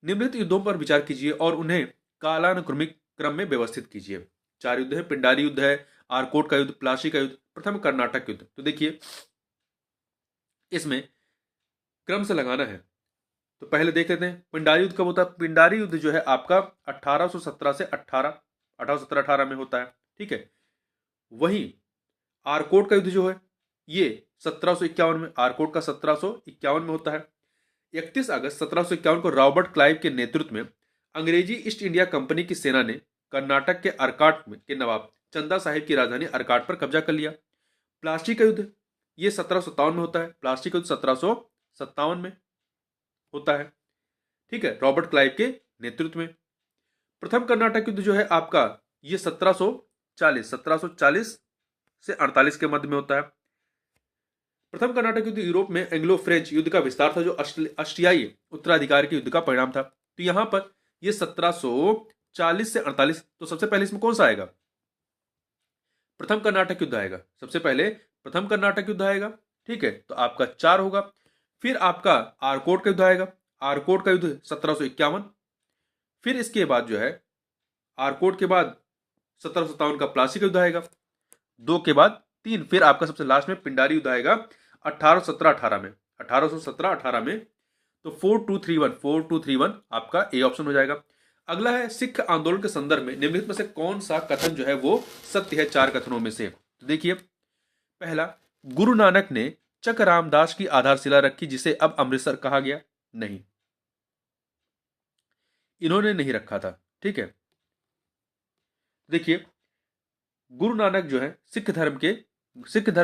निम्नलिखित युद्धों पर विचार कीजिए और उन्हें कालानुक्रमिक क्रम में व्यवस्थित कीजिए। 4 युद्ध है, पिंडारी युद्ध है, आरकोट का युद्ध, प्लासी का युद्ध, प्रथम कर्नाटक युद्ध। तो देखिए, इसमें क्रम से लगाना है। तो पहले देख लेते हैं पिंडारी युद्ध कब होता है। पिंडारी युद्ध जो है आपका 1817 से 1818 में होता है। ठीक है, वहीं आरकोट का युद्ध जो है ये 1751 में, आरकोट का 1751 में होता है। 31 अगस्त 1751 को रॉबर्ट क्लाइव के नेतृत्व में अंग्रेजी ईस्ट इंडिया कंपनी की सेना ने कर्नाटक के अर्काट के नवाब चंदा साहिब की राजधानी अर्काट पर कब्जा कर लिया। प्लासी का युद्ध ये 1757 में होता है। प्लासी का युद्ध 1757 में होता है। ठीक है, रॉबर्ट क्लाइव के नेतृत्व में। प्रथम कर्नाटक युद्ध जो है आपका ये 1740 से 48 के मध्य में होता है। प्रथम कर्नाटक युद्ध यूरोप में एंग्लो फ्रेंच युद्ध का विस्तार था जो ऑस्ट्रियाई उत्तराधिकार के युद्ध का परिणाम था। तो यहां पर ये 1740 से 48, तो सबसे पहले इसमें कौन सा आएगा, प्रथम कर्नाटक युद्ध आएगा। सबसे पहले प्रथम कर्नाटक युद्ध आएगा। ठीक है, तो आपका 4 होगा। फिर आपका आरकोट का युद्ध आएगा। आरकोट का युद्ध 1751। फिर इसके बाद जो है आरकोट के बाद 1757 का प्लासी का युद्ध आएगा। 2 के बाद 3, फिर आपका सबसे लास्ट में पिंडारी युद्ध आएगा 1817-18 में। 1817-18 में। तो 4231 आपका ए ऑप्शन हो जाएगा। अगला है, सिख आंदोलन के संदर्भ में निम्नलिखित में से कौन सा कथन जो है वो सत्य है 4 कथनों में से। तो देखिए, पहला, गुरु नानक ने चक रामदास की आधारशिला रखी जिसे अब अमृतसर कहा गया, नहीं, इन्होंने नहीं रखा था। ठीक है, देखिए, गुरु नानक जो है सिख धर्म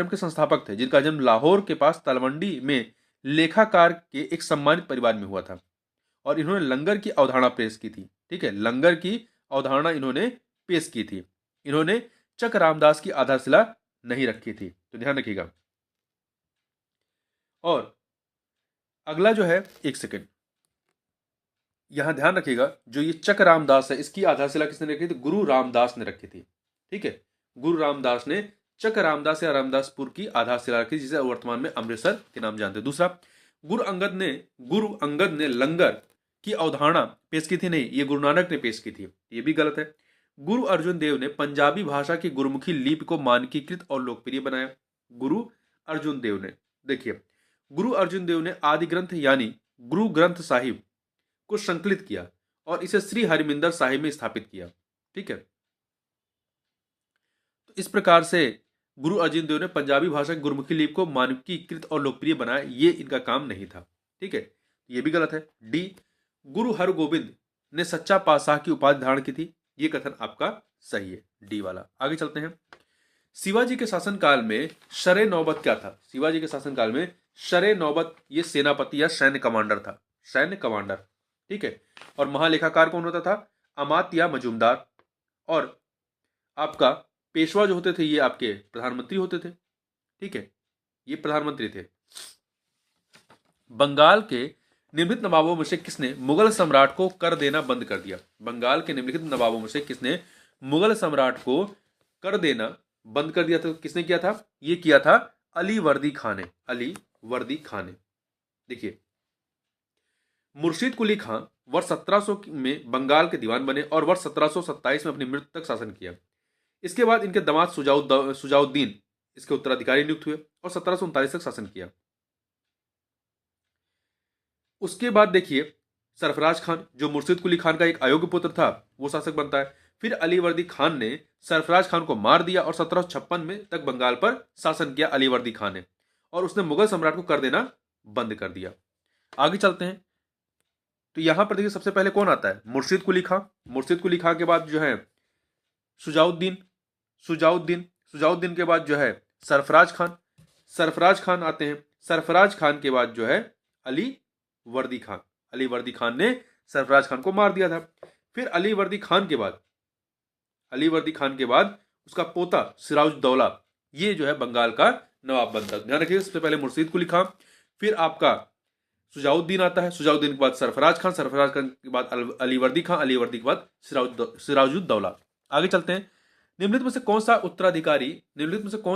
के संस्थापक थे जिनका जन्म लाहौर के पास तलवंडी में लेखाकार के एक सम्मानित परिवार में हुआ था और इन्होंने लंगर की अवधारणा पेश की थी। ठीक है, लंगर की अवधारणा इन्होंने पेश की थी। इन्होंने चक रामदास की आधारशिला नहीं रखी थी, तो ध्यान रखिएगा। और अगला जो है, एक सेकंड, यहां ध्यान रखिएगा, जो ये चक रामदास है इसकी आधारशिला किसने रखी थी, गुरु रामदास ने रखी थी। ठीक है, गुरु रामदास ने चक रामदास या रामदासपुर की आधारशिला रखी जिसे वर्तमान में अमृतसर के नाम जानते हैं। दूसरा, गुरु अंगद ने लंगर की अवधारणा पेश की थी, नहीं, ये गुरु नानक ने पेश की थी, ये भी गलत है। गुरु अर्जुन देव ने पंजाबी भाषा की गुरुमुखी लिपि को मानकीकृत और लोकप्रिय बनाया। गुरु अर्जुन देव ने, देखिए, गुरु अर्जुन देव ने आदि ग्रंथ यानी गुरु ग्रंथ साहिब को संकलित किया और इसे श्री हरमिंदर साहिब में स्थापित किया। ठीक है, तो इस प्रकार से गुरु अर्जुन देव ने पंजाबी भाषा की गुरुमुखी लिपि को मानकीकृत और लोकप्रिय बनाया, ये इनका काम नहीं था। ठीक है, ये भी गलत है। डी, गुरु हरगोविंद ने सच्चा पातशाह की उपाधि धारण की थी, ये कथन आपका सही है, डी वाला। आगे चलते हैं। शिवाजी के शासनकाल में शरे नौबत क्या था। शिवाजी के शासनकाल में शरे नौबत ये सेनापति या सैन्य कमांडर था, सैन्य कमांडर। ठीक है, और महालेखाकार कौन होता था, अमात्या मजूमदार। और आपका पेशवा जो होते थे ये आपके प्रधानमंत्री होते थे, ठीक है, ये प्रधानमंत्री थे। बंगाल के निम्नलिखित नवाबों में से किसने मुगल सम्राट को कर देना बंद कर दिया? बंगाल के निम्नलिखित नवाबों में से किसने मुगल सम्राट को कर देना बंद कर दिया था? किसने किया था? ये किया था अली वर्दी खान ने। अली वर्दी खान ने। देखिए, मुर्शीद कुली खां वर्ष 1700 में बंगाल के दीवान बने और वर्ष 1727 में अपनी मृत्यु तक शासन किया। इसके बाद इनके दामाद सुजाउद्दीन इसके उत्तराधिकारी नियुक्त हुए और 1739 तक शासन किया। उसके बाद देखिए, सरफराज खान जो मुर्शीद कुली खान का एक अयोग्य पुत्र था वो शासक बनता है। फिर अली वर्दी खान ने सरफराज खान को मार दिया और 1756 में तक बंगाल पर शासन किया अली वर्दी खान ने, और उसने मुगल सम्राट को कर देना बंद कर दिया। आगे चलते हैं, तो यहां पर देखिए सबसे पहले कौन आता है? मुर्शीद कुली खां। मुर्शीद कुली खां के बाद जो है सुजाउद्दीन, सुजाउद्दीन के बाद जो है सरफराज खान, सरफराज खान आते हैं। सरफराज खान के बाद जो है अली वर्दी खान। अली वर्दी खान ने सरफराज खान को मार दिया था। फिर अली वर्दी खान के बाद उसका पोता सिराजुद्दौला, ये जो है बंगाल का नवाब बनता है। ध्यान रखिए, सबसे पहले मुर्शीद कुली खां, फिर आपका सुजाउद्दीन आता है, सुजाउद्दीन के बाद सरफराज खान, सरफराज खान के बाद अली वर्दी खान, अली वर्दी के बाद सिराजुद्दौला। आगे चलते हैं, निम्नलिखित में से कौन सा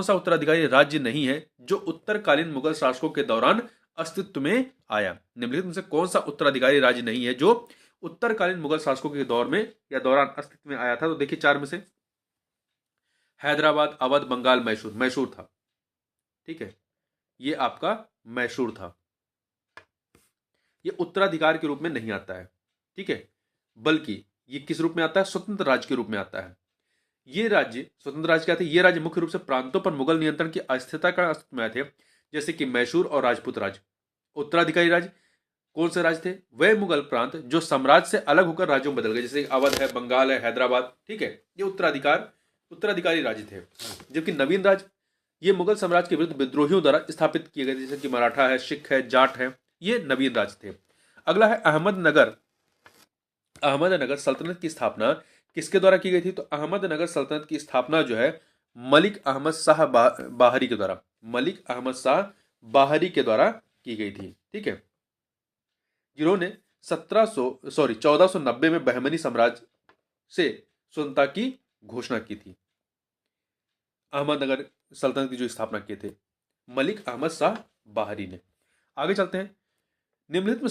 उत्तराधिकारी राज्य नहीं है जो उत्तरकालीन मुगल शासकों के दौरान अस्तित्व में आया? निम्नलिखित में से कौन सा उत्तराधिकारी राज्य नहीं है जो उत्तरकालीन मुगल शासकों के दौर में या दौरान अस्तित्व में आया था? तो देखिए, चार में से हैदराबाद, अवध, बंगाल, मैसूर। मैसूर था, ठीक है, ये आपका मैसूर था। ये उत्तराधिकार के रूप में नहीं आता है, ठीक है, बल्कि ये किस रूप में आता है? स्वतंत्र राज्य के रूप में आता है। ये राज्य स्वतंत्र राज्य क्या थे? ये राज्य मुख्य रूप से प्रांतों पर मुगल नियंत्रण की अस्थिरता का अस्तित्व में आए थे, जैसे कि मैसूर और राजपूत राज्य। उत्तराधिकारी राज्य कौन से राज्य थे? वह मुगल प्रांत जो साम्राज्य से अलग होकर राज्यों में बदल गए, जैसे अवध है, बंगाल है, हैदराबाद, ठीक है, ये उत्तराधिकारी राज्य थे। जबकि नवीन राज्य ये मुगल साम्राज्य के विरुद्ध विद्रोहियों द्वारा स्थापित किए गए, जैसे कि मराठा है, सिख है, जाट है, ये नवीन राज्य थे। अगला है अहमदनगर। अहमदनगर सल्तनत की स्थापना किसके द्वारा की गई थी? तो अहमदनगर सल्तनत की स्थापना जो है मलिक अहमद शाह बाहरी के द्वारा, मलिक अहमद शाह बाहरी के द्वारा की गई थी, ठीक है, जिन्होंने 1490 में बहमनी साम्राज्य से स्वतंत्रता की घोषणा की थी। अहमदनगर सल्तनत की जो स्थापना किए थे मलिक अहमद शाह बाहरी ने। आगे चलते हैं, निम्नलिखित में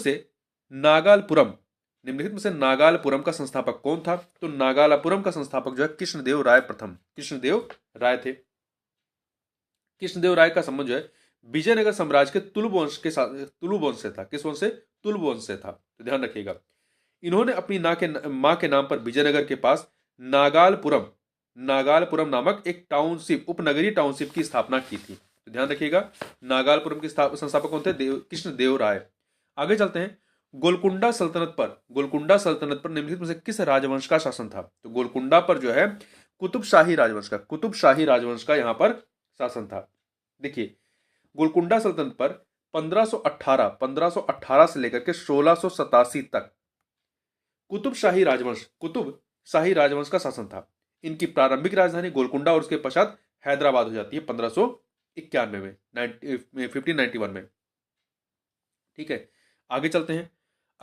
से नागालपुरम का संस्थापक कौन था? तो नागालपुरम का संस्थापक जो है कृष्णदेव राय प्रथम, कृष्णदेव राय थे। कृष्णदेव राय का संबंध जो है विजयनगर साम्राज्य के तुलु वंश से था। किस वंश से? तुलु वंश से था, तो ध्यान रखिएगा। इन्होंने अपनी मां के नाम पर विजयनगर के पास नागालपुरम नामक एक टाउनशिप, उपनगरीय टाउनशिप की स्थापना की थी, तो ध्यान रखिएगा। नागालपुरम के संस्थापक कौन थे? कृष्णदेव राय। आगे चलते हैं, गोलकुंडा सल्तनत पर निम्नलिखित में से किस राजवंश का शासन था? तो गोलकुंडा पर जो है कुतुब शाही राजवंश का यहां पर शासन था। देखिए, गोलकुंडा सल्तनत पर 1518 से लेकर के 1687 तक कुतुब शाही राजवंश का शासन था। इनकी प्रारंभिक राजधानी गोलकुंडा और उसके पश्चात हैदराबाद हो जाती है 1591 में, 1591 में, ठीक है। आगे चलते हैं,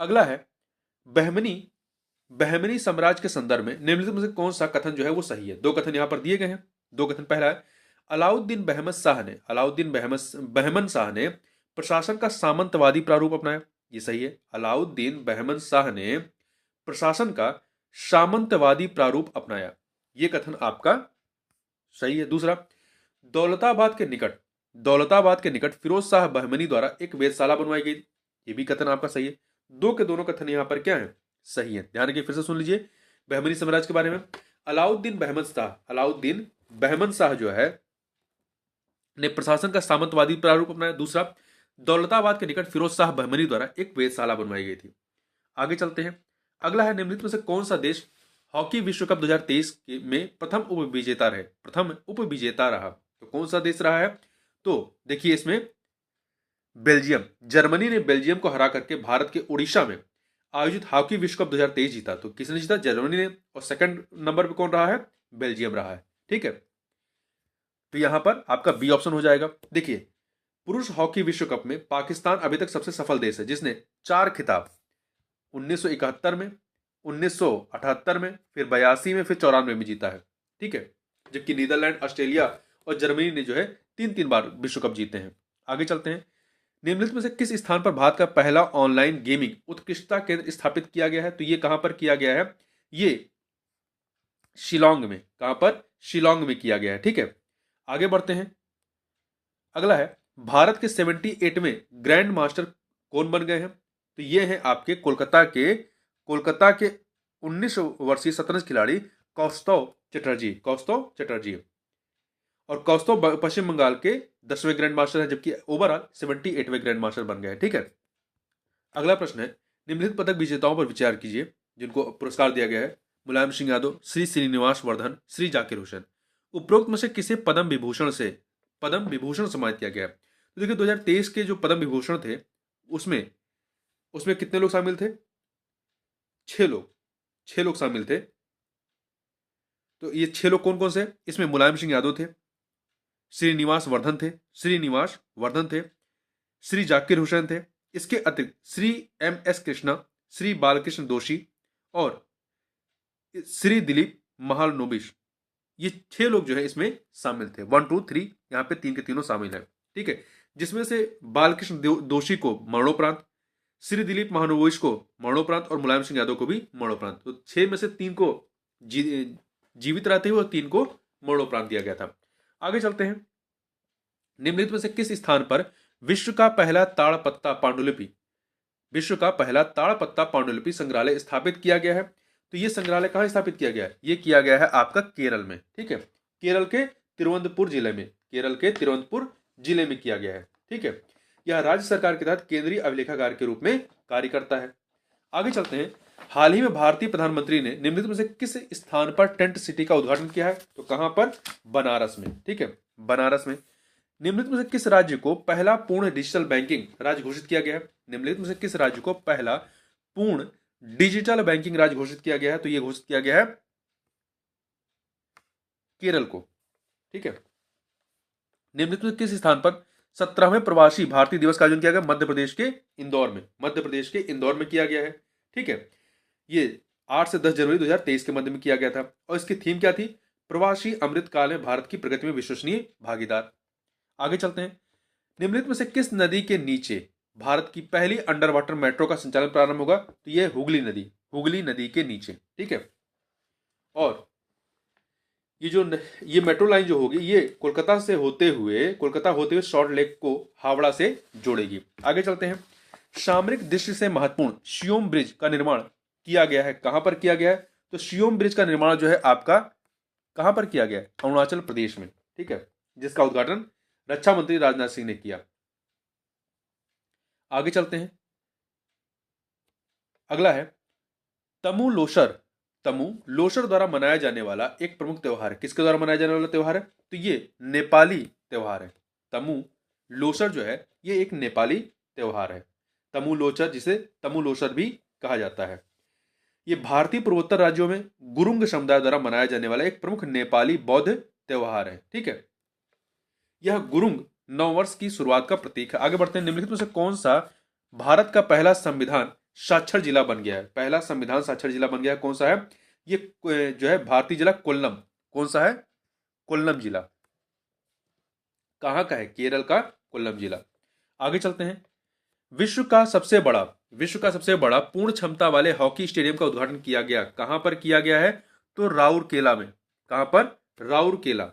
अगला है बहमनी साम्राज्य के संदर्भ में निम्नलिखित में से कौन सा कथन जो है वो सही है? दो कथन यहां पर दिए गए हैं, दो कथन। पहला है अलाउद्दीन बहमन शाह ने प्रशासन का सामंतवादी प्रारूप अपनाया, ये सही है। अलाउद्दीन बहमन शाह ने प्रशासन का सामंतवादी प्रारूप अपनाया, ये कथन आपका सही है। दूसरा, दौलताबाद के निकट फिरोज शाह बहमनी द्वारा एक वेधशाला बनवाई गई, ये भी कथन आपका सही है। दो के दोनों कथन यहां पर क्या है? सही है। ध्यान रखिए, फिर से सुन लीजिए बहमनी साम्राज्य के बारे में। अलाउद्दीन बहमन शाह जो है ने प्रशासन का सामंतवादी प्रारूप अपनाया। दूसरा, दौलताबाद के निकट फिरोज शाह बहमनी द्वारा एक वेधशाला बनवाई गई थी। आगे चलते हैं, अगला है निम्नलिखित में से कौन सा देश हॉकी विश्व कप 2023 में प्रथम उपविजेता रहा? तो कौन सा देश रहा है? तो देखिए, इसमें बेल्जियम, जर्मनी ने बेल्जियम को हरा करके भारत के उड़ीसा में आयोजित हॉकी विश्व कप 2023 जीता। तो किसने जीता? जर्मनी ने। और सेकंड नंबर पे कौन रहा है? बेल्जियम रहा है, ठीक है। तो यहां पर आपका बी ऑप्शन हो जाएगा। देखिए, पुरुष हॉकी विश्व कप में पाकिस्तान अभी तक सबसे सफल देश है, जिसने 4 खिताब 1971 में, 1978 में, फिर 82 में, फिर 94 में जीता है। ठीक है, जबकि नीदरलैंड, ऑस्ट्रेलिया और जर्मनी ने जो है 3-3 बार विश्व कप जीते हैं। आगे चलते हैं। निम्नलिखित में से किस स्थान पर भारत का पहला ऑनलाइन गेमिंग उत्कृष्टता केंद्र स्थापित किया गया है? तो ये कहां पर किया गया है? ये शिलोंग में। कहां पर? शिलोंग में किया गया है। ठीक है, आगे बढ़ते हैं। अगला है, भारत के 78वें ग्रैंड मास्टर कौन बन गए हैं? तो ये हैं आपके कोलकाता के 19 वर्षीय शतरंज खिलाड़ी कौस्तव चटर्जी। और कौस्तव पश्चिम बंगाल के 10वें ग्रैंड मास्टर हैं, जबकि ओवरऑल 78वें ग्रैंड मास्टर बन गए हैं। ठीक है, अगला प्रश्न है, निम्नलिखित पदक विजेताओं पर विचार कीजिए जिनको पुरस्कार दिया गया है। मुलायम सिंह यादव, श्री श्रीनिवास वर्धन, श्री जाकिर हुसैन। उपरोक्त में से किसे पद्म विभूषण सम्मानित किया गया है? तो देखिए, 2023 के जो पद्म विभूषण थे उसमें उसमें कितने लोग शामिल थे? 6 लोग शामिल थे। तो ये 6 लोग कौन कौन से? इसमें मुलायम सिंह यादव थे, श्रीनिवास वर्धन थे, श्री जाकिर हुसैन थे, इसके अतिरिक्त श्री MS कृष्णा, श्री बालकृष्ण दोषी और श्री दिलीप महालनोबिस। ये 6 लोग जो है इसमें शामिल थे। 1 2 3 यहाँ पे 3 के तीनों शामिल है। ठीक है, जिसमें से बालकृष्ण दोषी को मरणोपरांत, श्री दिलीप महानोबिस को मरणोपरांत और मुलायम सिंह यादव को भी मरणोपरांत। तो 6 में से 3 को जीवित रहते हुए और 3 को मरणोपरांत दिया गया था। आगे चलते हैं। निम्नलिखित में से किस स्थान पर विश्व का पहला ताड़पत्ता पांडुलिपि संग्रहालय स्थापित किया गया है? तो यह संग्रहालय कहां स्थापित किया गया है? यह किया गया है आपका केरल में। ठीक है, केरल के तिरुवनंतपुर जिले में किया गया है। ठीक है, यह राज्य सरकार के तहत केंद्रीय अभिलेखागार के रूप में कार्य करता है। आगे चलते हैं। हाल ही में भारतीय प्रधानमंत्री ने निम्नलिखित में से किस स्थान पर टेंट सिटी का उद्घाटन किया है? तो कहां पर? बनारस में। ठीक है, बनारस में। निम्नलिखित में से किस राज्य को पहला पूर्ण डिजिटल बैंकिंग राज्य घोषित किया गया है? निम्नलिखित में से किस राज्य को पहला पूर्ण डिजिटल बैंकिंग राज्य घोषित किया गया है? तो यह घोषित किया गया है केरल को। ठीक है, निम्नलिखित में किस स्थान पर 17वें प्रवासी भारतीय दिवस का आयोजन किया गया? मध्य प्रदेश के इंदौर में किया गया है। ठीक है, ये 8 से 10 जनवरी 2023 के मध्य में किया गया था और इसकी थीम क्या थी? प्रवासी अमृत काल में भारत की प्रगति में विश्वसनीय भागीदार। आगे चलते हैं। निम्नलिखित में से किस नदी के नीचे भारत की पहली अंडर वाटर मेट्रो का संचालन प्रारंभ होगा? तो यह हुगली नदी के नीचे। ठीक है, और ये मेट्रो लाइन जो होगी ये कोलकाता होते हुए सॉल्ट लेक को हावड़ा से जोड़ेगी। आगे चलते हैं। सामरिक दृष्टि से महत्वपूर्ण शियोम ब्रिज का निर्माण किया गया है। कहां पर किया गया है? तो शियोम ब्रिज का निर्माण जो है आपका कहां पर किया गया है? अरुणाचल प्रदेश में। ठीक है, जिसका उद्घाटन रक्षा मंत्री राजनाथ सिंह ने किया। आगे चलते हैं। अगला है तमु लोसर द्वारा मनाया जाने वाला एक प्रमुख त्योहार है। किसके द्वारा मनाया जाने वाला त्योहार है? तो ये नेपाली त्योहार है। तमु लोसर जो है ये एक नेपाली त्योहार है। तमु लोसर भी कहा जाता है। ये भारतीय पूर्वोत्तर राज्यों में गुरुंग समुदाय द्वारा मनाया जाने वाला एक प्रमुख नेपाली बौद्ध त्योहार है। ठीक है, यह गुरुंग नववर्ष की शुरुआत का प्रतीक है। आगे बढ़ते हैं। निम्नलिखित में से कौन सा भारत का पहला संविधान साक्षर जिला बन गया है? पहला संविधान साक्षर जिला बन गया है, कौन सा है? ये जो है भारतीय जिला कोल्लम। कौन सा है? कोल्लम जिला। कहां का है? केरल का कोल्लम जिला। आगे चलते हैं। विश्व का सबसे बड़ा पूर्ण क्षमता वाले हॉकी स्टेडियम का उद्घाटन किया गया। कहां पर किया गया है? तो राउरकेला में। कहां पर? राउरकेला।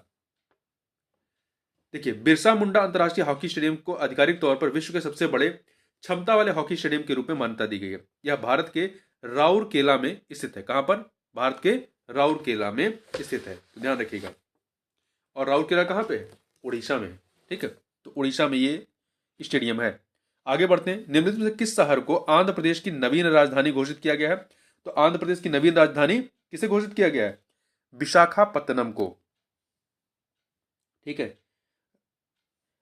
देखिए, बिरसा मुंडा अंतरराष्ट्रीय हॉकी स्टेडियम को आधिकारिक तौर पर विश्व के सबसे बड़े क्षमता वाले हॉकी स्टेडियम के रूप में मान्यता दी गई है। यह भारत के राउरकेला में स्थित है। कहां पर? भारत के राउरकेला में स्थित है, तो ध्यान रखिएगा। और राउरकेला कहां पे है? उड़ीसा में। ठीक है, तो उड़ीसा में ये स्टेडियम है। आगे बढ़ते हैं। निम्नलिखित में से किस शहर को आंध्र प्रदेश की नवीन राजधानी घोषित किया गया है? तो आंध्र प्रदेश की नवीन राजधानी किसे घोषित किया गया है? विशाखापत्तनम को। ठीक है,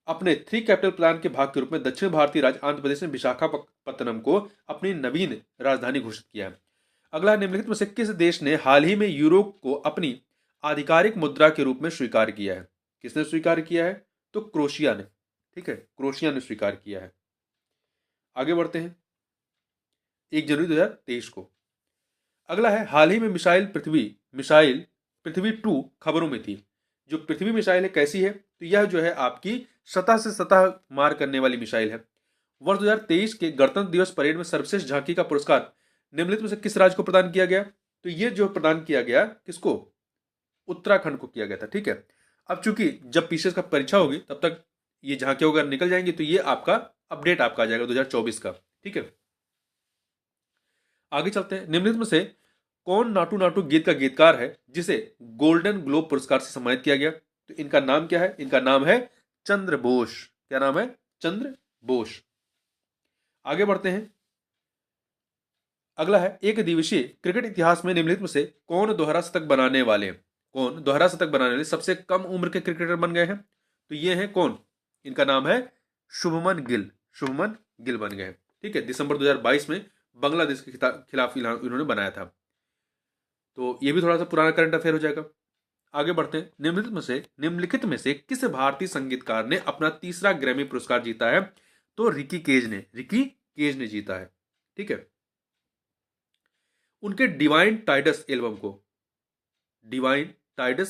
अपने 3 कैपिटल प्लान के भाग के रूप में दक्षिण भारतीय राज्य आंध्र प्रदेश ने विशाखापत्तनम को अपनी नवीन राजधानी घोषित किया है। अगला, निम्नलिखित में से किस देश ने हाल ही में यूरो को अपनी आधिकारिक मुद्रा के रूप में स्वीकार किया है? किसने स्वीकार किया है? तो क्रोशिया ने, ठीक है, क्रोशिया ने स्वीकार किया है। आगे बढ़ते हैं 1 जनवरी 2023 को। अगला है हाल ही में मिसाइल पृथ्वी 2 खबरों में थी। जो पृथ्वी मिसाइल है कैसी है? तो यह जो है आपकी सतह से सतह मार करने वाली मिसाइल है। वर्ष 2023 के गणतंत्र दिवस परेड में सर्वश्रेष्ठ झांकी का पुरस्कार निम्नलिखित में से किस राज्य को प्रदान किया गया? तो ये जो प्रदान किया गया किसको? उत्तराखंड को किया गया था, ठीक है। अब चूंकि जब पीसीएस का परीक्षा होगी तब तक ये झांकियां वगैरह निकल जाएंगी, तो ये आपका अपडेट आपका आ जाएगा 2024 का, ठीक है। आगे चलते हैं। निम्नलिखित में से कौन नाटू नाटू गीत का गीतकार है जिसे गोल्डन ग्लोब पुरस्कार से सम्मानित किया गया? तो इनका नाम क्या है? इनका नाम है चंद्र बोस। क्या नाम है? चंद्र बोस। आगे बढ़ते हैं। अगला है एक दिवसीय क्रिकेट इतिहास में निम्नलिखित में से कौन दोहरा शतक बनाने वाले सबसे कम उम्र के क्रिकेटर बन गए हैं? तो ये हैं कौन? इनका नाम है शुभमन गिल बन गए हैं, ठीक है। दिसंबर 2022 में बांग्लादेश के खिलाफ इन्होंने बनाया था। तो ये भी थोड़ा सा पुराना करंट अफेयर हो जाएगा। आगे बढ़ते हैं। निम्नलिखित में से किस भारतीय संगीतकार ने अपना तीसरा ग्रैमी पुरस्कार जीता है? तो रिकी केज ने जीता है, ठीक है। उनके डिवाइन टाइडस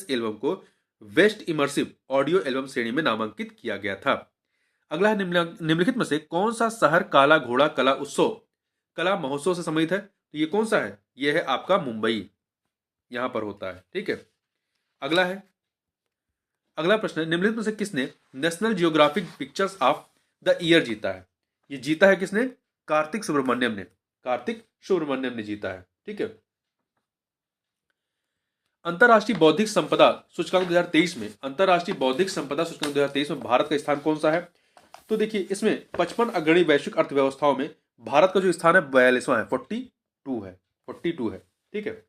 एल्बम को वेस्ट इमर्सिव ऑडियो एल्बम श्रेणी में नामांकित किया गया था। अगला है निम्नलिखित में से कौन सा शहर काला घोड़ा कला महोत्सव से सम्मानित है? तो ये कौन सा है? ये है आपका मुंबई, यहां पर होता है, ठीक है। अगला प्रश्न है निम्नलिखित में से किसने national geographic pictures of the year जीता है? ये जीता है किसने? कार्तिक सुब्रमण्यम ने जीता है, ठीक है। अंतरराष्ट्रीय बौद्धिक संपदा सूचकांक 2023 में भारत का स्थान कौन सा है? तो देखिए इसमें 55 अग्रणी वैश्विक अर्थव्यवस्थाओं में भारत का जो स्थान है 42वां है, 42 है, ठीक है।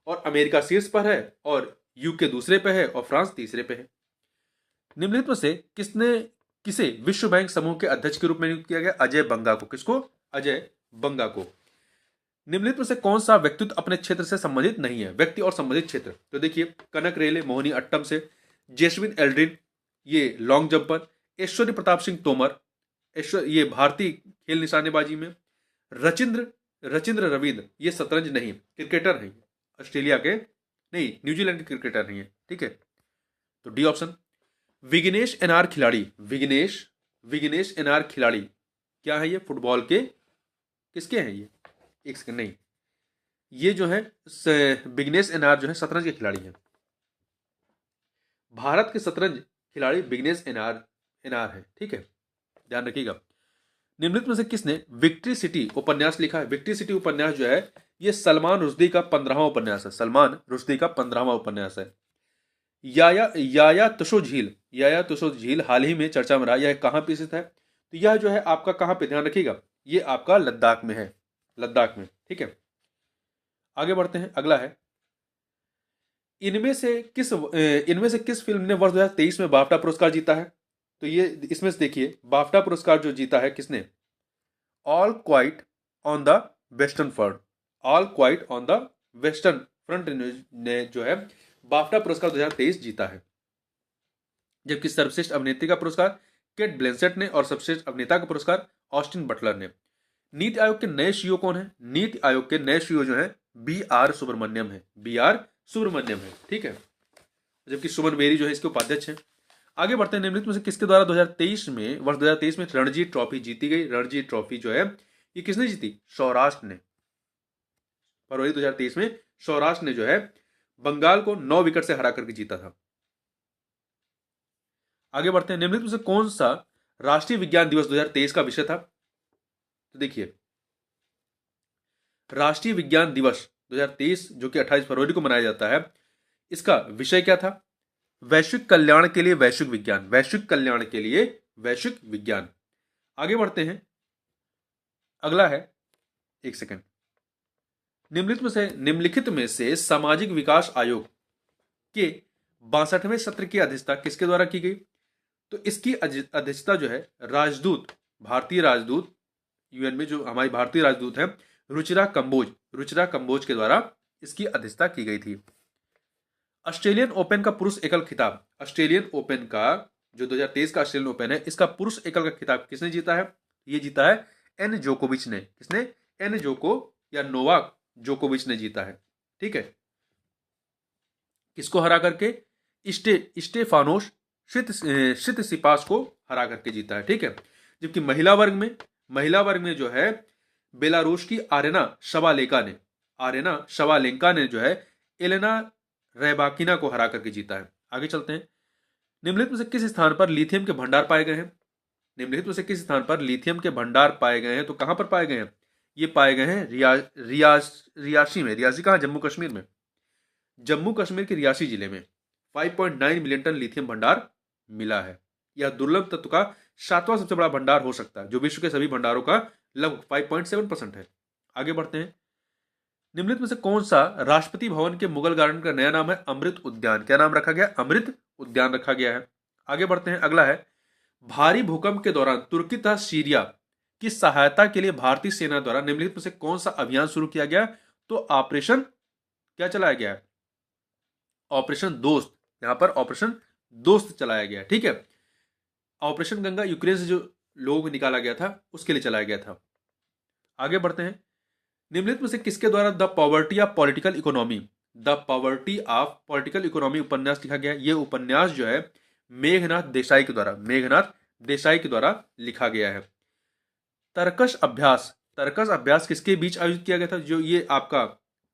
और अमेरिका शीर्ष पर है और यूके दूसरे पे है और फ्रांस तीसरे पे है। निम्नलिखित में से किसे विश्व बैंक समूह के अध्यक्ष के रूप में नियुक्त किया गया? अजय बंगा को। किसको? अजय बंगा को। निम्नलिखित में से कौन सा व्यक्तित्व अपने क्षेत्र से संबंधित नहीं है? व्यक्ति और संबंधित क्षेत्र। तो देखिए कनक रेले मोहिनी अट्टम से, जेसविन एल्ड्रिन ये लॉन्ग जंपर, ऐश्वर्य प्रताप सिंह तोमर ये भारतीय खेल निशानेबाजी में, रचिंद्र रविंद्र ये शतरंज नहीं क्रिकेटर हैं, ऑस्ट्रेलिया के नहीं न्यूजीलैंड के क्रिकेटर नहीं है, ठीक है। तो डी ऑप्शन। विग्नेश एनआर खिलाड़ी क्या है? ये फुटबॉल के किसके हैं? ये एक सेकंड, नहीं ये जो है विग्नेश एनआर जो है शतरंज के खिलाड़ी हैं। भारत के शतरंज खिलाड़ी विग्नेश एनआर है, ठीक है, ध्यान रखिएगा। निम्नलिखित में से किसने विक्ट्री सिटी उपन्यास लिखा है? विक्ट्री सिटी उपन्यास जो है ये सलमान रुश्दी का 15वां उपन्यास है। याया तुसो झील हाल ही में चर्चा में रहा, यह कहां पे स्थित है? तो यह जो है आपका कहां पे, ध्यान रखिएगा, ये आपका लद्दाख में है, ठीक है। आगे बढ़ते हैं। अगला है इनमें से किस फिल्म ने वर्ष 2023 में बाफ्टा पुरस्कार जीता है? तो ये इसमें से देखिए बाफ्टा पुरस्कार जो जीता है किसने? All quite on the western front ने जो है बाफ्टा पुरस्कार 2023 जीता है। जबकि सर्वश्रेष्ठ अभिनेत्री का पुरस्कार केट ब्लैंचेट ने और सर्वश्रेष्ठ अभिनेता का पुरस्कार ऑस्टिन बटलर ने। नीति आयोग के नए सीईओ कौन है? नीति आयोग के नए सीईओ जो है बी आर सुब्रमण्यम है, ठीक है। जबकि सुमन बेरी जो है इसके उपाध्यक्ष हैं। आगे बढ़ते हैं। निम्नलिखित में से किसके द्वारा वर्ष 2023 में रणजी ट्रॉफी जीती गई? रणजी ट्रॉफी जो है ये किसने जीती? सौराष्ट्र ने। फरवरी 2023 में सौराष्ट्र ने जो है बंगाल को 9 विकेट से हरा करके जीता था। आगे बढ़ते हैं। निम्नलिखित में से कौन सा राष्ट्रीय विज्ञान दिवस 2023 का विषय था? तो देखिए राष्ट्रीय विज्ञान दिवस 2023 जो कि 28 फरवरी को मनाया जाता है, इसका विषय क्या था? वैश्विक कल्याण के लिए वैश्विक विज्ञान। आगे बढ़ते हैं। अगला है, एक सेकंड, निम्नलिखित में से सामाजिक विकास आयोग के 62वें सत्र की अध्यक्षता किसके द्वारा की गई? तो इसकी अध्यक्षता जो है भारतीय राजदूत यूएन में जो हमारी भारतीय राजदूत है रुचिरा कंबोज के द्वारा इसकी अध्यक्षता की गई थी। ऑस्ट्रेलियन ओपन का पुरुष एकल खिताब, ऑस्ट्रेलियन ओपन का जो 2023 का ऑस्ट्रेलियन ओपन है, इसका पुरुष एकल का खिताब किसने जीता है? ये जीता है एन जोकोविच ने। किसने? एन जोको या नोवाक जोकोविच ने जीता है। ठीक है, किसको हरा करके? स्टेफानोस सिसिपास को हरा करके जीता है। ठीक है, जबकि महिला वर्ग में जो है बेलारूस की आरेना शबालेंका ने जो है एलेना रैबाकिना को हरा करके जीता है। आगे चलते हैं। निम्नलिखित में से किस स्थान पर लिथियम के भंडार पाए गए हैं? निम्नलिखित में से किस स्थान पर लिथियम के भंडार पाए गए हैं? तो कहां पर पाए गए हैं? ये पाए गए हैं रियासी में। रियासी कहां? जम्मू कश्मीर में। जम्मू कश्मीर के रियासी जिले में 5.9 मिलियन टन लिथियम भंडार मिला है। यह दुर्लभ तत्व का 7वां सबसे बड़ा भंडार हो सकता है, जो विश्व के सभी भंडारों का लगभग 5.7% है। आगे बढ़ते हैं। निम्नलिखित में से कौन सा राष्ट्रपति भवन के मुगल गार्डन का नया नाम है? अमृत उद्यान। क्या नाम रखा गया? अमृत उद्यान रखा गया है। आगे बढ़ते हैं। अगला है, भारी भूकंप के दौरान तुर्की तथा सीरिया की सहायता के लिए भारतीय सेना द्वारा निम्नलिखित में से कौन सा अभियान शुरू किया गया? तो ऑपरेशन क्या चलाया गया है? ऑपरेशन दोस्त। यहां पर ऑपरेशन दोस्त चलाया गया। ठीक है, ऑपरेशन गंगा यूक्रेन से जो लोग निकाला गया था उसके लिए चलाया गया था। आगे बढ़ते हैं। निम्नलिखित में से किसके द्वारा the poverty of political economy उपन्यास लिखा गया? यह उपन्यास जो है मेघनाथ देसाई के द्वारा लिखा गया है। तर्कश अभ्यास किसके बीच आयोजित किया गया था? जो ये आपका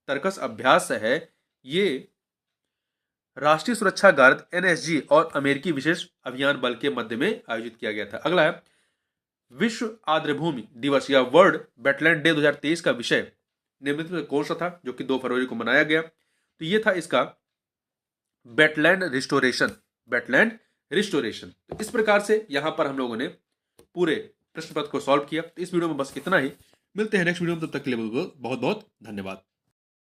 तर्कश अभ्यास है, ये राष्ट्रीय सुरक्षा गार्ड एनएसजी और अमेरिकी विशेष अभियान बल के मध्य में आयोजित किया गया था। अगला है, विश्व आर्द्रभूमि दिवस या वर्ल्ड वेटलैंड डे 2023 का विषय निम्नलिखित में कौन सा था, जो कि 2 फरवरी को मनाया गया? तो ये था इसका वेटलैंड रिस्टोरेशन। तो इस प्रकार से यहां पर हम लोगों ने पूरे प्रश्न पत्र को सॉल्व किया। तो इस वीडियो में बस इतना ही। मिलते हैं नेक्स्ट वीडियो में, तब तक के लिए बहुत बहुत धन्यवाद।